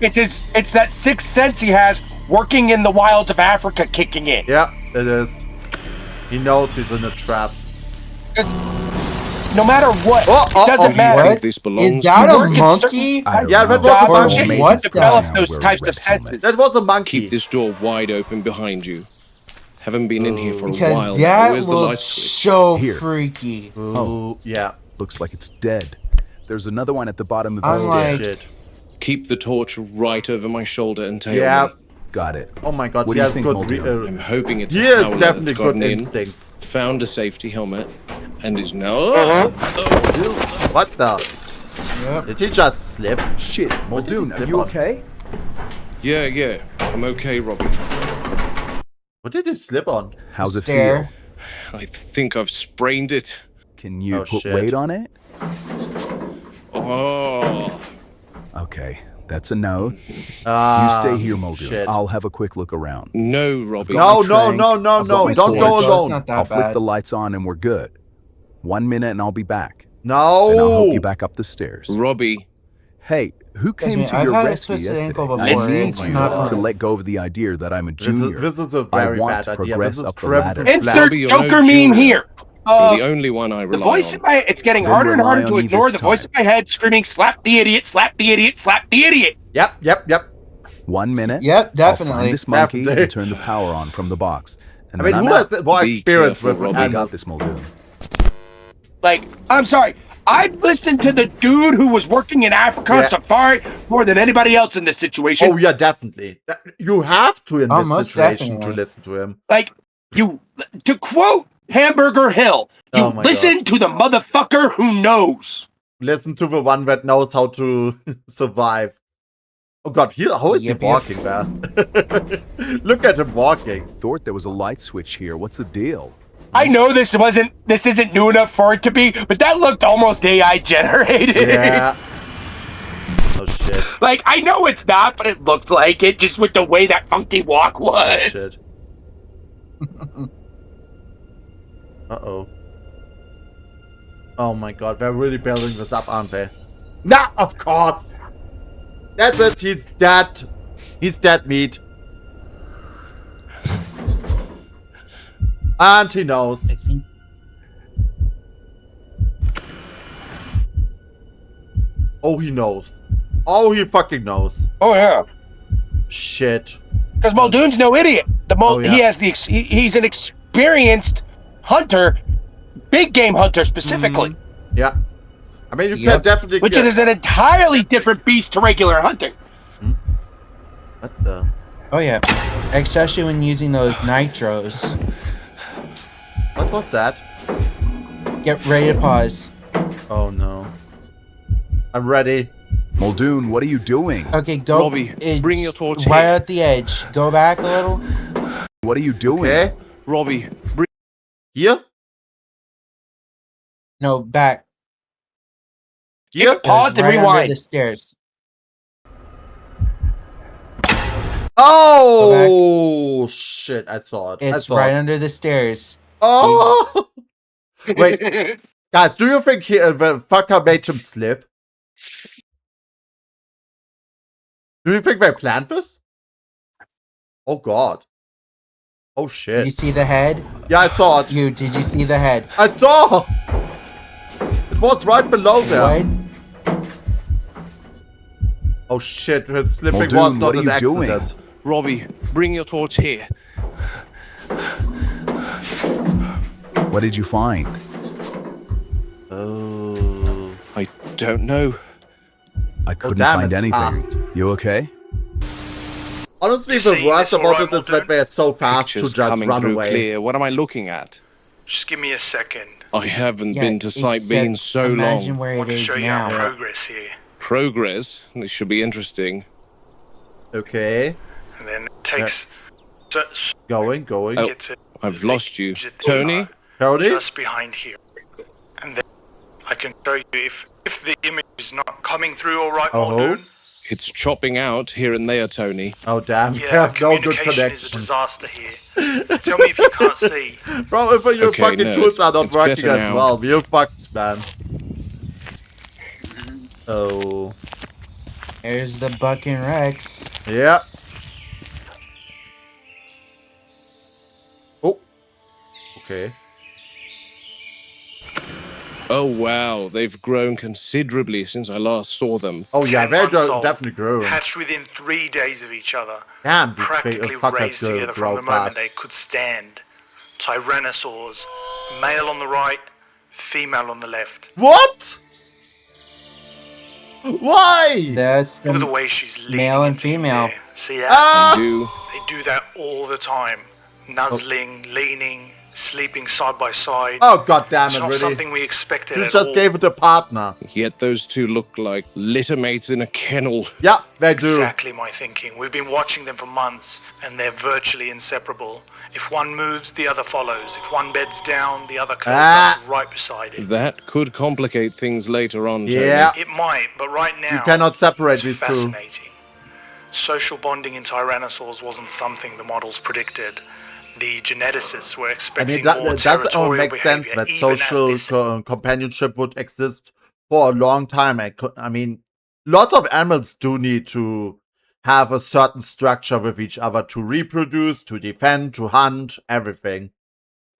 that sixth sense he has working in the wilds of Africa kicking in. Yeah, it is. He knows he's in a trap. No matter what, it doesn't matter. I think this belongs Is that to a monkey? Yeah, that was a Jobs and monkey. shit What develop the- those types of senses. That was a monkey. Keep this door wide open behind you. Haven't been in here for a Because while. now. that Where's the light looks switch? so Here. freaky. Oh, yeah. Looks like it's dead. There's another one at the bottom of the I'm stairs. like- Shit. Keep the torch right over my shoulder and tail Yeah. me. Got it. Oh my god, What he do you has think, good. Muldoon? I'm hoping it's He a has howler definitely that's gotten good in, instincts. found a safety helmet, and is now... What the? Yep. Did he just slip? Shit, Muldoon, slip are you on? okay? Yeah, I'm okay, Robbie. What did he slip on? How's it Stare. feel? I think I've sprained it. Can you Oh, put shit. weight on it? Oh, Okay, that's a no. Ah, You stay here, Muldoon. shit. I'll have a quick look around. no, Robbie. No, my no, trank. no, no, I've got no. my Don't sword. go No, it's alone. not I'll that flip bad. the lights on and we're good. 1 minute and I'll be back. No. And I'll help you back up the stairs. Robbie, Hey, who Trust came me, to I've your had a rescue twisted yesterday? ankle I before. need It's you not to fun. let go of the idea that I'm a junior. This is a very want bad to idea. progress This is up the Crimson ladder. Flag. Insert Robbie, you're no Joker meme junior. here. you're the only one I The rely voice on. in my it's getting Then harder and rely harder to on me ignore this the voice in time. my head screaming slap the idiot, slap the idiot, slap the idiot. Yep. 1 minute. Yep, I'll definitely. find this monkey Definitely. and turn the power on from the box. And I then mean, I'm who has out. more Be experience careful, with Robbie. I animals? got this, Muldoon. Like, I'm sorry. I'd listen to the dude who was working in Africa on Yeah. safari more than anybody else in this situation. Oh yeah, definitely. You have to in Oh, this most situation to definitely. listen to him. Like, to quote Hamburger Hill, you Oh my listen to the motherfucker who knows. Listen to the one that knows how to survive. Oh god, how is Yep, he yep. walking, man? Look at him walking. Thought there was a light switch here. What's the deal? I know this isn't new enough for it to be, but that looked almost AI generated. Yeah. Oh shit. Like, I know it's not, but it looked like it just with the way that funky walk Oh was. shit. Uh-oh. Oh my god, they're really building this up, aren't they? Nah, of course! That's it, he's dead. He's dead meat. And he knows. I think Oh, he knows. Oh, he fucking knows. Oh yeah, Shit. because Muldoon's no idiot. Oh, yeah. He has he's an experienced hunter, big game hunter specifically, Yeah. I mean, you can Yep. definitely which get... is an entirely different beast to regular hunting. What the... Oh yeah, especially when using those nitros. What was that? Get ready to pause. Oh no. I'm ready. Muldoon, what are you doing? Okay, go. Robbie, it's bring your torch right here. at the edge. Go back a little. What are you doing? Okay. Robbie, bring... Here? No, back. Here? Pause and Right under rewind. the stairs. Oh shit! I saw it. I It's saw right it. under the stairs. Oh! Wait, guys, do you think the fucker made him slip? Do you think they planned this? Oh god. Oh Did shit. you see the head? Yeah, I saw it. Did you see the head? I saw! It was right below there. What? Oh shit, his slipping Muldoon, was not what are an you doing? accident. Robbie, bring your torch here. What did you find? Oh. I don't know. I couldn't damn, find it's anything. fast. You okay? Honestly, You the see worst this about alright, it is that they're so fast to Pictures just coming run through away. clear. What am I looking at? Just give me a second. I haven't Yeah, been to Sight Bean except so imagine long. where I it want to is show you our now. progress here. Progress? This should be interesting. Okay. And then it takes... Going. Oh, Get to I've lost you. Vtuber, Tony? Cody? just behind here. And then I can show you if the image is not coming through all right, Oh. Muldoon. It's chopping out here and there, Tony. Oh, damn. Yeah, I have no good communication is a connection. disaster here. Tell me if you can't see. Bro, if your Okay, fucking nerd, tools are not it's working better as now. well, you're fucked, man. Oh. There's the Buck and Rex. Yeah. Oh. Okay. Oh wow, they've grown considerably since I last saw them. Oh, yeah, 10 they're months old, definitely growing. Hatched within 3 days of each other. Damn, these Practically fuckers raised together from grow the moment fast. they could stand. Tyrannosaurs. Male on the right, female on the left. What? Why? That's Look at the the way she's leaning male and into him female. there. See that? Ah! Do They do that all the time. Nuzzling, leaning, sleeping side by side. Oh, god damn It's it, not really? something we expected You at just all. gave it a partner. yet those two look like littermates in a kennel. Yeah, they do. Exactly my thinking. We've been watching them for months, and they're virtually inseparable. If one moves, the other follows. If one beds down, the other curls up right beside it. That could complicate things later on, Tony. Yeah. It might, but right now, You cannot separate it's these two. fascinating. Social bonding in tyrannosaurs wasn't something the models predicted. The geneticists were I expecting mean, that more does only territorial make sense behavior, that even social at this companionship would exist for a long time. I mean, lots of animals do need to have a certain structure with each other to reproduce, to defend, to hunt, everything.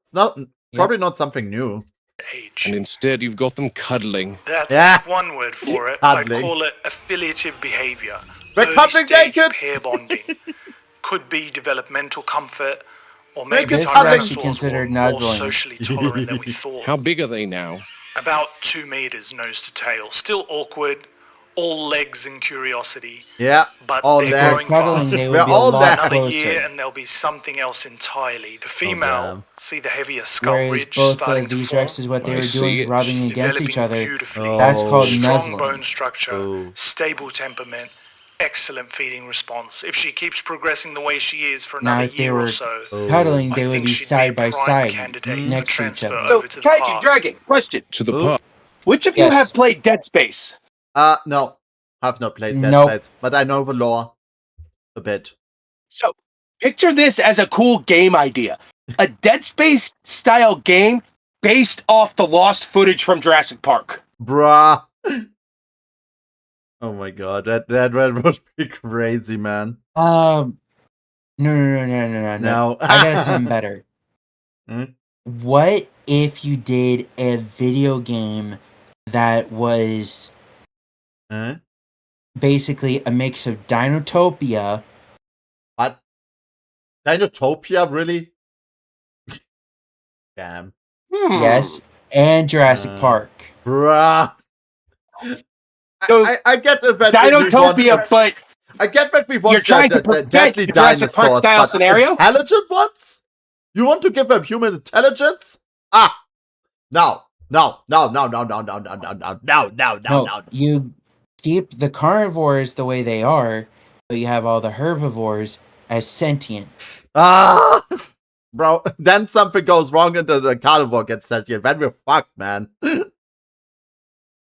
It's not probably not something new. age. And instead you've got them cuddling. That's Yeah. one word for it. Cuddling. I call it affiliative behavior. We're Early cuddling stage naked. pair bonding. Could be developmental comfort, or Naked maybe This is cuddling. actually tyrannosaurs considered were more nuzzling. socially tolerant than we thought. How big are they now? About 2 meters nose to tail. Still awkward, all legs and curiosity. Yeah, But all they're legs. growing Cuddling, fast. they We're would be a all lot there. Another closer. year and there'll be something else entirely. The female, damn. see the heavier skull Whereas ridge both starting of to these form? Rexes, what they I were see doing, it. rubbing She's against each developing other, beautifully. that's Oh. called Strong nuzzling. bone structure, Oh. stable temperament, excellent feeding response. If she keeps progressing the way she is for Now, another if they year were or so, cuddling, I they would think be she'd side by a prime side candidate next for to each transfer other. So, over to the Kaiju park. Dragon, question. To the Ooh. park. Which of you Yes. have played Dead Space? No, have not played Dead Nope. Space, but I know the lore a bit. So, picture this as a cool game idea. A Dead Space style game based off the lost footage from Jurassic Park. Bruh. Oh my god, that would be crazy, man. No. No. I got something better. Hmm? What if you did a video game that was Huh? basically a mix of Dinotopia? What? Dinotopia, really? Damn. Yes, and Jurassic Park. Bruh. So, I get that. Dinotopia, but I get that we want You're trying to the prevent deadly the Jurassic Park dinosaurs, style but scenario? intelligent ones? You want to give them human intelligence? Ah! No. No. You keep the carnivores the way they are, but you have all the herbivores as sentient. Ah! Bro, then something goes wrong and the carnivore gets sentient. Then we're fucked, man.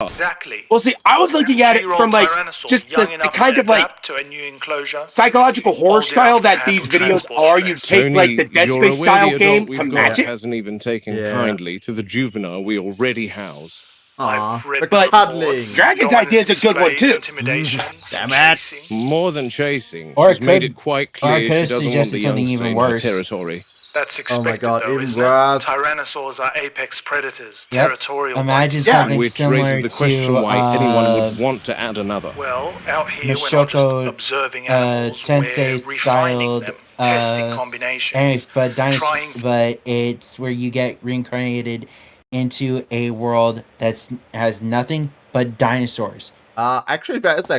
Exactly. well, see, I was looking at it Two-year-old from like tyrannosaur, just young the enough kind to of like adapt to a new enclosure, psychological horror old style enough to that these handle videos transport are. You stress. take like the Dead you're Space aware style the game adult to we've match got it. hasn't even taken Yeah. kindly to the juvenile we already house. Aw, I've read the But- cuddling. Dragon's dominance idea is a good one, displays, too. Intimidation, Damn chasing. More than chasing, Or she's it made could- it quite or I clear could she have doesn't want suggested the something youngster even in her worse. territory. That's Oh expected, my god, though, even isn't worse. it? Tyrannosaurs are apex predators, Yep. territorial. Imagine bikers. something Which similar raises the question to why anyone would want to add another. Well, out here we're not Mashoko, just observing animals, Tensei we're refining styled, them, testing combinations. anyways, but trying- but it's where you get reincarnated into a world that's has nothing but dinosaurs. Actually, there is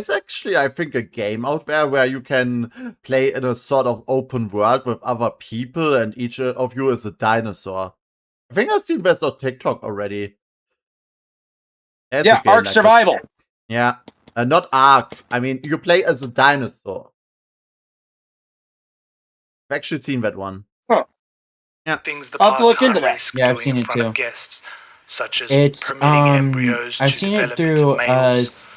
actually, I think, a game out there where you can play in a sort of open world with other people, and each of you is a dinosaur. I think I've seen this on TikTok already. There's a Yeah, game Ark like Survival. that. Yeah, not Ark. I mean, you play as a dinosaur. I've actually seen that one. Huh. Yeah. Things the I'll have to park look into can't that. risk Yeah, I've doing seen in it front of too. guests, such as It's permitting embryos I've to seen it develop through into males.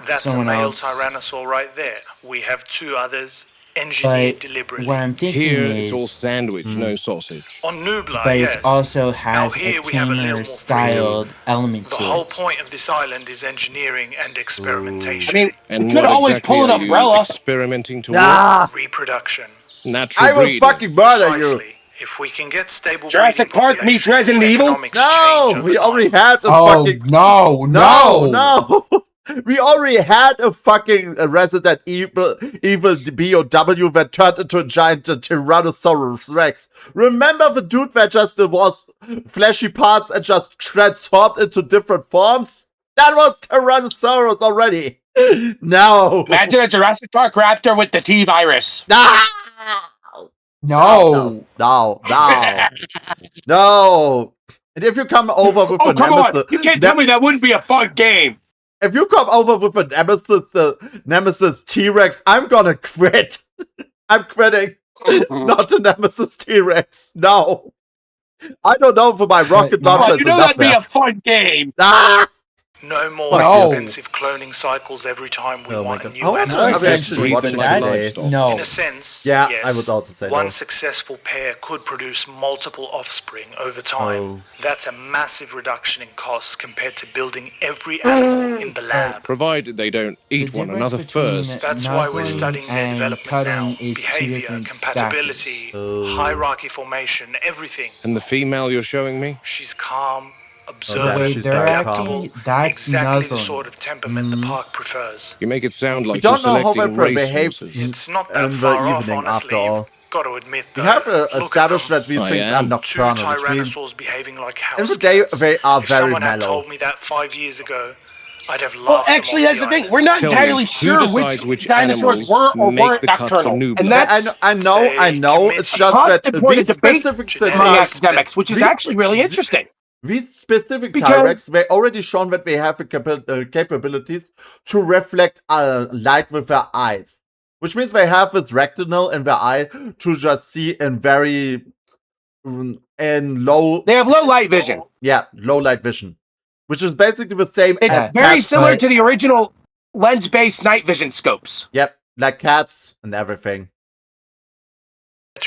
That's someone a male else. tyrannosaur right there. We have 2 others engineered But deliberately. what I'm thinking Here, it's all is, sandwich, no sausage. On Nublar, but yes. it also has Now here a we have a little tamer more styled element The to whole it. point of this island is engineering and experimentation. I mean, And we could what always exactly pull an are you umbrella. experimenting toward? Ah! Reproduction. Natural I will breeding. fucking murder you! Precisely. If we can get stable Jurassic breeding Park meets populations, Resident Evil? economics No! change We over already time. had a Oh fucking... no! No! We already had a fucking Resident Evil BOW that turned into a giant Tyrannosaurus Rex. Remember the dude that just was fleshy parts and just transformed into different forms? That was Tyrannosaurus already. No. Imagine a Jurassic Park raptor with the T-virus. Ah! No! No. No. And if you come over with Oh, a come nemesis, on! You can't tell me that wouldn't be a fun game. if you come over with a nemesis T-Rex, I'm gonna quit. I'm quitting. Not a nemesis T-Rex. No. I don't know for my rocket no. launcher You is know enough that'd be there. a fun game. Ah! No more No. expensive cloning cycles every time we Oh my want a God. new Oh, animal. I'm actually Actually, watching like today. livestock. no. In a sense, Yeah, yes. I would also say One no. successful pair could produce multiple offspring over time. Oh. That's a massive reduction in costs compared to building every animal in the lab. Provided they don't eat The one difference another between first. That's why we're nuzzling studying their and development cuddling now. is two Behavior, different compatibility, factors. Oh. hierarchy formation, everything. And the female you're showing me? She's calm, The observant, way she's they're very acting, calm. that's exactly the nuzzling. sort of temperament the park prefers. You make it sound like don't you're know how selecting they behave racehorses. It's not that in the far off, evening, honestly. after all. Got to admit, We though. have Look at established them. that these I things am. are Two nocturnal, which means tyrannosaurs behaving like in house the day cats. they are If very someone had mellow. told me that 5 years ago, I'd have laughed Well, them actually, off that's the thing. island. We're not Tell entirely me, sure who decides which dinosaurs animals were or make weren't the cut for nocturnal. Nublar? And that's I know. It's A just that constant point of these debate specific among among things, academics, which is these- actually really interesting. these specific Because- T-Rex, they already shown that they have the capabilities to reflect light with their eyes. Which means they have this retinal in their eye to just see in very low, They have low light vision. low light vision. Which is basically the same It's as very cats. similar to the original lens-based night vision scopes. Yep, like cats and everything.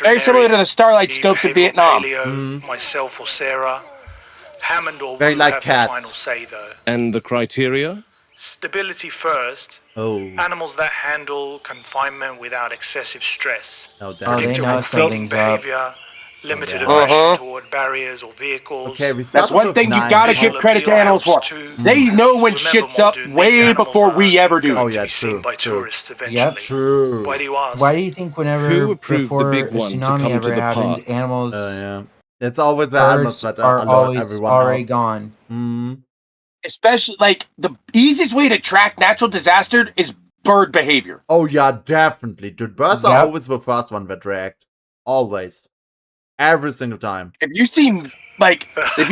Very similar to the Starlight Eve, scopes in Havel, Vietnam. Paleo, myself or Sarah. Hammond or Very Wu like have cats. the final say, though. And the criteria? Stability first. Oh. Animals that handle confinement without excessive stress. Oh, Oh, damn. they know Interactive something's up. behavior, limited yeah. aggression toward barriers or vehicles. Okay, we That's started one with thing you 9. gotta give credit to animals for. They know when Remember, shit's up Muldoon, these way animals before are we ever do. Oh, going yeah, to be seen true, by true. tourists eventually. Yep. True. Why do you ask? Why do you think whenever Who approved the before big a one to tsunami come to ever the happens, park? animals, Yeah. It's always the animals birds that are alert always everyone already else. gone. Mm. Especially, like, the easiest way to track natural disaster is bird behavior. Oh yeah, definitely. Dude, birds are Yep. always the first one that react. Always. Every single time. If you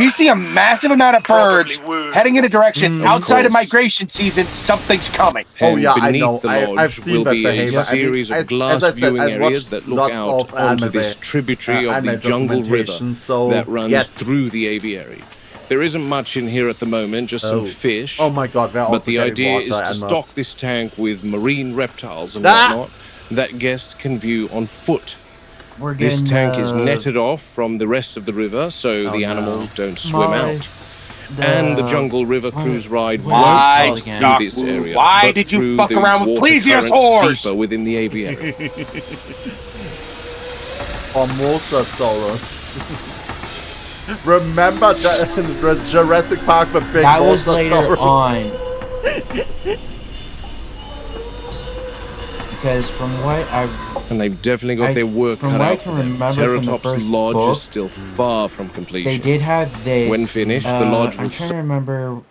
see a massive amount of birds Probably Wu. heading in a direction Of outside of course. migration season, something's coming. Oh And yeah, I beneath know. the I've lodge seen will that be a behavior. I mean, series as of glass I said, viewing I've areas watched that look lots out of onto anime, this tributary of the anime jungle river documentation, so that runs yes. through the aviary. There isn't much in here at the moment, just some fish. Oh my god, they're also But the getting idea water is to animals. stock this tank with marine reptiles and Ah! whatnot that guests can view on foot. We're This getting tank is netted off from the rest of the river so the no. animals don't swim out. Mars, And the Jungle River cruise ride Why, won't pass Doc through this Wu, area. why but did you through fuck the around with water plesiosaurs? current deeper within the aviary. Or Mosasaurus. Remember the Jurassic Park, the big that was later Mosasaurus? on. Because from what And they've definitely got their work from cut what I out can for them. remember from the Terratop's first Lodge book, is still far from completion. they did have this. When finished, the lodge I'm will trying to remember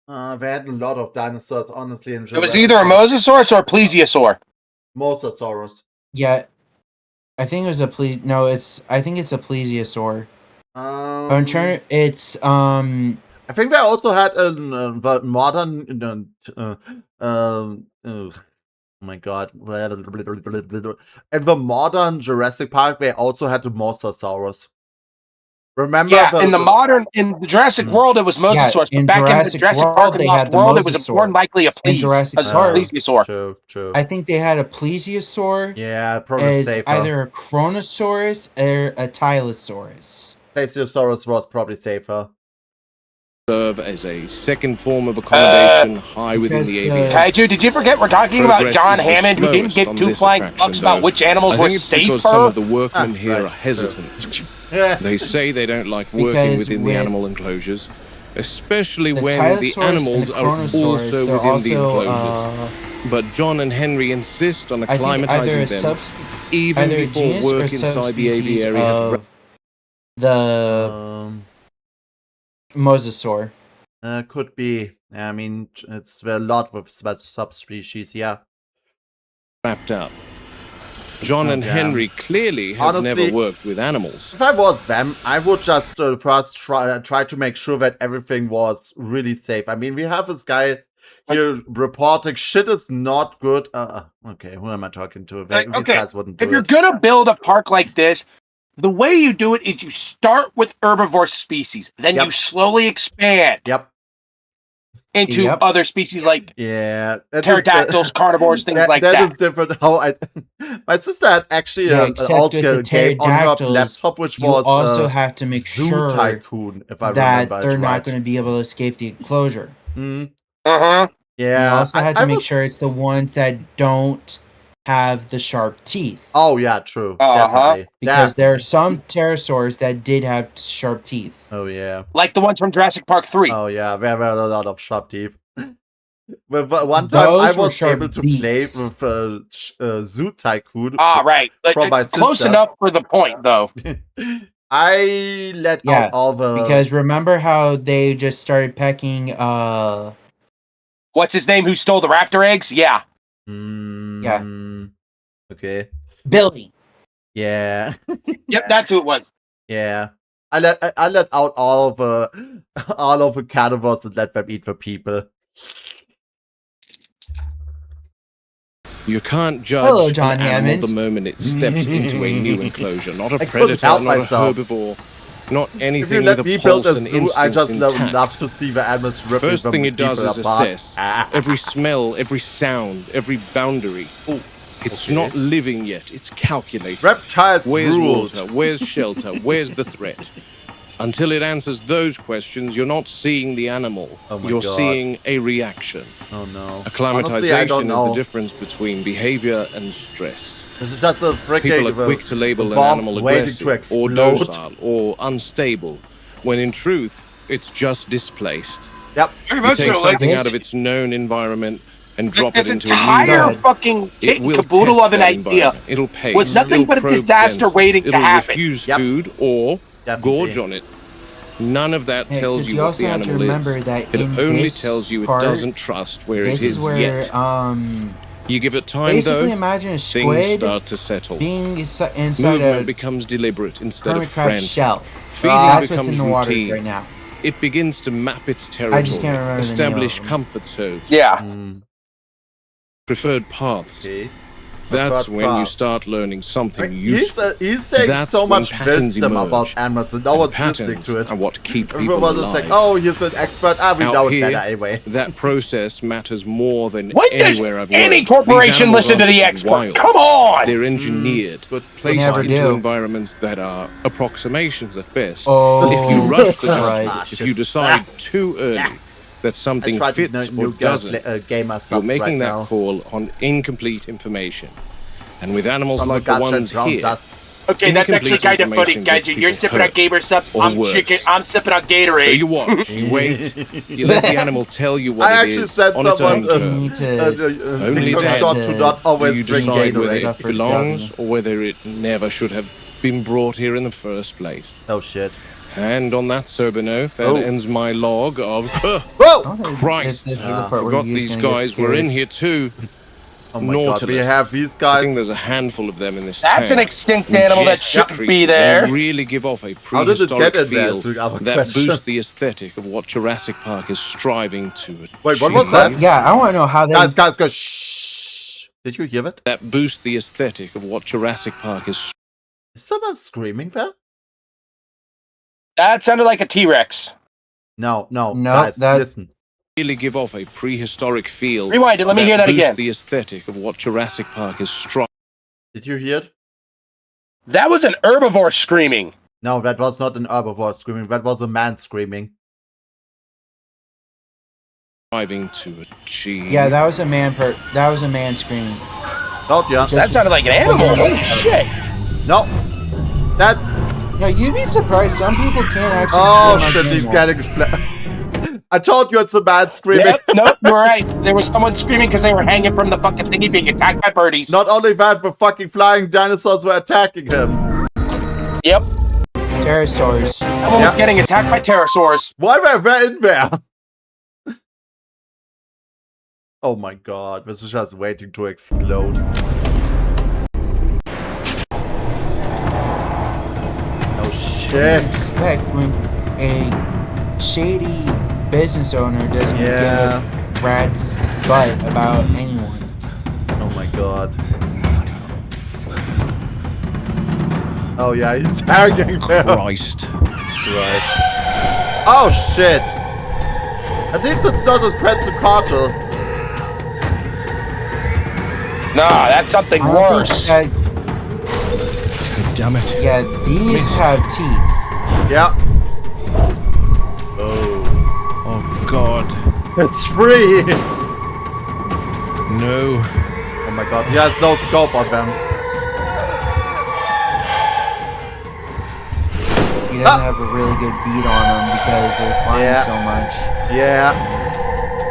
They had a lot of dinosaurs, honestly. In It was Jurassic either a Park. Mosasaurus or a Plesiosaur. Mosasaurus. Yeah, I think it was a No, I think it's a plesiosaur. I'm trying. It's I think they also had a modern. Oh my god! In the modern Jurassic Park, they also had the Mosasaurus. Remember? Yeah, in the Jurassic World, it was Mosasaurus, in but back in the Jurassic Jurassic World, Park and they Lost had the World, it was Mosasaur. more likely a In Jurassic Park. Plesiosaur. True. I think they had a plesiosaur. Yeah, probably It's safer. either a Chronosaurus or a Tylosaurus. Plesiosaurus was probably safer. Serve as a second form of accommodation high within because the the- aviation. Kaiju, did you forget we're talking about Progress John is the Hammond, who didn't slowest give on two this flying attraction, fucks about though. which animals I were think it's because safer? some of the workmen here right. are hesitant. Yeah. They say they don't like working Because within the with animal enclosures, especially The when the Tylosaurus animals and the are Chronosaurus, also they're within the also, enclosures. But John and Henry insist on I think either acclimatizing a them even either a before genus or work inside the subspecies aviary has of the Mosasaur. Could be. I mean, it's a lot with subspecies. Yeah. wrapped up. John and Yeah. Henry clearly have Honestly, never worked with animals. If I was them, I would just first try to make sure that everything was really safe. I mean, we have this guy here reporting shit is not good. Okay, who am I talking to? These guys wouldn't do If you're it. gonna build a park like this, the way you do it is you start with herbivore species, then you slowly expand into other species like pterodactyls, carnivores, things like that. That is different. My sister had actually an except old with the game on her pterodactyls, laptop, which you was also have to make Zoo sure Tycoon, if I that remember they're it not right. going to be able to escape the enclosure. Yeah. You also have to I make was- sure it's the ones that don't have the sharp teeth. Oh yeah, true. Definitely. Because there are some pterosaurs that did have sharp teeth. Oh yeah. Like the ones from Jurassic Park 3. Oh yeah, there were a lot of sharp teeth. But one time I Those were was sharp able to beaks. play with Zoo Tycoon. Right. From my Close sister. enough for the point, though. I let out all the Because remember how they just started pecking What's his name who stole the raptor eggs? Yeah. yeah. Okay. Billy. Yeah. Yep, that's who it was. Yeah. I let out all of the carnivores and let them eat the people. You can't judge Hello, John an animal Hammond. the moment it steps into a new enclosure. Not a I couldn't predator, help not myself. a herbivore, not If you anything let with me a build pulse a and zoo, I just instincts love intact. to see the animals ripping First thing the it does people is apart. assess every smell, every sound, every boundary. It's not living yet, it's calculated. Reptiles Where's ruled. water? Where's shelter? Where's the threat? Until it answers those questions, you're not seeing the animal. Oh my you're God. seeing a reaction. Oh no. Acclimatization Honestly, I don't is know. the difference between behavior and stress. This is just a freaking People are quick to label an bomb animal waiting to aggressive or explode. docile or unstable, when in truth, it's just displaced. Yep. Very You much take so, like something this- out of its known environment and drop This it into a entire new fucking kit It and will caboodle test of an that idea environment. It'll pace. was nothing It'll but a probe disaster fences. waiting to It'll happen. refuse Yep. food or Definitely. gorge on it. None of that Yeah, tells except you you what also the have to animal remember is. that It in only this tells you it part, doesn't trust where this it is where yet. You give it time, basically though, imagine a things squid start to settle. being inside Movement a becomes deliberate instead of hermit crab frantic. shell. Feeding That's becomes what's in the water routine. right now. It begins to map its territory, I just can't remember the name establish of them. comfort zones, Yeah. preferred paths. Okay. That's Preferred when you path. start learning something He's useful. saying That's so when much patterns wisdom emerge. about animals and no And one's listening patterns to it. are what keep people Everyone's just like, alive. oh, he's an expert. We Out know it here, better anyway. that process matters more than When does anywhere I've any worked. corporation These animals listen to aren't the just expert? wild. Come on! They're engineered, placed never into do. environments that are approximations at best. Oh, If you rush the right. judgment, if you decide too early that something I tried fits to or doesn't, game you're myself making right that now. call on incomplete information. And with animals From like the guts and ones ground here, dust. Okay, that's actually incomplete kind of funny, information gets Kaiju. people You're sipping on hurt, Gamer Subs. or I'm worse. I'm sipping on So Gatorade. you watch, you wait, you let the animal tell you what I it actually is said on its someone, own terms. need to Only think then shot to not Do always you drink decide whether Gatorade. stuff it for belongs dummy. or whether it never should have been brought here in the first place? Oh shit. And on that sober note, that ends my log of... Whoa! Christ! Yeah. Forgot these guys were in here too. Oh my god, we have these I guys. think there's a handful of them in this That's an tank. extinct animal that shouldn't be Creatures there. that really give off a How did it prehistoric get in there? feel Is our that question. boosts the aesthetic of what Jurassic Park is striving to achieve. Wait, what was that? Yeah, I want to know how they. Guys, shh. Did you hear that? That boosts the aesthetic of what Jurassic Park is. Is someone screaming there? That sounded like a T-Rex. No, that- guys, listen. Really give off a prehistoric feel. Rewind it, let me hear that boosts again. the aesthetic of what Jurassic Park is striving. Did you hear it? That was an herbivore screaming. No, that was not an herbivore screaming. That was a man screaming. To achieve. Yeah, that was a man. That was a man screaming. Told ya. That sounded like an animal. Holy shit. No. That's... No, you'd be surprised. Some people can't actually. Oh scream shit, like he's animals. getting... I told you it's a man screaming. Yep, nope, you're right. There was someone screaming because they were hanging from the fucking thingy being attacked by birdies. Not only that, the fucking flying dinosaurs were attacking him. Yep. Pterosaurs. Someone was getting attacked by pterosaurs. Why were they in there? Oh my god, this is just waiting to explode. Oh shit. Expect when a shady business owner doesn't give a rat's butt about anyone. Oh my god. Oh yeah, he's hanging there. Christ. Oh shit. At least it's not a Pretzel. Nah, that's something I don't worse. think Damn it. yeah, these have teeth. Yeah. Oh god. It's free. No. Oh my god, he has no scope on them. He doesn't have a really good beat on them because they're flying so much. Yeah.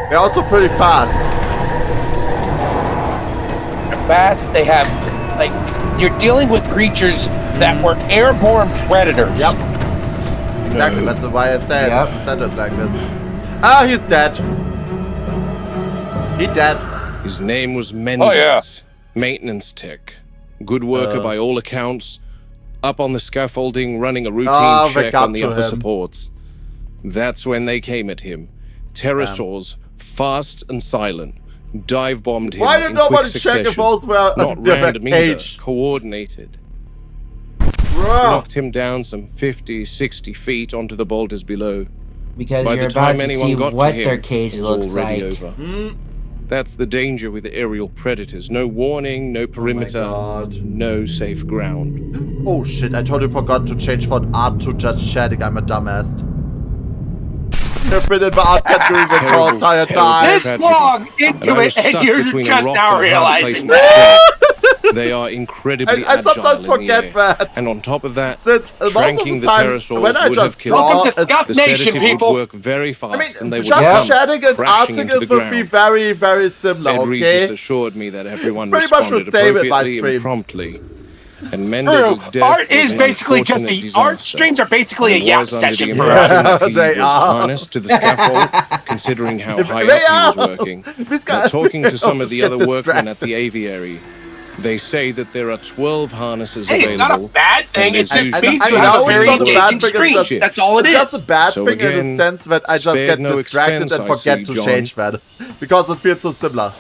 They're also pretty fast. They're fast. They have, like, you're dealing with creatures that were airborne predators. Yep. Exactly, that's why I said it like this. Ah, he's dead. He dead. His name was Mendes. Oh, yeah. Maintenance tech. Good worker by all accounts. Up on the scaffolding, running a routine they check got on the to upper him. supports. That's when they came at him. Pterosaurs, fast and silent, dive bombed him Why did in quick nobody check succession. if those were Not in the random either, cage? coordinated. Bro. Knocked him down some 50, 60 feet onto the boulders below. Because By you're the time about to anyone see got what to him, their cage it was looks already like. over. That's the danger with aerial predators. No warning, no perimeter, God. no safe ground. Oh shit, I totally forgot to change from art to just chatting. I'm a dumbass. I've been in the art category the whole entire time. This tragedy. long And into I was it, and stuck you're between a just rock now and a hard place realizing in that. They are incredibly I sometimes agile in the forget air. that. And on top of that, Since most of shranking the the time, pterosaurs when I would just have killed draw, Welcome to it's- Scuff the Nation, sedative people. would work very fast, I mean, and they would just come chatting and crashing arting into the would be ground. very, very similar, Ed Regis okay? assured me that everyone Pretty much responded the same with my appropriately and streams. promptly. And Mendes' True. death Art was is an basically just unfortunate the art disaster. streams are basically a I yap was under the session for impression us. that he They was are. harnessed to the scaffold, considering how high They up he was are. working. These But guys talking to some of the get other workmen at distracted. the aviary, they say that there are 12 harnesses Hey, it's not a available. bad thing. and It there's just usually means I you two have know a to it's very not a three bad engaging thing, it's stream. shift. That's all it It's is. just a bad So thing in the again, sense that I just spared get no distracted expense, and I forget see, to John. change that. Because it feels so similar.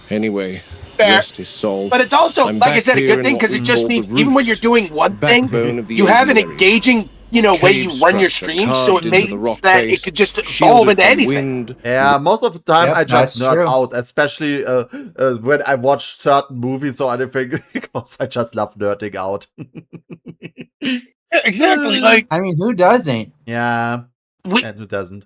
Anyway, Fair. rest his soul. But it's also, I'm like I back said, a here good in thing what because we it just call means the even when you're roost, doing one thing, backbone of the you have an aviary. engaging, way you Cave run your structure stream, so carved it into the means rock that face, it could just evolve shielded into from anything. wind. Yeah, most of the time Yep, I just that's nerd true. out, especially when I watch certain movies or anything, because I just love nerding out. Yeah, exactly. Like I mean, who doesn't? Yeah, we, and who doesn't?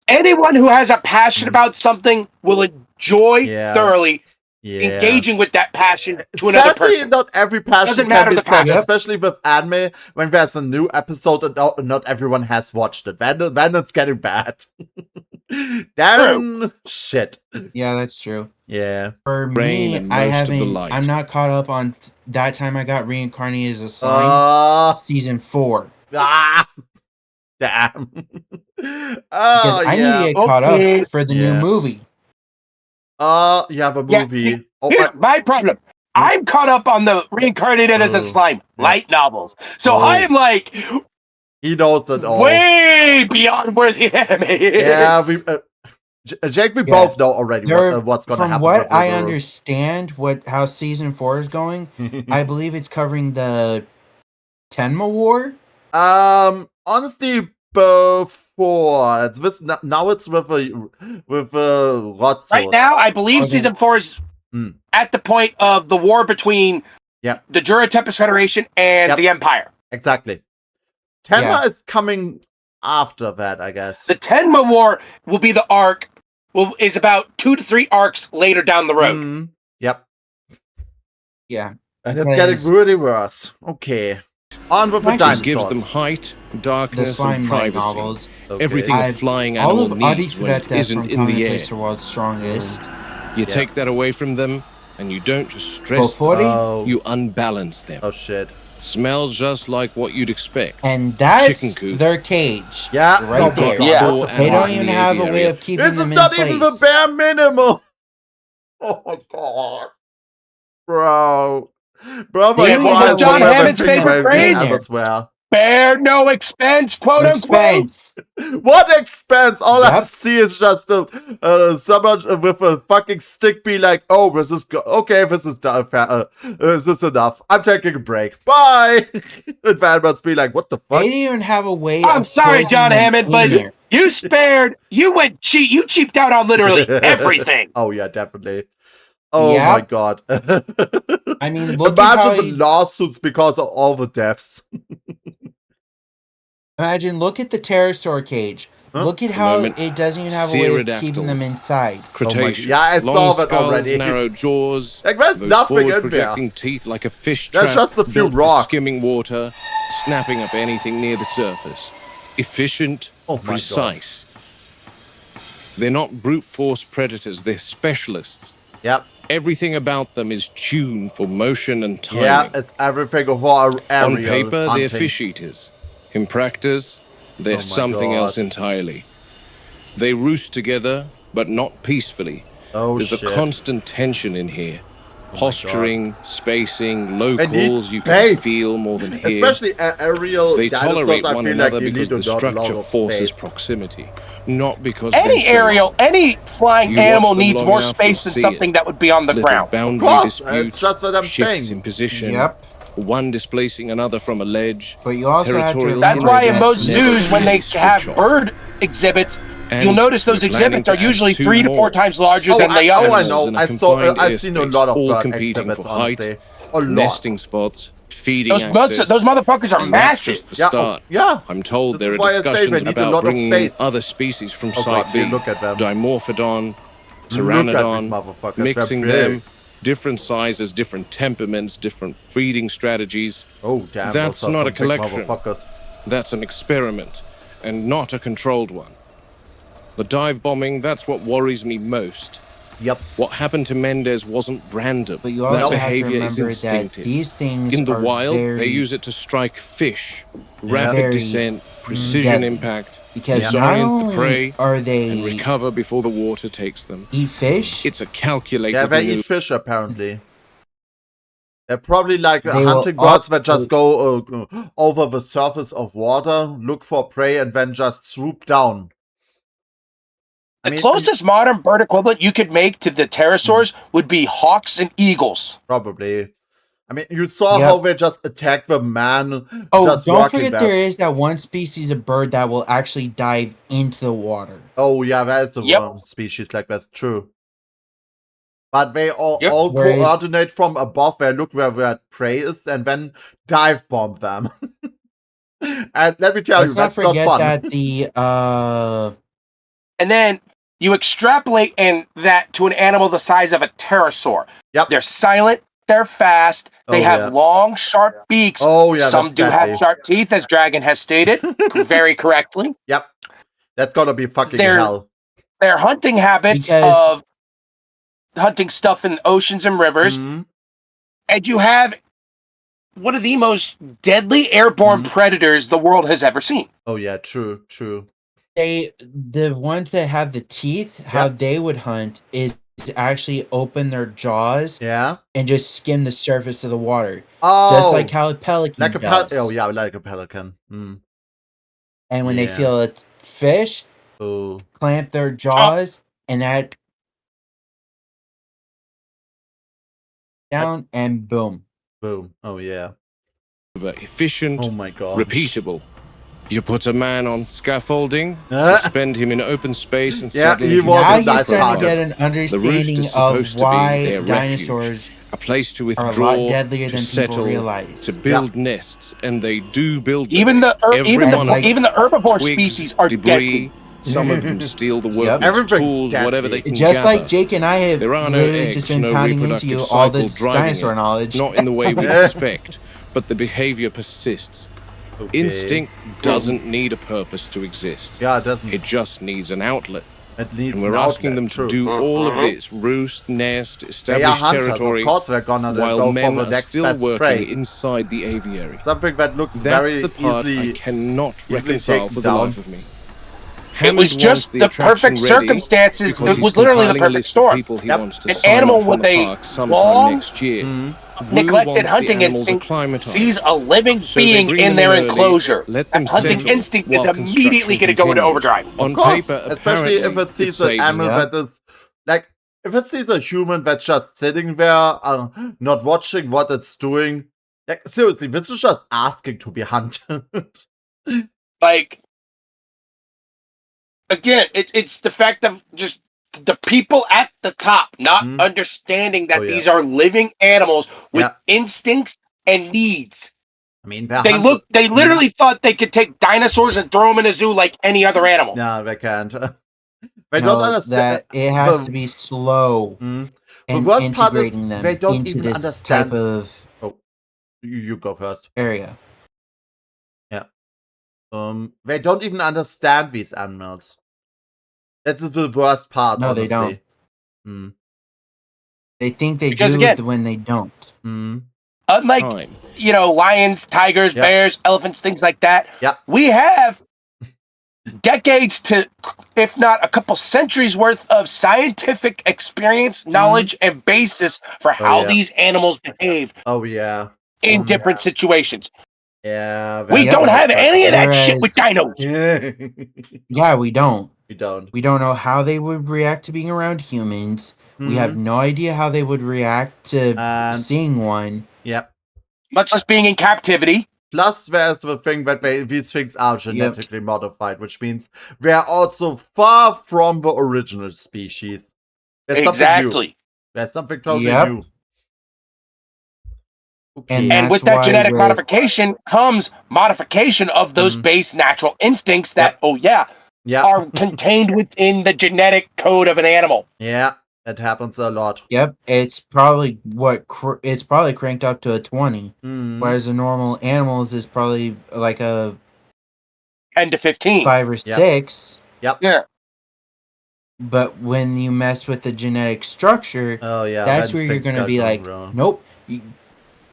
anyone who has a passion about something will enjoy Yeah. thoroughly Yeah. engaging with that passion to another Sadly, person. not every passion Doesn't can matter be the said, passion. especially with anime, when there's a new episode and not everyone has watched it. Then it's getting bad. Then, shit. Yeah, that's true. Yeah. For Rain me, and I most of the haven't. light. I'm not caught up on that time I got reincarnated as a slime. Season 4. Ah! Damn. Because Oh, I need yeah. to get caught Okay. up for the new Yeah. movie. You have a Yeah, movie. see, Oh, Here, my problem. I'm caught up on the reincarnated as a Oh, slime yeah. light novels. So Oh. I am like he knows it all. way beyond where the anime is. Yeah, Jake, we Yeah. both know already There- what's gonna From happen. what with I River. understand, how season 4 is going, I believe it's covering the Tenma War. Honestly, before it's with now it's with Rotsos. Right now, I believe Okay. season 4 is Hmm. at the point of the war between Yep. the Jura Tempest Federation and Yep. the Empire. Exactly. Tenma Yeah. is coming after that, I guess. The Tenma War will be the arc. Is about 2 to 3 arcs later down the road. Mm, yep. Yeah. And it's Because- getting really worse. Okay. On with the Actually, dinosaurs. Gives them height, The darkness, slime and light privacy. novels. Okay. Everything a I've- flying All animal of needs Adi's when it Predatas isn't from in the Comic air. Place the World's Strongest. You Yeah. take that away from them, and you don't just stress them, Bofori. Oh. you unbalance them. Oh shit. Smells just like what you'd expect. And that's Chicken coop. their cage. Yeah. Right oh You've got there. my Yeah. God. four They animals don't in even the have a way aviary. of keeping This is them in not place. even the bare minimum. Oh my god. Bro, my Yeah, what God, was John whatever Hammond's thing favorite my phrase? habits were. Spare no expense, quote unquote. Expense. What expense? All I Yep. see is just someone with a fucking stick be like, "Oh, this is okay. This is this is enough. I'm taking a break. Bye." And Van must be like, "What the fuck?" They didn't even have a way I'm of sorry, closing John them Hammond, in but there. you cheaped out on literally everything. Oh yeah, definitely. Oh Yep. my god. I mean, look at how Imagine the lawsuits because of all the deaths. look at the pterosaur cage. Huh? Look at The how moment. it doesn't even have a way of keeping them Pterodactyls. inside. Cretaceous. Yeah, I Long saw that skulls, already. narrow jaws. Like, there's those nothing in there. forward-projecting teeth like a fish There's trap just a few built for rocks. skimming water, snapping up anything near the surface. Efficient, Oh my God. precise. They're not brute force predators, they're specialists. Yep. Everything about them is tuned for motion and timing. Yeah, it's everything for aerial On paper, hunting. they're fish eaters. In practice, they're Oh my something God. else entirely. They roost together, but not peacefully. Oh There's shit. a constant tension in here. Posturing, spacing, low They need calls you can space. feel more than hear. Especially aerial They dinosaurs, tolerate I one feel another like you because need the a lot structure of forces space. proximity, not because Any they're aerial, any flying You watch animal them needs long more enough, space you'll than see something it. that would be on the little ground. boundary Of course, disputes, it's just what I'm shifts saying. in position, Yep. one displacing another from a ledge. But you also have to Territorial remember That's why in that most never zoos, when they easily have switch off. bird exhibits, And you'll notice those we're planning exhibits are to add usually 2 3 to 4 more. times larger Oh, than the I others. know. in a I saw. confined I've seen a airspace, lot of all bird competing exhibits, for height, honestly. A lot. nesting spots, feeding access. Those motherfuckers are and that's massive. just the Yeah, start. yeah. I'm told This there is are why I say they discussions need a about lot of bringing space. in other species from Oh Site God, B, yeah, look at them. Dimorphodon, Look at these Pteranodon, motherfuckers. They're mixing big. them, different sizes, different temperaments, different feeding strategies. Oh damn! That's those are not a some big collection. motherfuckers. That's an experiment, and not a controlled one. The dive bombing, that's what worries me most. Yep. What happened to Mendez wasn't random. But you that also have to behavior is remember that instinctive. these things In the are wild, very, they use it to strike fish. Rapid Very descent, precision deadly. impact, because not disorient the only prey, are and they recover before the water takes them. eat fish, It's a calculated Yeah, they maneuver. eat fish apparently. They're probably like They will hunting birds that also- just go over the surface of water, look for prey, and then just swoop down. The closest modern bird equivalent you could make to the pterosaurs would be hawks and eagles. Probably. I mean, you saw Yep. how they just attacked the man. oh, just don't walking forget back. there is that one species of bird that will actually dive into the water. Oh yeah, that's the Yep. one species like that's true. But they all Yep. Whereas- coordinate from above. They look where their prey is and then dive bomb them. And let me tell Let's you, not that's not forget fun. that the And then you extrapolate that to an animal the size of a pterosaur. Yep. They're silent, they're fast, they Oh, have yeah. long, sharp beaks. Oh yeah, Some that's do deadly. have sharp teeth, as Dragon has stated very correctly. Yep. That's gotta be fucking They're- hell. Their hunting habits Because- of hunting stuff in oceans and rivers, Mhm. and you have one of the most deadly airborne predators the world has ever seen. Oh yeah, true. The ones that have the teeth, how they would hunt is actually open their jaws and just skim the surface of the water. Just like how a pelican does. Like a pelican. Mm. And when they feel a fish, clamp their jaws and that down and boom. Boom. Oh yeah. Efficient, oh my God. repeatable. You put a man on scaffolding, suspend him in open space, and suddenly he was now you're starting to get an understanding of why refuge, dinosaurs a place to are withdraw, a lot deadlier to than settle, people realize. to build nests, and they do build them. Even the herbivore twigs, species are debris. deadly. Some of them steal the workers' tools, whatever they can Just gather. like Jake and I have There are no literally eggs, just been no pounding into you reproductive all the cycle driving dinosaur it. knowledge. Not in the way we expect, but the behavior persists. Instinct doesn't need a purpose to exist. Yeah, it doesn't. It just needs an outlet. It needs and we're an asking outlet, them to true. do all of this: roost, nest, They are establish hunters, territory, of course we're gonna while go men for the are next still best working prey. inside the aviary. Something that looks That's very the part easily, I cannot easily reconcile taken for the down. life of me. It was just the perfect circumstances. It was literally the perfect storm. An animal with a long, neglected hunting instinct sees a living being in their enclosure. That hunting instinct is immediately going to go into overdrive. Of course, especially if it sees an animal that is like, if it sees a human that's just sitting there, not watching what it's doing. Like, seriously, this is just asking to be hunted. Like, again, it's the fact of just the people at the top not understanding that these are living animals with instincts and needs. I mean, they literally thought they could take dinosaurs and throw them in a zoo like any other animal. No, they can't. They don't understand that it has to be slow and integrating them into this type of. Oh, you go first. Area. Yeah. They don't even understand these animals. That's the worst part. No, honestly. they don't. They think they Because, do again, when they don't. Unlike, lions, tigers, bears, elephants, things like that, we have decades to, if not a couple centuries worth of scientific experience, knowledge, and basis for how these animals behave in different situations. Yeah. We don't have any of that shit with dinos. Yeah, we don't. We don't. We don't know how they would react to being around humans. We have no idea how they would react to seeing one. Yep. Much less being in captivity. Plus, there's the thing that these things are genetically modified, which means they're also far from the original species. Exactly. There's something totally new. Okay. And with that genetic modification comes modification of those base natural instincts that, are contained within the genetic code of an animal. Yeah, it happens a lot. Yep, it's probably it's probably cranked up to a 20, whereas the normal animals is probably like a 10 to 15, 5 or 6. Yep. Yeah. But when you mess with the genetic structure, that's where you're going to be like, nope. You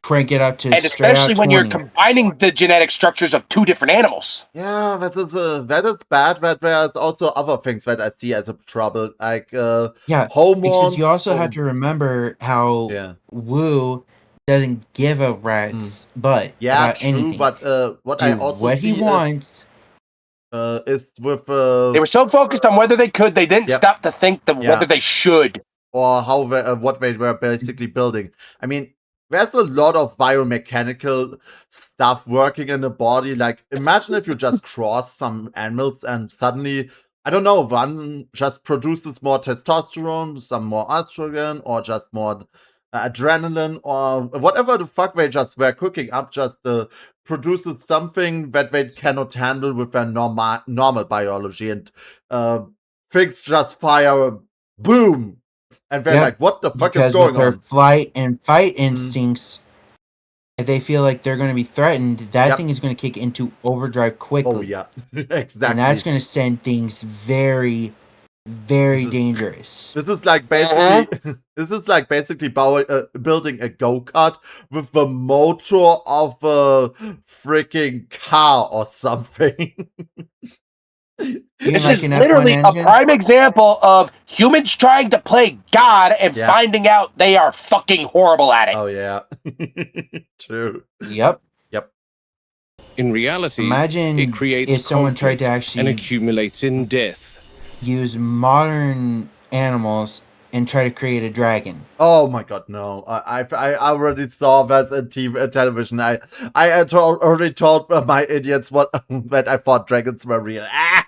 crank it up to and especially when you're combining the genetic structures of two different animals. Yeah, that is bad. But there's also other things that I see as a trouble, like hormones. Because you also have to remember how Wu doesn't give a rat's butt about anything. But what I also what he wants is with they were so focused on whether they could, they didn't stop to think whether they should or how what they were basically building. I mean, there's a lot of biomechanical stuff working in the body. Like, imagine if you just cross some animals and suddenly, I don't know, one just produces more testosterone, some more estrogen, or just more adrenaline, or whatever the fuck they just were cooking up, just produces something that they cannot handle with their normal biology, and things just fire, boom. And they're like, what the fuck is going on? Because with their flight and fight instincts, if they feel like they're going to be threatened, that thing is going to kick into overdrive quickly. Oh, yeah. Exactly. And that's going to send things very, very dangerous. This is like basically, This is like basically building a go-kart with the motor of a freaking car or something. This is literally a prime example of humans trying to play God and finding out they are fucking horrible at it. Oh, yeah. True. Yep. In reality, imagine it creates if someone tried to actually and accumulates in death. Use modern animals and try to create a dragon. Oh my god, no! I already saw that in television. I already told my idiots what that I thought dragons were real. Ah!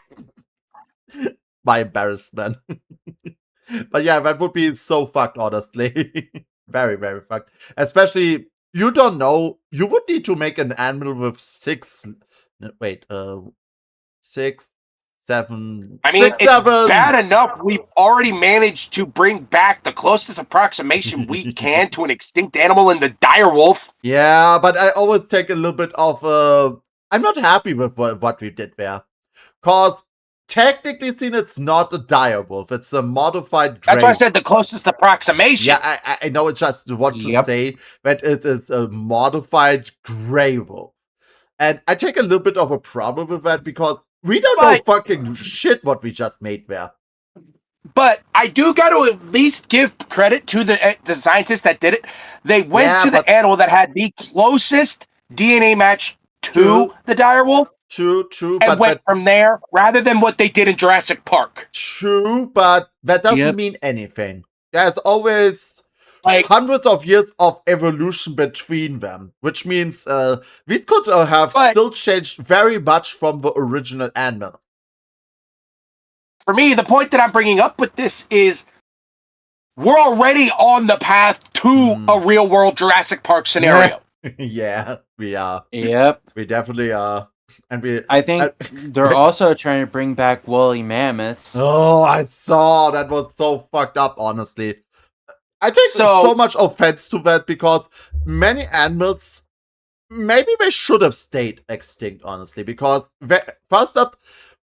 My embarrassment. But yeah, that would be so fucked, honestly. Very, very fucked. Especially, you don't know. You would need to make an animal with 6, 7. I mean, 6, it's 7. bad enough we've already managed to bring back the closest approximation we can to an extinct animal in the dire wolf. Yeah, but I always take a little bit of I'm not happy with what we did there. Cause technically seen, it's not a dire wolf. It's a modified gray. That's why I said the closest approximation. Yeah, I know it's just what to say, but it is a modified gray wolf. And I take a little bit of a problem with that because we don't know fucking shit what we just made there. But I do got to at least give credit to the scientists that did it. They went to the animal that had the closest DNA match to the dire wolf. True. And went from there rather than what they did in Jurassic Park. True, but that doesn't mean anything. There's always hundreds of years of evolution between them, which means we could have still changed very much from the original animal. For me, the point that I'm bringing up with this is we're already on the path to a real-world Jurassic Park scenario. Yeah, we are. Yep. We definitely are. And I think they're also trying to bring back woolly mammoths. Oh, I saw. That was so fucked up, honestly. I take so much offense to that because many animals, maybe they should have stayed extinct, honestly, because first up,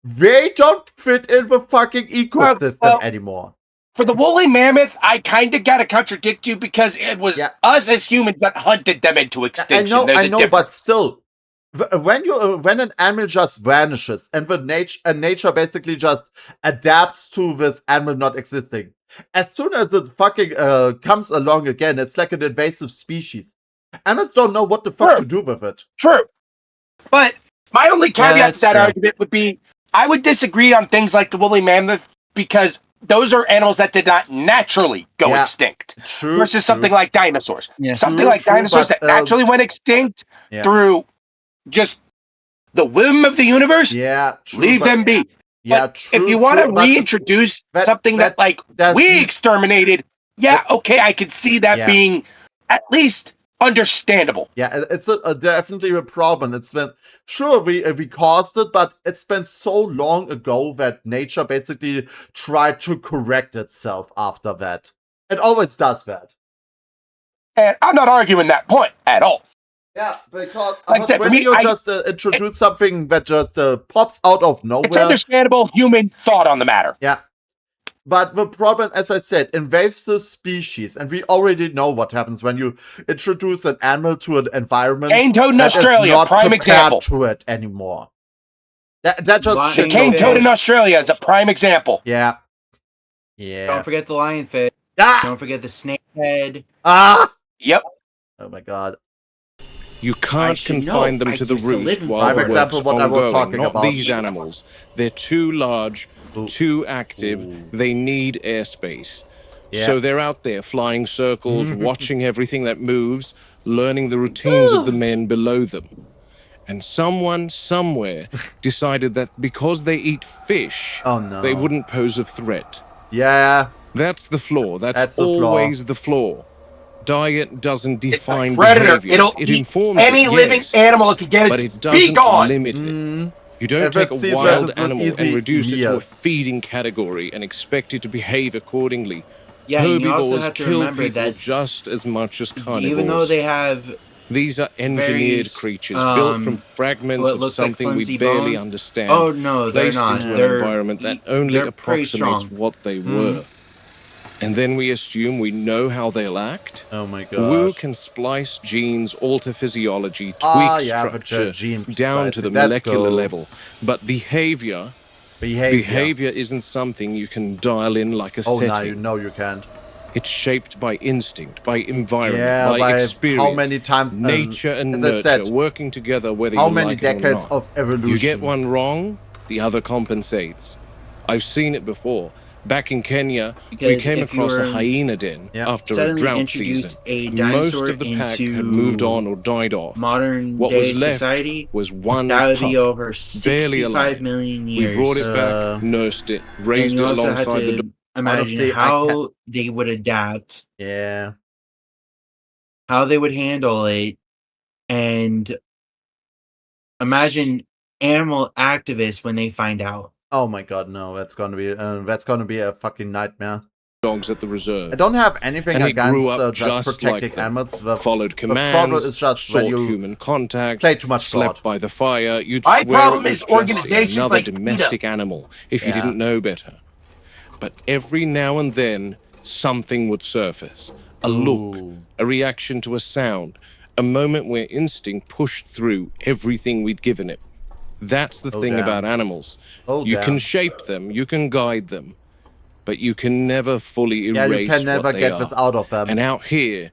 they don't fit in the fucking ecosystem anymore. For the woolly mammoth, I kind of got to contradict you because it was us as humans that hunted them into extinction. I know, but still, when an animal just vanishes and nature basically just adapts to this animal not existing, as soon as it fucking comes along again, it's like an invasive species. Animals don't know what the fuck to do with it. True. But my only caveat to that argument would be, I would disagree on things like the woolly mammoth because those are animals that did not naturally go extinct. True. Versus something like dinosaurs. Yeah. Something like dinosaurs that naturally went extinct through just the whim of the universe. Yeah. Leave them be. Yeah, true, if you want to reintroduce something that we exterminated, okay, I could see that being at least understandable. Yeah, it's definitely a problem. It's been we caused it, but it's been so long ago that nature basically tried to correct itself after that. It always does that. And I'm not arguing that point at all. Yeah, because like I said, when you just introduce something that just pops out of nowhere. It's understandable human thought on the matter. Yeah. But the problem, as I said, invasive species, and we already know what happens when you introduce an animal to an environment. Cane toad in Australia, not prime example. To it anymore. That just the cane toad in Australia is a prime example. Yeah. Don't forget the lionfish. Don't forget the snakehead. Yep. Oh my god. You can't confine them to the roost while the work's ongoing. Not these animals. They're too large, too active. They need airspace. So they're out there flying circles, watching everything that moves, learning the routines of the men below them. And someone somewhere decided that because they eat fish, they wouldn't pose a threat. Yeah. That's the flaw. That's always the flaw. Diet doesn't define predator. behavior. It informs any living animal it can get. But it doesn't limit it. You don't take a wild animal and reduce it to a feeding category and expect it to behave accordingly. Yeah, Herbivores kill people just as much as carnivores. Even though they have these are engineered creatures built from fragments of something we barely understand. Oh no, they're placed not. Into an environment that only approximates what they were. And then we assume we know how they'll act. Oh my god. Wu can splice genes, alter physiology, tweak structure down to the molecular level. But behavior isn't something you can dial in like a setting. No, you can't. It's shaped by instinct, by environment, by experience. How many times nature and nurture working together, whether you like it or not. How many decades of evolution? You get one wrong, the other compensates. I've seen it before. Back in Kenya, we came across a hyena den after a drought season. Most of the pack had moved on or died off. What was left was one that would pup, be over barely alive. 65 million years. We brought it back, nursed it, raised it alongside the dog. Imagine Honestly, how they would adapt, Yeah. how they would handle it, and imagine animal activists when they find out. Oh my god, no, that's gonna be a fucking nightmare. Dogs at the reserve. I don't have anything And they grew against up just just protecting like them. animals. Followed The problem commands, is just when sought you human contact, play too much slept God. by the fire. You'd My swear problem it is was just organizations another like domestic animal if you didn't know better. But every now and then, something would surface. A look, a reaction to a sound, a moment where instinct pushed through everything we'd given it. That's the thing about animals. You can shape them, you can guide them, but you can never fully erase you can never what they get are. this out of them. And out here,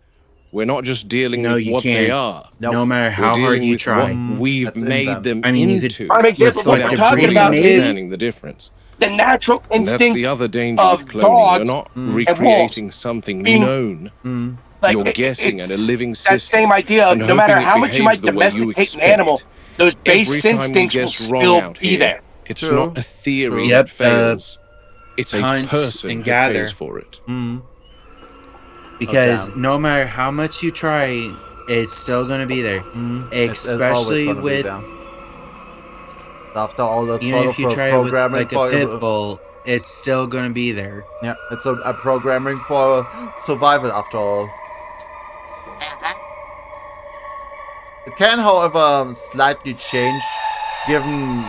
we're not just dealing with you what they can't. are. No matter We're how dealing hard you with try. what we've That's in made them. them I mean, you into. could- Prime example, what without we're talking fully about is understanding the difference. the natural And that's instinct the other danger of with cloning. dogs You're not and recreating wolves something being- known. like You're guessing at a living system. That same idea of and no matter hoping it how much you might behaves the way you domesticate an expect. animal, those base Every time we instincts will guess wrong still out be here, there. it's True. not a theory Yep, that fails. It's a hunt person and who gather. pays for it. Because no matter how much you try, it's still going to be there. It's always Especially gonna be with, there. After all that even sort if you of try it with programming like a for pit bull, it's still going to be there. yeah, it's a programming for survival after all. It can, however, slightly change given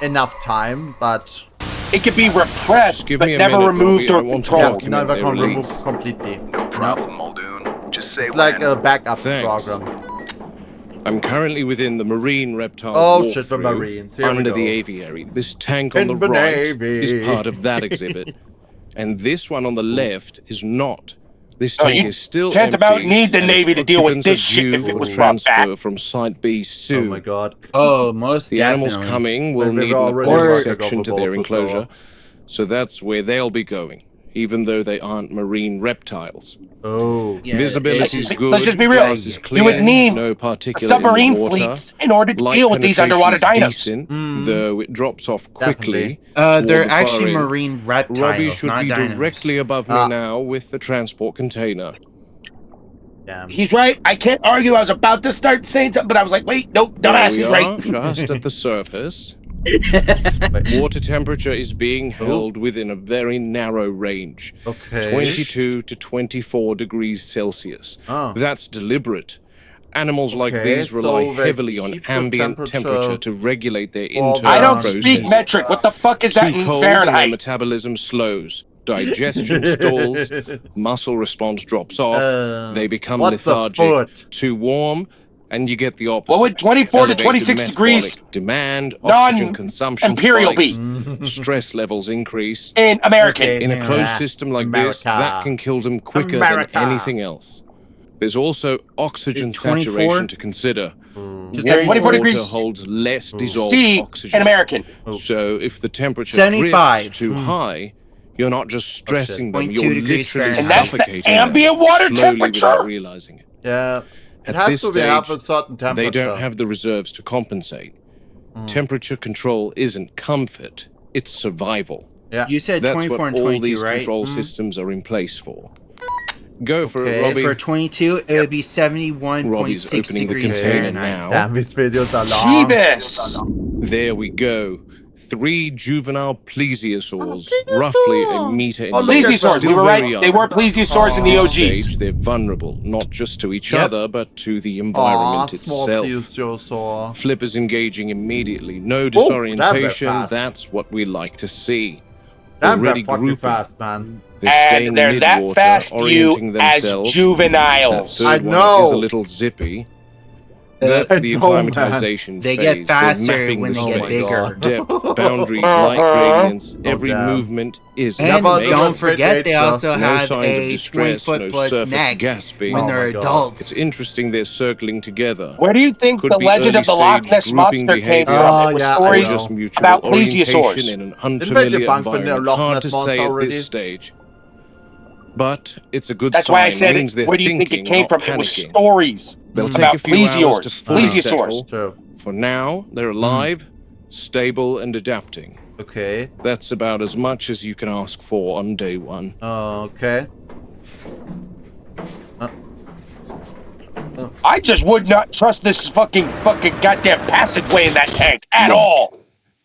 enough time, but It can be repressed, Give but me a never minute, removed Robbie. I or want to controlled. document never their can release. remove completely. No problem, Muldoon. Just say It's when. like a backup Thanks. program. I'm currently within the marine reptile Oh shit, the walkthrough Marines. Here we under go. the aviary. This tank on In the the right Navy. is part of that exhibit, and this one on the left is not. This Oh, tank you is still can't empty. about need the and Navy its to deal with occupants this are shit due if it for was brought transfer back. from Site B soon. Oh my god. Oh, most The definitely. animals coming will But we need were an already aquatic working section over to their both, enclosure, so that's where they'll be going, even though they aren't marine reptiles. Oh. Yeah, Visibility it's- is good. Let's just be real. Glass is clear, You would need no particulate submarine in the water. fleets in order to Light deal with these underwater penetration's dinos. decent, though it drops off quickly. Definitely. toward they're the far actually end. marine reptiles, Robbie should not be dinos. directly above me now with the transport container. Damn. He's right. I can't argue. I was about to start saying something, but I was like, wait, nope, There dumbass, we he's are, right. just at the surface. Water temperature is being held within a very narrow range. Okay. 22 to 24 degrees Celsius. Oh. That's deliberate. Animals like Okay, these rely so they heavily on keep the ambient temperature temperature to regulate their all internal I don't processes. speak metric. What the fuck is that Too in cold and their Fahrenheit? metabolism slows. Digestion stalls, muscle response drops off, they become what the lethargic. foot? Too warm, and you get the opposite. What would 24 to Elevated 26 degrees metabolic demand, oxygen consumption imperial spikes, be? stress levels increase. In American. Okay. In a closed Yeah. system like America. this, that can kill them quicker America. than anything else. There's also oxygen 24? saturation to consider. So Warm 24 water degrees holds less dissolved C oxygen. in American. So if the temperature 75. drifts too high, you're not just stressing them, 0.2 you're degrees literally Fahrenheit. And that's the suffocating them ambient water slowly temperature. without realizing it. Yeah. It At has this to be have a stage, certain temperature. they don't have the reserves to compensate. Temperature control isn't comfort, it's survival. Yeah. You said That's 24 what and all 22, these right? control systems are in place for. Go for Okay, it, Robbie. For 22, it would be Robbie's 71.6 opening the degrees container Fahrenheit. now. Damn, these videos are long. Jeebus. There we go. 3 juvenile plesiosaurs, roughly a meter in Oh, look length. at Plesiosaurs. Still We were very right. young. They were plesiosaurs in the At OGs. this stage, they're vulnerable, not just to each other, but to the environment small itself. plesiosaur. Flippers engaging immediately, no Oh, disorientation, damn, they're fast. that's what we like to see. Damn, they're Already fucking grouping. fast, man. And they're that fast you as juveniles. That third one is a little zippy. That's the acclimatization They phase. get faster They're mapping when the they get space, bigger. depth, boundaries, light gradients. Every movement is And amazing. don't forget, they also no have signs of a distress, 20-foot no plus surface neck gasping. when they're adults. It's interesting they're circling together. Where do you think Could the be legend of the early Loch stage Ness grouping Monster came behavior, from? It was stories just mutual about orientation plesiosaurs. in an unfamiliar environment. Loch Hard Ness to Monster say at already? this stage. But it's a good That's sign. why I said Means it. they're Where do you think it thinking, came not from? It was panicking. stories They'll take about a few hours to fully plesiosaurs. settle. For now, they're alive, stable, and adapting. Okay. That's about as much as you can ask for on day one. Okay. I just would not trust this fucking goddamn passageway in that tank at Look, all.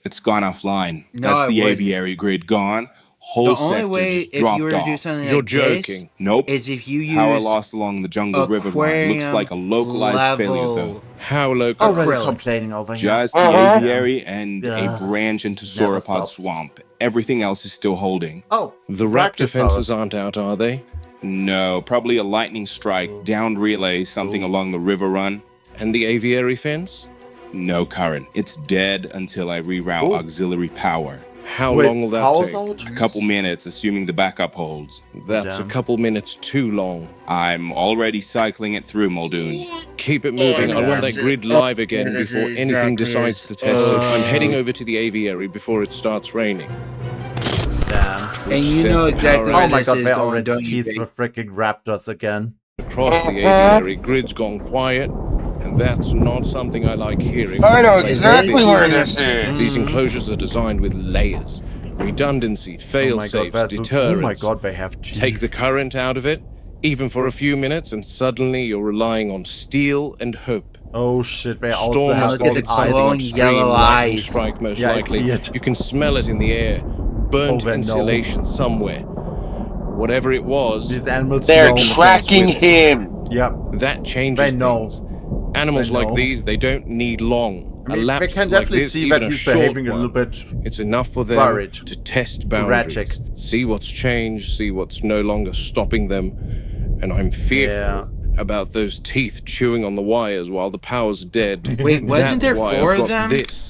It's gone offline. No, That's I the wouldn't. aviary grid gone. Whole The only sector way just if dropped you were to off. do something You're like this joking. Nope. is if you use Power loss along the jungle river line looks like a localized failure though. level How local? Already acrylic. complaining over here. Just the aviary and a branch into Never sauropod stops. swamp. Everything else is still holding. Oh, The raptor fences aren't out, are they? No, probably a lightning strike, downed relay, something along the river run. And the aviary fence? No current. It's dead until I reroute auxiliary power. How long will that take? A couple minutes, assuming the backup holds. That's a couple minutes too long. I'm already cycling it through, Muldoon. Keep it moving. I want that grid live again This before is anything exactly decides to test it. I'm heading over to the aviary before it starts raining. Damn. And you know exactly Oh where my this god, is they going, already don't you, teased Big? the freaking raptors again. Across the aviary, grid's gone quiet, and that's not something I like hearing. I know from places exactly like where this. this is. These enclosures are designed with layers, redundancy, fail-safes, deterrents. Oh my god, they have teeth. Take the current out of it, even for a few minutes, and suddenly you're relying on steel and hope. Oh shit, they also Storm have must all have hit the something glowing extreme, yellow lightning eyes. strike most Yeah, I likely. see it. You can smell it in the air, burnt Oh, they know. insulation somewhere. Whatever it was, These animals They're know. tracking him. Yep. that changes They know. things. Animals They like know. these, they don't need long. I mean, a they lapse can like definitely this, see even that a he's short behaving a one, little bit it's enough for them worried. to test boundaries, Erratic. see what's changed, see what's no longer stopping them. And I'm fearful about those teeth chewing on the wires while the power's dead. Wait, wasn't That's there why 4 I've of got them? This.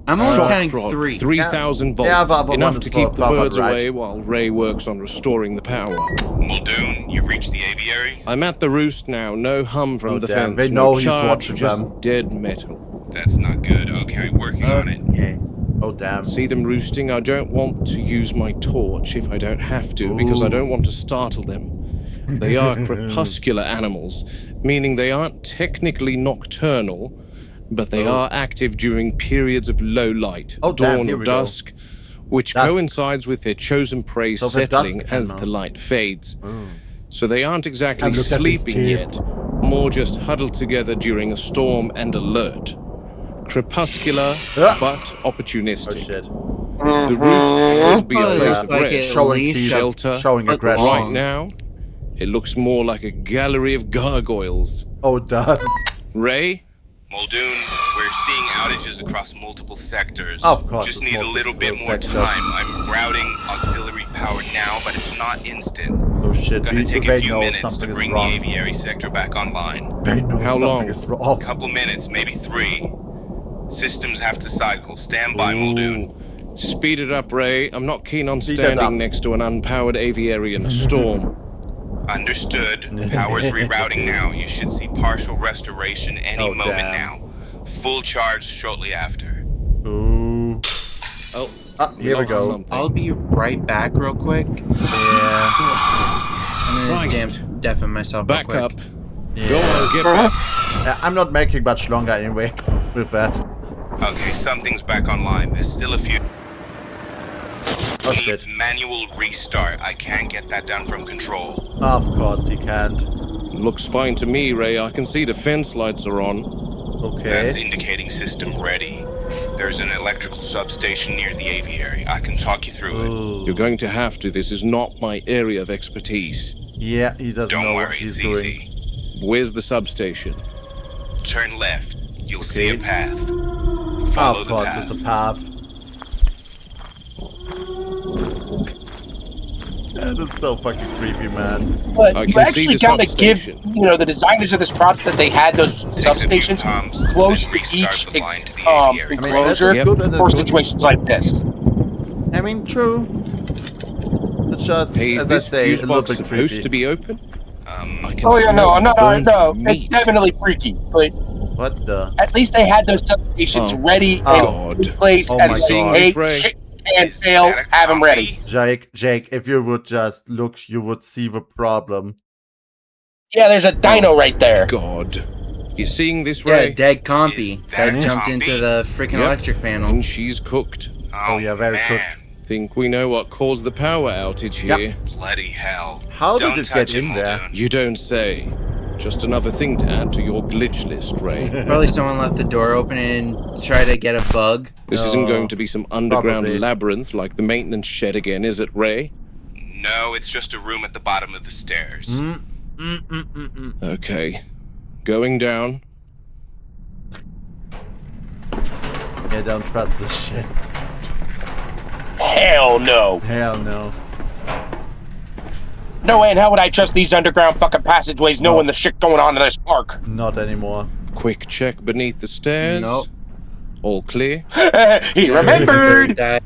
I'm only Shock counting rod, 3. 3,000 volts, Yeah, the other one enough is to keep the for birds right. away while Ray works on restoring the power. Muldoon, you've reached the aviary? I'm at the roost now, no hum from Oh, the damn, fence, they no know he's charge, watching just them. dead metal. That's not good. Okay, working on it. Okay. Oh damn. See them roosting? I don't want to use my torch if I don't have to, because I don't want to startle them. They are crepuscular animals, meaning they aren't technically nocturnal, but they are active during periods of low light, Oh, damn, dawn here or we go. dusk, which Dusk. coincides with their chosen prey So they're settling dusk as animal. the light fades. So they aren't exactly And look at these sleeping teeth. yet, more just huddled together during a storm and alert. Crepuscular, but opportunistic. Oh shit. The roof should be a Probably place looks of like rest, it Showing least teeth, shelter. showing but aggression. long. Right now, it looks more like a gallery of gargoyles. Oh, it does. Ray? Muldoon, we're seeing outages across multiple sectors. Of course, Just it's need a little bit multiple more sectors. time. I'm routing auxiliary power now, but it's not instant. Oh shit. Gonna take a They few know minutes to something is bring the wrong. aviary sector back online. They know How something long? is wrong. Couple minutes, maybe 3. Systems have to cycle. Stand by, Muldoon. Speed it up, Ray. I'm not keen on Speed it up. standing next to an unpowered aviary in a storm. Understood. Power's rerouting now. You should see partial restoration any Oh, moment damn. now. Full charge shortly after. Ooh. Oh, Here we lost go. something. I'll be right back real quick. Yeah. I'm gonna Christ. deafen myself Back real up. quick. Go on, get back. I'm not making much longer anyway with that. Okay, something's back online. There's still a few. Oh Needs shit. manual restart. I can't get that done from control. Of course he can't. Looks fine to me, Ray. I can see the fence lights are on. That's Okay. indicating system ready. There's an electrical substation near the aviary. I can talk you through it. You're going to have to. This is not my area of expertise. Yeah, he doesn't Don't know what worry, he's it's doing. easy. Where's the substation? Turn left. You'll see a Okay. path. Follow Of the course, path. it's a path. That is so fucking creepy, man. But I you can see actually the gotta give, substation. you know, the designers of this product that they had those substations close to each enclosure Yep. for situations like this. I mean, true. It's just, Hey, is as I this say, fuse a little box bit supposed creepy. to be open? I can Oh yeah, no, smell burnt no, it's meat. definitely freaky. But What the? at least they had those substations Oh, ready in God. place Oh as my like, God. hey, Ray. shit can't fail, have them ready. Jake, if you would just look, you would see the problem. Yeah, there's a dino right there. God. You seeing this, Yeah, Ray? dead compy that that jumped compy? into the freaking Yep. electric panel. And she's cooked. Oh, yeah, very cooked. Think we know what caused the power outage here? Yep. Bloody hell. How did Don't it touch get in there? Muldoon. You don't say. Just another thing to add to your glitch list, Ray. Probably someone left the door open and tried to get a bug. This isn't going to be some underground Probably. labyrinth like the maintenance shed again, is it, Ray? No, it's just a room at the bottom of the stairs. Okay. Going down. Yeah, don't trust this shit. Hell no. Hell no. No way in hell would I trust these underground fucking passageways knowing No. the shit going on in this park. Not anymore. Quick check beneath the stairs. Nope. All clear. He remembered. That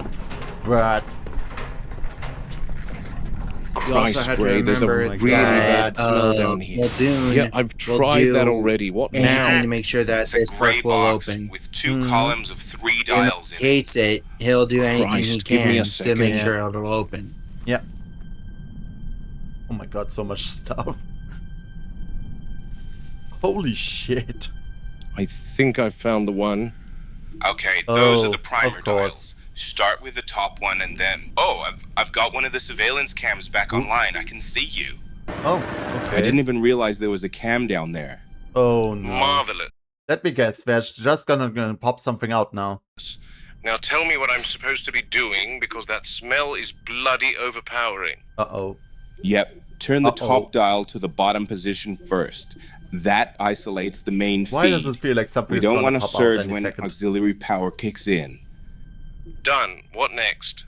But you also Christ, have to Ray, there's a remember really bad that smell down here. Muldoon Yeah, I've will tried do that already. What anything now? to make sure that It's a this gray park will box open. with 2 columns of 3 If dials in he it. hates it, he'll do anything he Christ, give me a can to second. make Yeah. sure it'll open. yeah. Oh my god, so much stuff. Holy shit. I think I found the one. Okay, those Oh, are the primer of course. dials. Start with the top one and then... Oh, I've got one of the surveillance cams back online. I can see you. Oh, okay. I didn't even realize there was a cam down there. Oh no. Marvelous. Let me guess, we're just gonna pop something out now. Now tell me what I'm supposed to be doing, because that smell is bloody overpowering. Uh-oh. Yep, turn the Uh-oh. top dial to the bottom position first. That isolates the main Why does feed. it feel like something We is don't gonna want to pop out surge any when second? auxiliary power kicks in. Done. What next?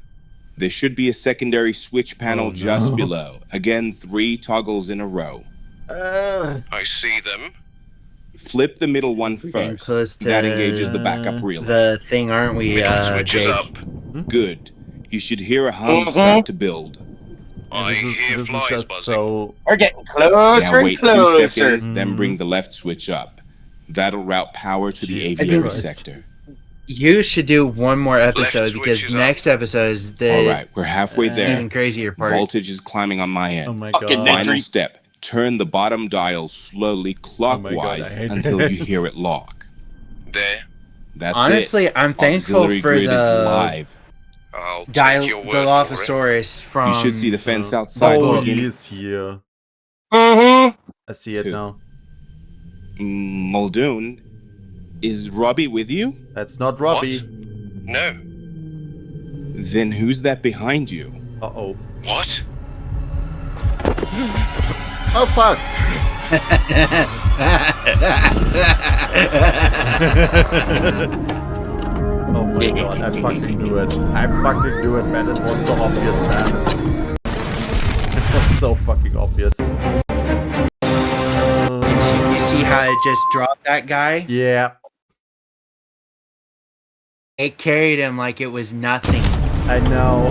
There should be a secondary switch panel Oh, no. just below. Again, 3 toggles in a row. I see them. Flip the middle one We're getting first. close to That engages the backup relay. The thing, aren't we, Switches Jake? up. Good. You should hear a hum start to build. I hear This is flies just buzzing. so... We're getting Now closer and wait 2 closer. seconds, then bring the left switch up. That'll route power to the Jesus aviary Christ. sector. You should do one more episode because switches up. next episode is the Alright, we're halfway there. even crazier part. Voltage is climbing on my end. Oh my Fucking god. Nick. Final step. Turn the bottom dial slowly God, clockwise I hate until you this. hear it lock. There. That's Honestly, it. I'm thankful Auxiliary for grid is the live. I'll take your word for it. Dilophosaurus from. You should see the fence outside. Oh, Bubble. he is here. Mm-hmm. I see it 2. now. Muldoon, is Robbie with you? That's not Robbie. No. Then who's that behind you? Uh-oh. What? Oh, fuck! Oh my god, I fucking knew it. I fucking knew it, man. It was so obvious, man. It was so fucking obvious. You see how it just dropped that guy? Yeah, It carried him like it was nothing. I know.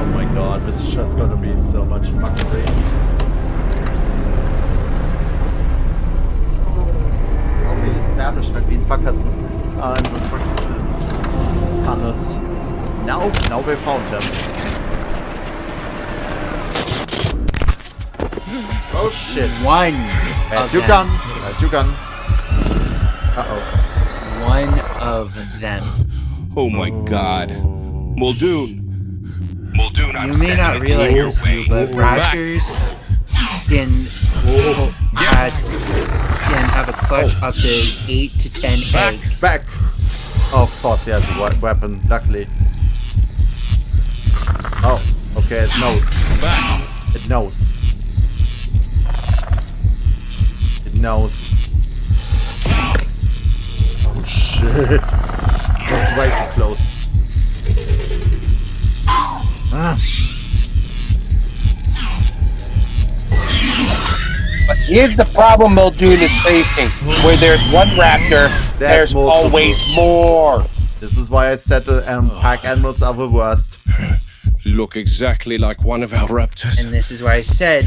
Oh my god, this is just gonna be so much fuckery. We established that these fuckers are in the fucking tunnels. Now we found him. Oh shit. One. That's of your them. gun. That's your gun. Uh-oh. One of them. Oh my god. Muldoon! Muldoon, You I'm may sending not it realize your this, way. but Back. raptors can have a clutch up to 8 to 10 eggs. Back! Oh, of course, he has a weapon, luckily. Oh, okay, it knows. Back. It knows. It knows. Oh shit. That's way too close. Ah. Here's the problem Muldoon is facing. Where there's one raptor, there's always more. This is why I said the pack animals are the worst. Look exactly like one of our raptors. And this is why I said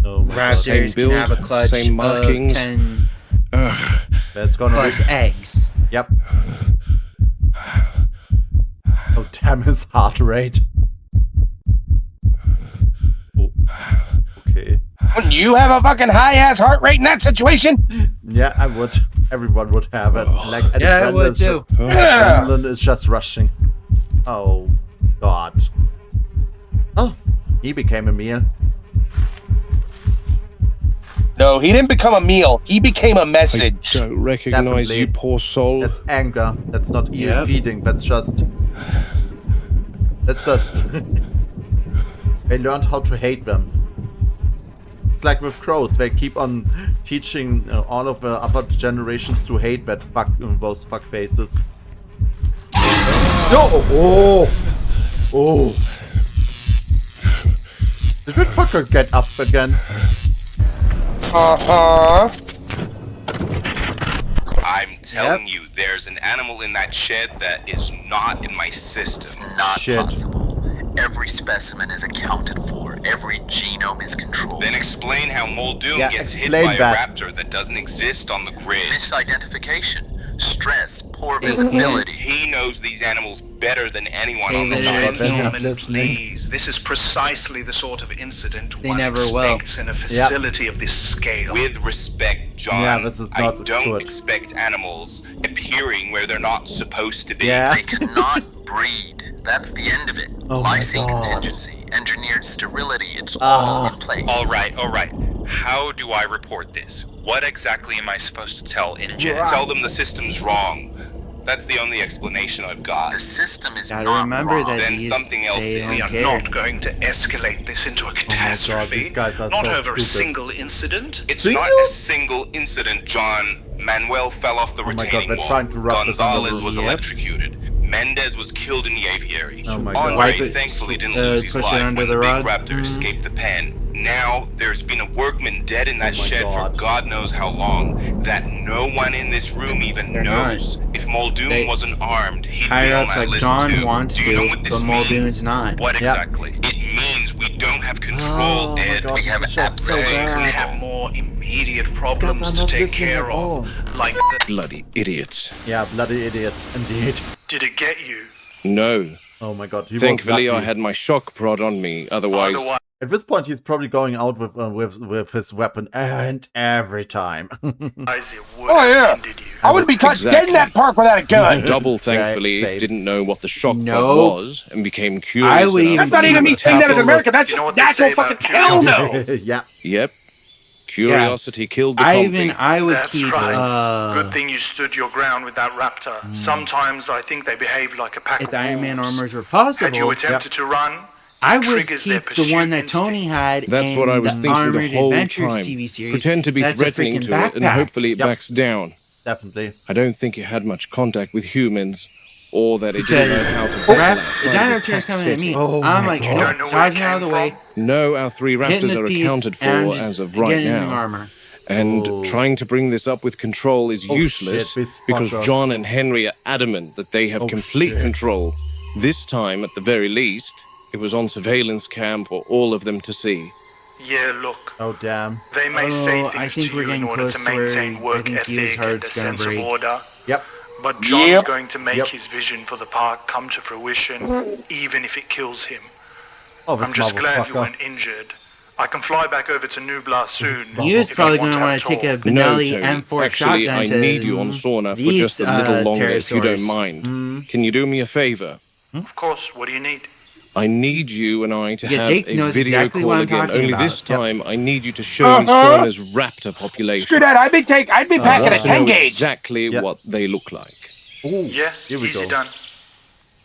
raptors build, can have a clutch same markings. of 10 That's gonna plus eggs. Yep. Oh, damn his heart rate. Oh. Okay. Wouldn't you have a fucking high-ass heart rate in that situation? Yeah, I would. Everyone would have it. Like, Yeah, I would too. Adrenaline is just rushing. Oh, God. Oh, he became a meal. No, he didn't become a meal. He became a message. I don't recognize Definitely. you, poor soul. That's anger. That's not even feeding. That's just... They learned how to hate them. It's like with crows. They keep on teaching all of the other generations to hate those fuck faces. No! Oh! Oh! Did that fucker get up again? Uh-huh. I'm telling you, there's an animal in that shed that is not in my system. Not possible. Every specimen is accounted for. Every genome is controlled. Then explain how Muldoon gets hit explain by that. a raptor that doesn't exist on the grid. Misidentification, stress, poor visibility. He knows these animals better than anyone on the David, site. Gentlemen, please. This is precisely the sort of incident They one never will. expects in a facility of this scale. With respect, John, Yeah, this is I not don't good. expect animals appearing where they're not supposed to be. Yeah. They cannot breed. That's the end of it. Oh my Lysine God. contingency, engineered sterility, it's all in place. All right. How do I report this? What exactly am I supposed to tell InGen? Tell them the system's wrong. That's the only explanation I've got. The system is Gotta not remember wrong. that Then something else they is. don't We are care. not going to escalate this into a catastrophe. these guys are not so over a stupid. single incident. It's Single? not a single incident, John. Manuel fell off the my God, retaining they're wall. trying to wrap this under Gonzalez the- was Yep. electrocuted. Mendez was killed in the aviary. Oh my God. Andre Wipe it, thankfully didn't lose his push it life under when the the rug. big raptor escaped the pen. Now, there's been a workman dead in that Oh my shed God. for God knows how long that no one in this room even They're knows. If Muldoon They- wasn't armed, he'd be Higher on ups that like list John too. wants Do you know to, what this but means? Muldoon's not. What Yep. exactly? It means we don't have control, Oh my Ed. God, We this have is just so absolutely bad. We have more immediate problems are to not take listening care at all. of, like the Bloody idiots. Yeah, bloody idiots, indeed. Did it get you? No. Oh my God, he Thankfully, was I lucky. had my shock prod on me. Otherwise, At this point, he's probably going out with his weapon and every time. Oh yeah. I wouldn't be caught dead in that park without a gun. Double thankfully same. didn't know what the shock prod No. was and became curious. I would enough even- That's not to even me tap saying that as an over- American. That's You know just what they natural say about fucking hell no. Yeah. Yep. Curiosity killed the I compy. would That's keep right. Good thing you stood your ground with that raptor. Sometimes I think they behave like a pack if of the Iron Man wolves. armors were Had you possible, attempted to run, I would triggers their keep the one that pursuit Tony had That's in what I was the thinking Armored the whole Adventures time. TV series. Pretend to be That's a threatening freaking to it, and backpack. hopefully it Yep. backs down. Definitely. I don't think it had much contact with humans, or that it didn't Because know how to battle Rap, outside the of dino a train's packed coming at city. me. Oh I'm my like, God. You nope, don't know where it dodging out of came the way. No, our three Hitting raptors the are piece accounted for and as of right getting in the now. armor. And Oh. trying to bring this up with control is Oh, useless shit, this because fucker. John and Henry are adamant that they have Oh, complete shit. control. This time, at the very least, it was on surveillance cam for all of them to see. yeah, look, Oh, damn. they may say Oh, things I think to we're you in getting order close to to where maintain I work think his ethic and a heart's gonna sense of break. order. Yep. But John's Yep. going to make Yep. his vision for the park come to fruition, even if it kills him. Oh, this I'm just glad you motherfucker. weren't injured. I can fly back over to Nublar soon. He was if probably you going to have want to take a talk. No, Benelli Tony. M4 Actually, shotgun I to need you on sauna for these, just a little longer if you don't pterosaurs. mind. Can you do me a favor? Of course, what do you need? I need you and I to Yes, have Jake a knows video exactly call what I'm again. talking Only about. this Yep. time, I need you to show me Sauna's raptor population. Screw that. I'd be packing I a want to 10 know gauge. exactly Yep. what they look like. Ooh, Yeah, here we easy go. done.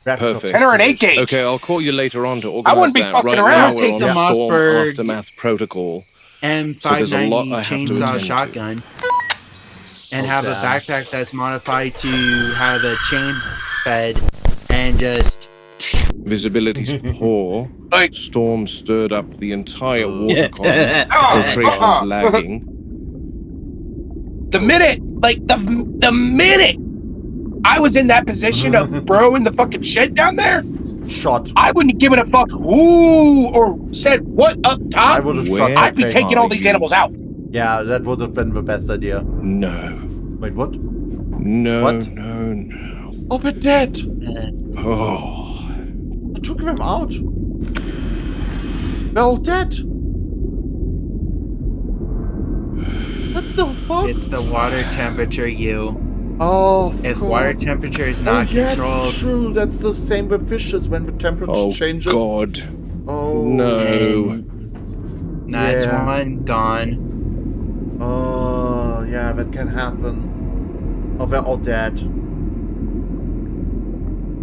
Perfect. 10 or an 8 gauge. Okay, I'll call you later on to I organize wouldn't be that. fucking Right around. now, I'll we're take on the Storm Mossberg Aftermath Protocol. M590 So there's a lot I have to attend chainsaw to. shotgun and Oh, have a damn. backpack that's modified to have a chain fed and just Visibility's poor. Storm stirred up the entire water column. Filtration's lagging. The minute I was in that position of bro in the fucking shed down there, shot. I wouldn't have given a fuck who or said what up top. I would have shot. I'd be taking all these animals out. Yeah, that would have been the best idea. No. Wait, what? No, what? No. Oh, they're dead. Oh. I took them out. They're all dead. What the fuck? It's the water temperature, you. Oh, if water temperature is not controlled. That's true. That's the same with fishes when the temperature changes. Oh God. Oh no. That's one gone. Oh yeah, that can happen. Oh, they're all dead.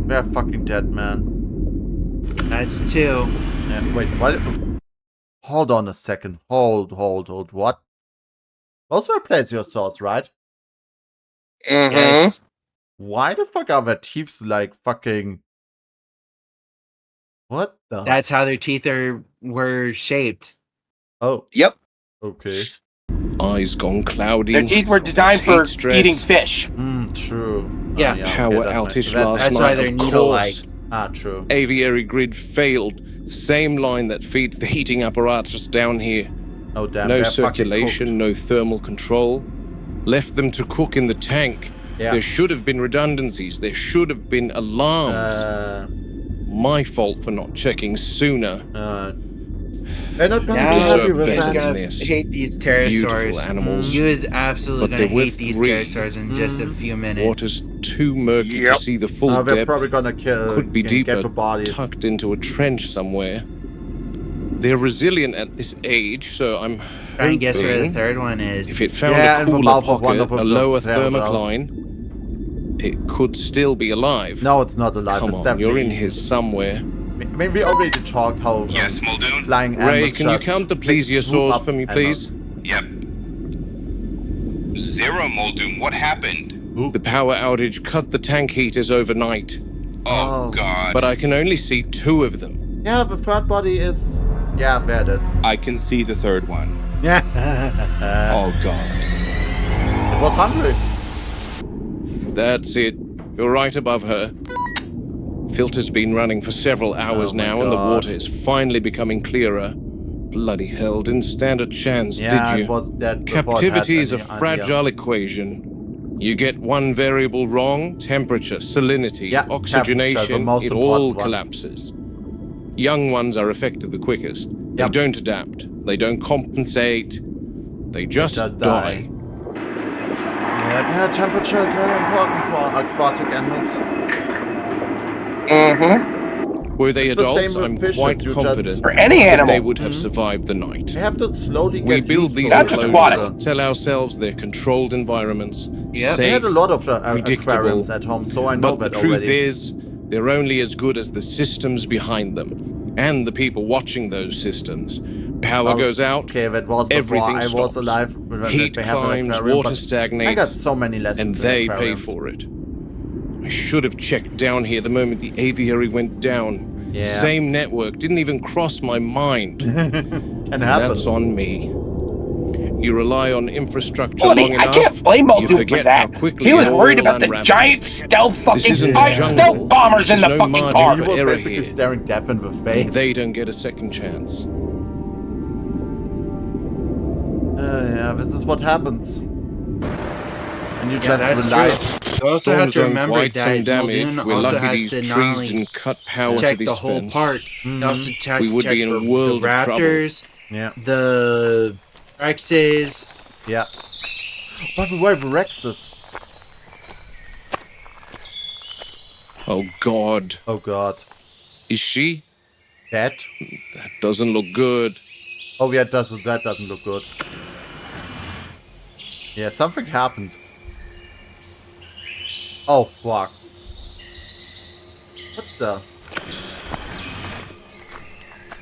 They're fucking dead, man. That's two. Yeah, wait, what? Hold on a second. Hold. What? Those were plesiosaurs, right? Yes. Why the fuck are their teeth like fucking... What the... That's how their teeth were shaped. Oh. Yep. Okay. Eyes gone cloudy. Their teeth were designed for eating fish. True. Yeah. Power outage last night. That's why they're needle-like. True. Aviary grid failed. Same line that feeds the heating apparatus down here. Oh damn. No circulation, no thermal control. Left them to cook in the tank. Yeah. There should have been redundancies. There should have been alarms. My fault for not checking sooner. They're not gonna be happy with that. Gonna hate these pterosaurs. Animals. You is absolutely But gonna there were hate these 3. pterosaurs in just a few minutes. Water's too murky to see the full they're depth. probably gonna kill. Could be get deeper, the body. tucked into a trench somewhere. They're resilient at this age, so I'm Try and guess where the third one is. if it found a cooler pocket, a lower thermocline, it could still be alive. No, it's not alive. Come it's on, you're in definitely... here somewhere. Maybe we already talked how Yes, Muldoon. flying Ray, animals can you just count the swoop plesiosaurs up for me, please? Yep. 0, Muldoon. What happened? The power outage cut the tank heaters overnight, Oh, God. but I can only see 2 of them. Yeah, the third body is... Yeah, there it is. I can see the third one. Yeah. Oh, God. It was hungry. That's it. You're right above her. Filter's been running for several hours now, and the water is finally becoming clearer. Bloody hell, didn't stand a chance, did you? It was dead before it Captivity had is a any idea. fragile equation. You get one variable wrong, temperature, salinity, Yeah, temperature, the oxygenation, most it all important one. collapses. Young ones are affected the quickest. They Yep. don't adapt. They don't compensate. They just die. Yeah, temperature is very important for aquatic animals. Were they It's the adults, same with I'm fishes, quite you just- confident For any that they animal. would have survived the night. They have to slowly get We build used to these Not just enclosures, aquatic. tell ourselves they're controlled environments, Yep. They had safe, a lot of predictable. aquariums at home, so I know But the that truth already. is, they're only as good as the systems behind them, and the people watching those systems. Power Well, goes out, Okay, that was before everything I stops. was alive. when Heat they have an climbs, aquarium, water but stagnates, I got so many lessons and in they pay aquariums. for it. I should have checked down here the moment the aviary went down. Yeah. Same network, didn't even cross my mind. Can And happen. that's on me. You rely on infrastructure Buddy, long I enough, can't blame you Muldoon for forget that. how quickly He was it worried all about the unravels. giant stealth fucking isn't the jungle. stealth bombers in the There's no fucking margin car. for He was error basically here. staring death in the face. They don't get a second chance. Yeah, this is what happens. And you Yeah, just that's rely. true. You also have Storm's to done remember quite that some damage. Muldoon We're also lucky has these to not trees only didn't cut power check to these the whole fence. park. He also has We to would check be in for a world the of trouble. raptors, Yeah. the Rexes. Yeah. But where the Rexes? Oh God. Oh God. Is she? Dead? That doesn't look good. Oh yeah, that doesn't look good. Yeah, something happened. Oh fuck. What the?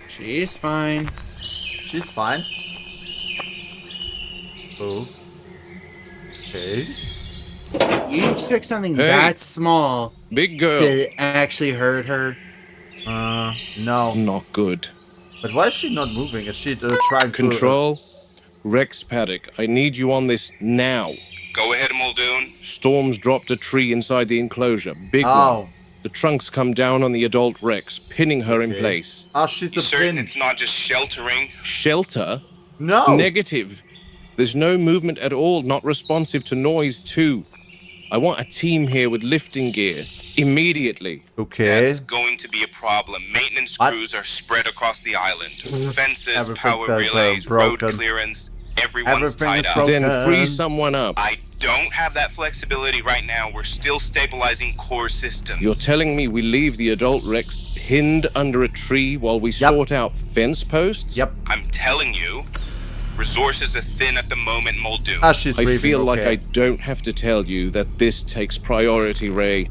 She's fine. She's fine. Oh. Okay. You took something Hey. that small Big girl. to actually hurt her. No. Not good. But why is she not moving? Is she trying Control? Rex Paddock, I need you on this now. Go ahead, Muldoon. Storm's dropped a tree inside the enclosure. Big one. The trunks come down on the adult Rex, pinning her in place. She's You certain it's not just sheltering? Shelter? No. Negative. There's no movement at all, not responsive to noise too. I want a team here with lifting gear. Immediately. Okay. That's going to be a problem. Maintenance crews are spread across the island. Fences, power relays, road clearance. Everyone's tied up. Then free someone up. I don't have that flexibility right now. We're still stabilizing core systems. You're telling me we leave the adult Rex pinned under a tree while we sort out fence posts? Yep. I'm telling you, resources are thin at the moment, Muldoon. I feel like I don't have to tell you that this takes priority, Ray.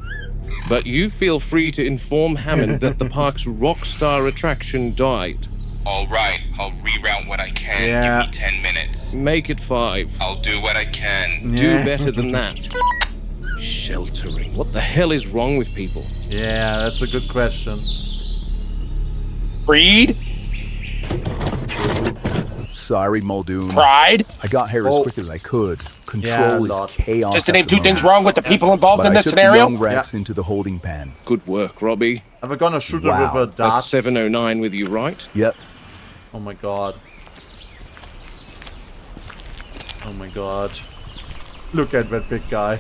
But you feel free to inform Hammond that the park's rock star attraction died. All right, I'll reroute what I can. Give me 10 minutes. Make it 5. I'll do what I can. Do better than that. Sheltering. What the hell is wrong with people? Yeah, that's a good question. Breed? Sorry, Muldoon. Pride? I got here as quick as I could. Control is chaos. Just to at name the 2 things moment. wrong with the people involved But in I this took scenario? the young Rex into the holding pen. Good work, Robbie. Am I gonna shoot her with a dart? That's 709 with you, right? Yep. Oh my god. Oh my god. Look at that big guy.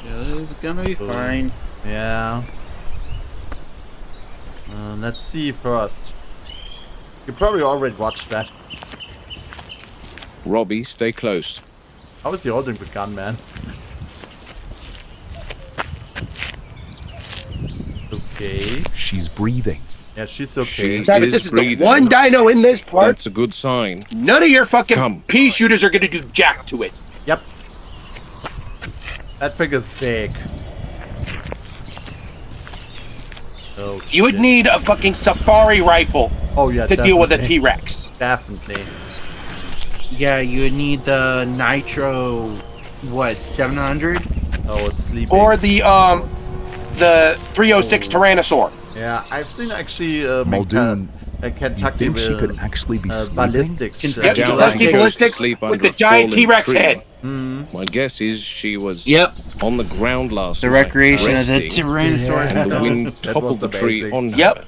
It's gonna be fine. Yeah. Let's see first. You probably already watched that. Robbie, stay close. How is he holding the gun, man? Okay. She's breathing. Yeah, she's okay. Savage, this is the one dino in this park. That's a good sign. None of your fucking pea shooters are gonna do jack to it. Yep. That thing is big. Oh, You would need a fucking safari rifle to deal with a definitely. T-Rex. Definitely. Yeah, you would need the Nitro, 700? Oh, it's sleeping. Or the 306 Tyrannosaur. Yeah, I've seen actually Muldoon, Kentucky you think she could actually be sleeping? ballistics. Yep, Kentucky ballistics with the giant T-Rex head. My guess is she was on the ground last The night, recreation of the resting, Tyrannosaurus. and the wind That toppled was the tree amazing. on her. Yep.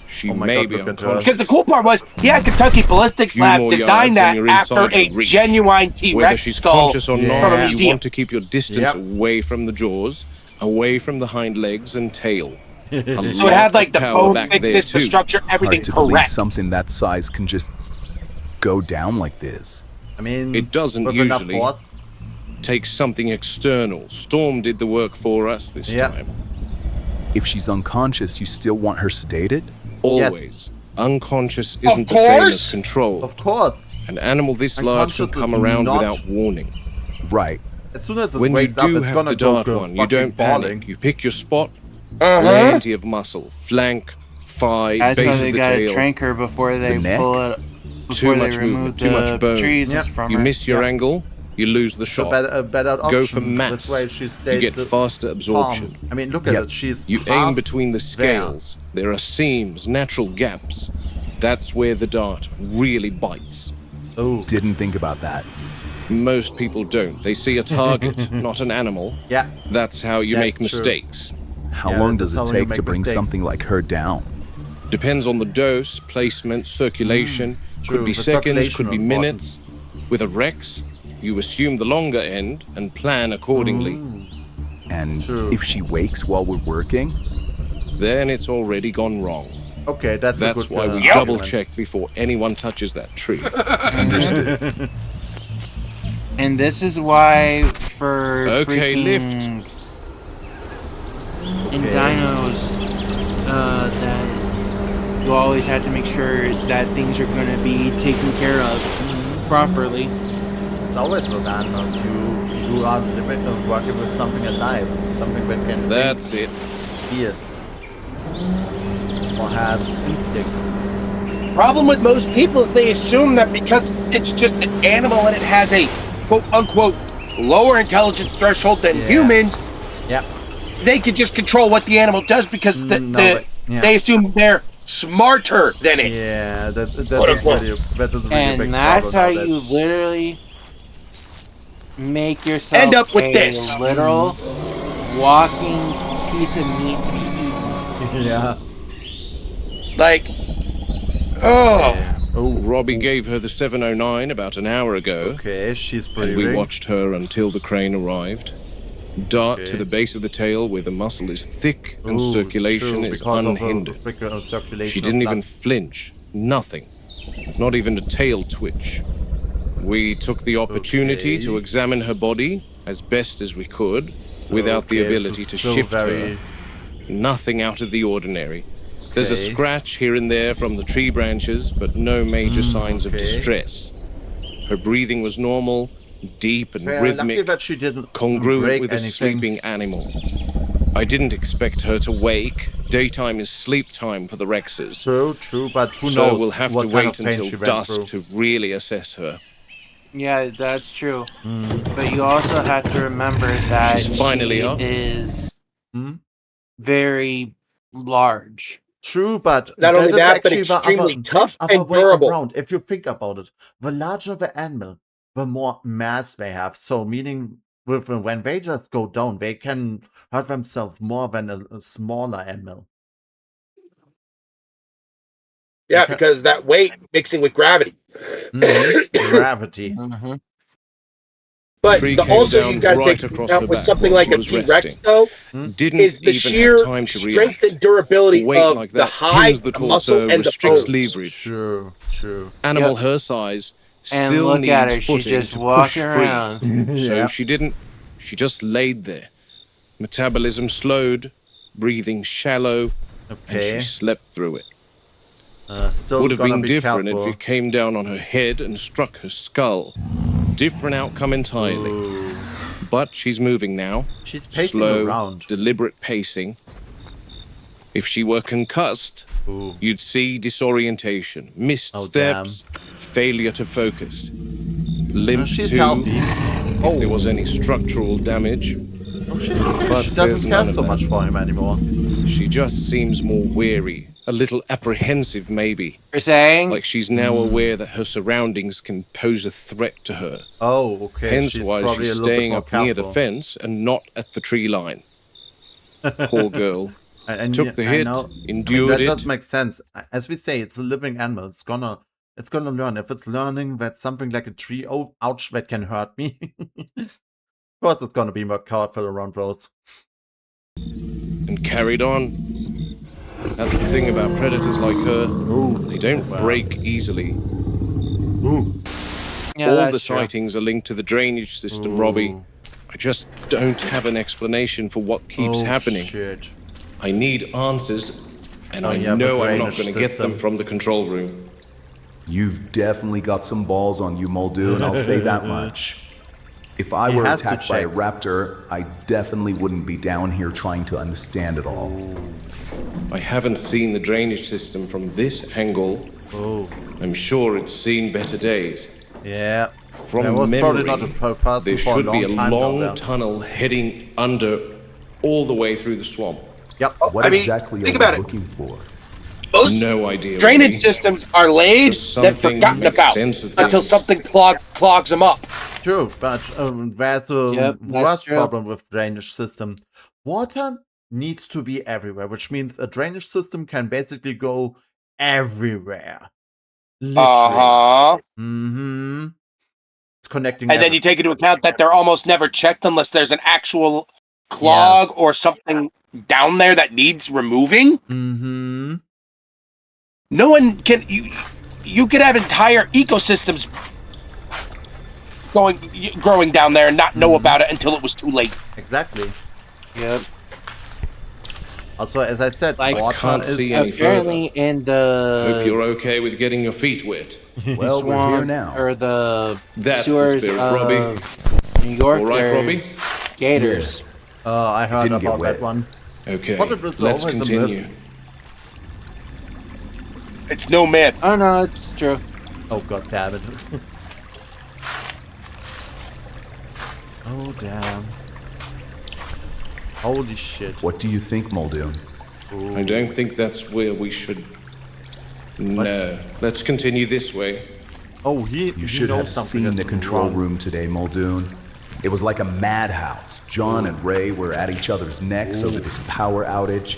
She Oh my may God, be look at her. unconscious. Because the cool part was, Kentucky Ballistics Few Lab more designed yards that and you're after inside a her reach. genuine Whether T-Rex she's skull conscious or from a not, you museum. want to keep your distance away from the jaws, away from the hind legs and tail. So it had like the bone thickness, the structure, everything Hard to believe correct. something that size can just go down like this. I mean, It doesn't with enough usually. force. Take something external. Storm did the work for us this time. If she's unconscious, you still want her sedated? Always. Unconscious isn't the same as control. Of course. An animal this large can Unconscious come is around not- without warning. Right. As soon as it When you wakes up, do it's have gonna to go dart to one, you fucking don't balling. panic. You pick your spot, plenty of muscle, flank, thigh, That's base why of they the gotta tail. trank her before they neck? pull it. Too Before they much remove movement, the too much bone. trees from You her. miss your angle, you lose the shot. A better option. Go for mass. This way she You stays get faster absorption. I mean, look at it. She's You half aim between the there. scales. There are seams, natural gaps. That's where the dart really bites. Oh. Didn't think about that. Most people don't. They see a target, not an animal. Yeah. That's how you make That's true. mistakes. How Yeah, long that's does it how you take make to bring mistakes. something like her down? Depends on the dose, placement, circulation. True, Could be the seconds, circulation could be important. minutes. With a Rex, you assume the longer end and plan accordingly. And True. if she wakes while we're working? Then it's already gone wrong. Okay, that's a That's good why we argument. double check before anyone touches that tree. Understood. And this is why for Okay, freaking lift. in dinos that you always have to make sure that things are going to be taken care of properly. It's always with animals. You are working with something alive, something that can That's it. feel or have instincts. Problem with most people is they assume that because it's just an animal and it has a quote unquote lower intelligence threshold than humans, Yep. they can just control what the animal does because they assume they're smarter than it. Yeah, that's really and big that's how problem you literally make yourself end up with a this literal walking piece of meat to be eaten. Yeah. Like, Robbie gave her the 709 about an hour ago. Okay, she's breathing. And we watched her until the crane arrived. Dart to the base of the tail where the muscle is thick and circulation is unhindered. She didn't even flinch. Nothing. Not even a tail twitch. We took the opportunity to examine her body as best as we could without the ability to shift her. Nothing out of the ordinary. There's a scratch here and there from the tree branches, but no major signs of distress. Her breathing was normal, deep and rhythmic, congruent with a sleeping animal. I didn't expect her to wake. Daytime is sleep time for the Rexes. True, but who knows? So we'll have to wait kind of until dusk to really assess her. Yeah, that's true. But you also have to remember that She's finally she up. is very large. True, but not only that, but actually extremely tough other and way durable. around. If you think about it, the larger the animal, the more mass they have. So meaning when they just go down, they can hurt themselves more than a smaller animal. Yeah, because that weight mixing with gravity. Gravity. But also you got to right take across out her with back something while like she a was T-Rex, resting. though, Didn't is the even sheer have time to strength react. and durability Weight of like the that hide, pins the the muscle, torso, and the restricts bones. leverage. True. Animal her size And still look needs at her, she's footing just to walking push free. around. So she didn't. She just laid there. Metabolism slowed, breathing shallow, and she slept through it. Still Would have gonna been be different careful. if it came down on her head and struck her skull. Different outcome entirely. But she's moving now. She's pacing Slow, around. deliberate pacing. If she were concussed, you'd see disorientation, missed steps, failure to focus. Limp she's too, healthy. if there was any structural damage. She But doesn't there's care none of so that. much for him anymore. She just seems more wary, a little apprehensive maybe. You're saying? Like she's now aware that her surroundings can pose a threat to her. Oh, okay. Hence she's why probably she's a little bit staying more up near the careful. fence and not at the tree line. Poor girl. And Took the I hit, know. endured that it. does make sense. As we say, it's a living animal. It's gonna learn. If it's learning that something like a tree, oh, ouch, that can hurt me. Of course, it's gonna be more careful around those. And carried on. That's the thing about predators like her. They don't break easily. Yeah, All that's the true. sightings are linked to the drainage system, Robbie. I just don't have an explanation for what keeps happening. Shit. I need answers, and I yeah, know the I'm not drainage going to get them system. from the control room. You've definitely got some balls on you, Muldoon, I'll say that much. If I He were has to attacked by a check. raptor, I definitely wouldn't be down here trying to understand it all. I haven't seen the drainage system from this angle. I'm sure it's seen better days. Yeah. From There was memory, probably not a person there for should a be a long time now long there. tunnel heading under all the way through the swamp. Yep. What I mean, exactly think are about we it. looking for? Most No idea. drainage really. systems are laid, Just then something forgotten makes about sense of until things. something clogs them up. True, but there's a Yep, that's worst true. problem with drainage system. Water needs to be everywhere, which means a drainage system can basically go everywhere. Literally. Mm-hmm. It's connecting. And then you take into account that they're almost never checked unless there's an actual clog or something down there that needs removing. Mm-hmm. No one can. You could have entire ecosystems growing down there and not know about it until it was too late. Exactly. Yep. Also, as I said, Like, water can't is see any Apparently, in Hope the you're okay with getting your feet wet. Well, we're here swamp now. or the That's the sewers spirit, of Robbie. New York, All right, there's gators. I heard didn't get about wet. that one. Okay, What if it's let's always a continue. myth? It's no myth. Oh no, it's true. Oh god damn it. Oh damn. Holy shit. What do you think, Muldoon? I don't think that's where we should... No. Let's continue this way. Oh, You should have seen the control room today, Muldoon. It was like a madhouse. John and Ray were at each other's necks over this power outage.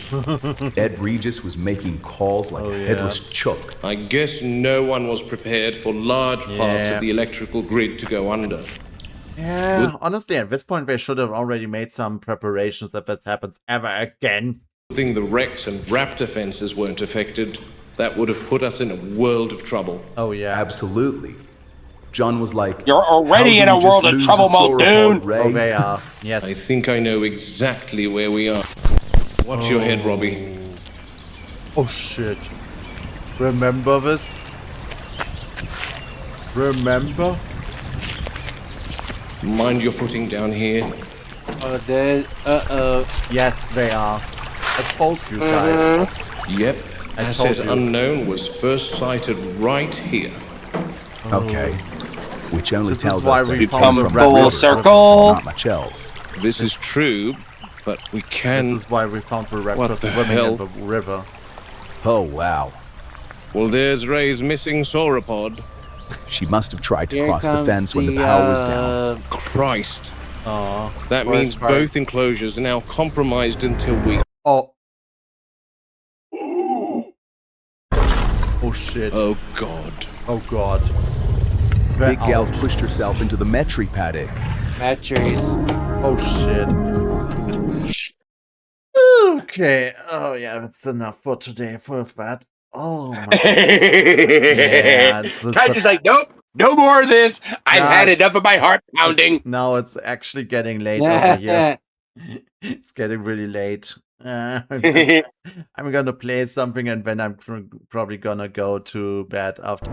Ed Regis was making calls like a headless chook. I guess no one was prepared for large parts of the electrical grid to go under. Yeah, honestly, at this point, they should have already made some preparations if this happens ever again. Good thing the Rex and Raptor fences weren't affected. That would have put us in a world of trouble. Oh, yeah. Absolutely. John was like, You're already in a world of trouble, Muldoon. Oh, they are. Yes. I think I know exactly where we are. Watch your head, Robbie. Oh, shit. Remember this? Remember? Mind your footing down here. Yes, they are. I told you guys. Yep. Asset unknown was first sighted right here. Okay. Which only This is tells why us that we it came found from the Red full River, circle. not much else. This is true, but we can... This is why we found the raptor What the swimming hell? in the river. Oh, wow. Well, there's Ray's missing sauropod. She must have tried to cross the fence when the power was down. Christ. Oh. That means both enclosures are now compromised until we... Oh. Oh, shit. Oh, God. Oh, God. Big Gal's pushed herself into the Metri paddock. Batteries. Oh, shit. Okay. Oh, yeah, that's enough for today for that. Oh, my God. Yeah, Kaiju's like, nope, no more of this. I've had enough of my heart pounding. Now it's actually getting late over here. It's getting really late. I'm gonna play something and then I'm probably gonna go to bed after.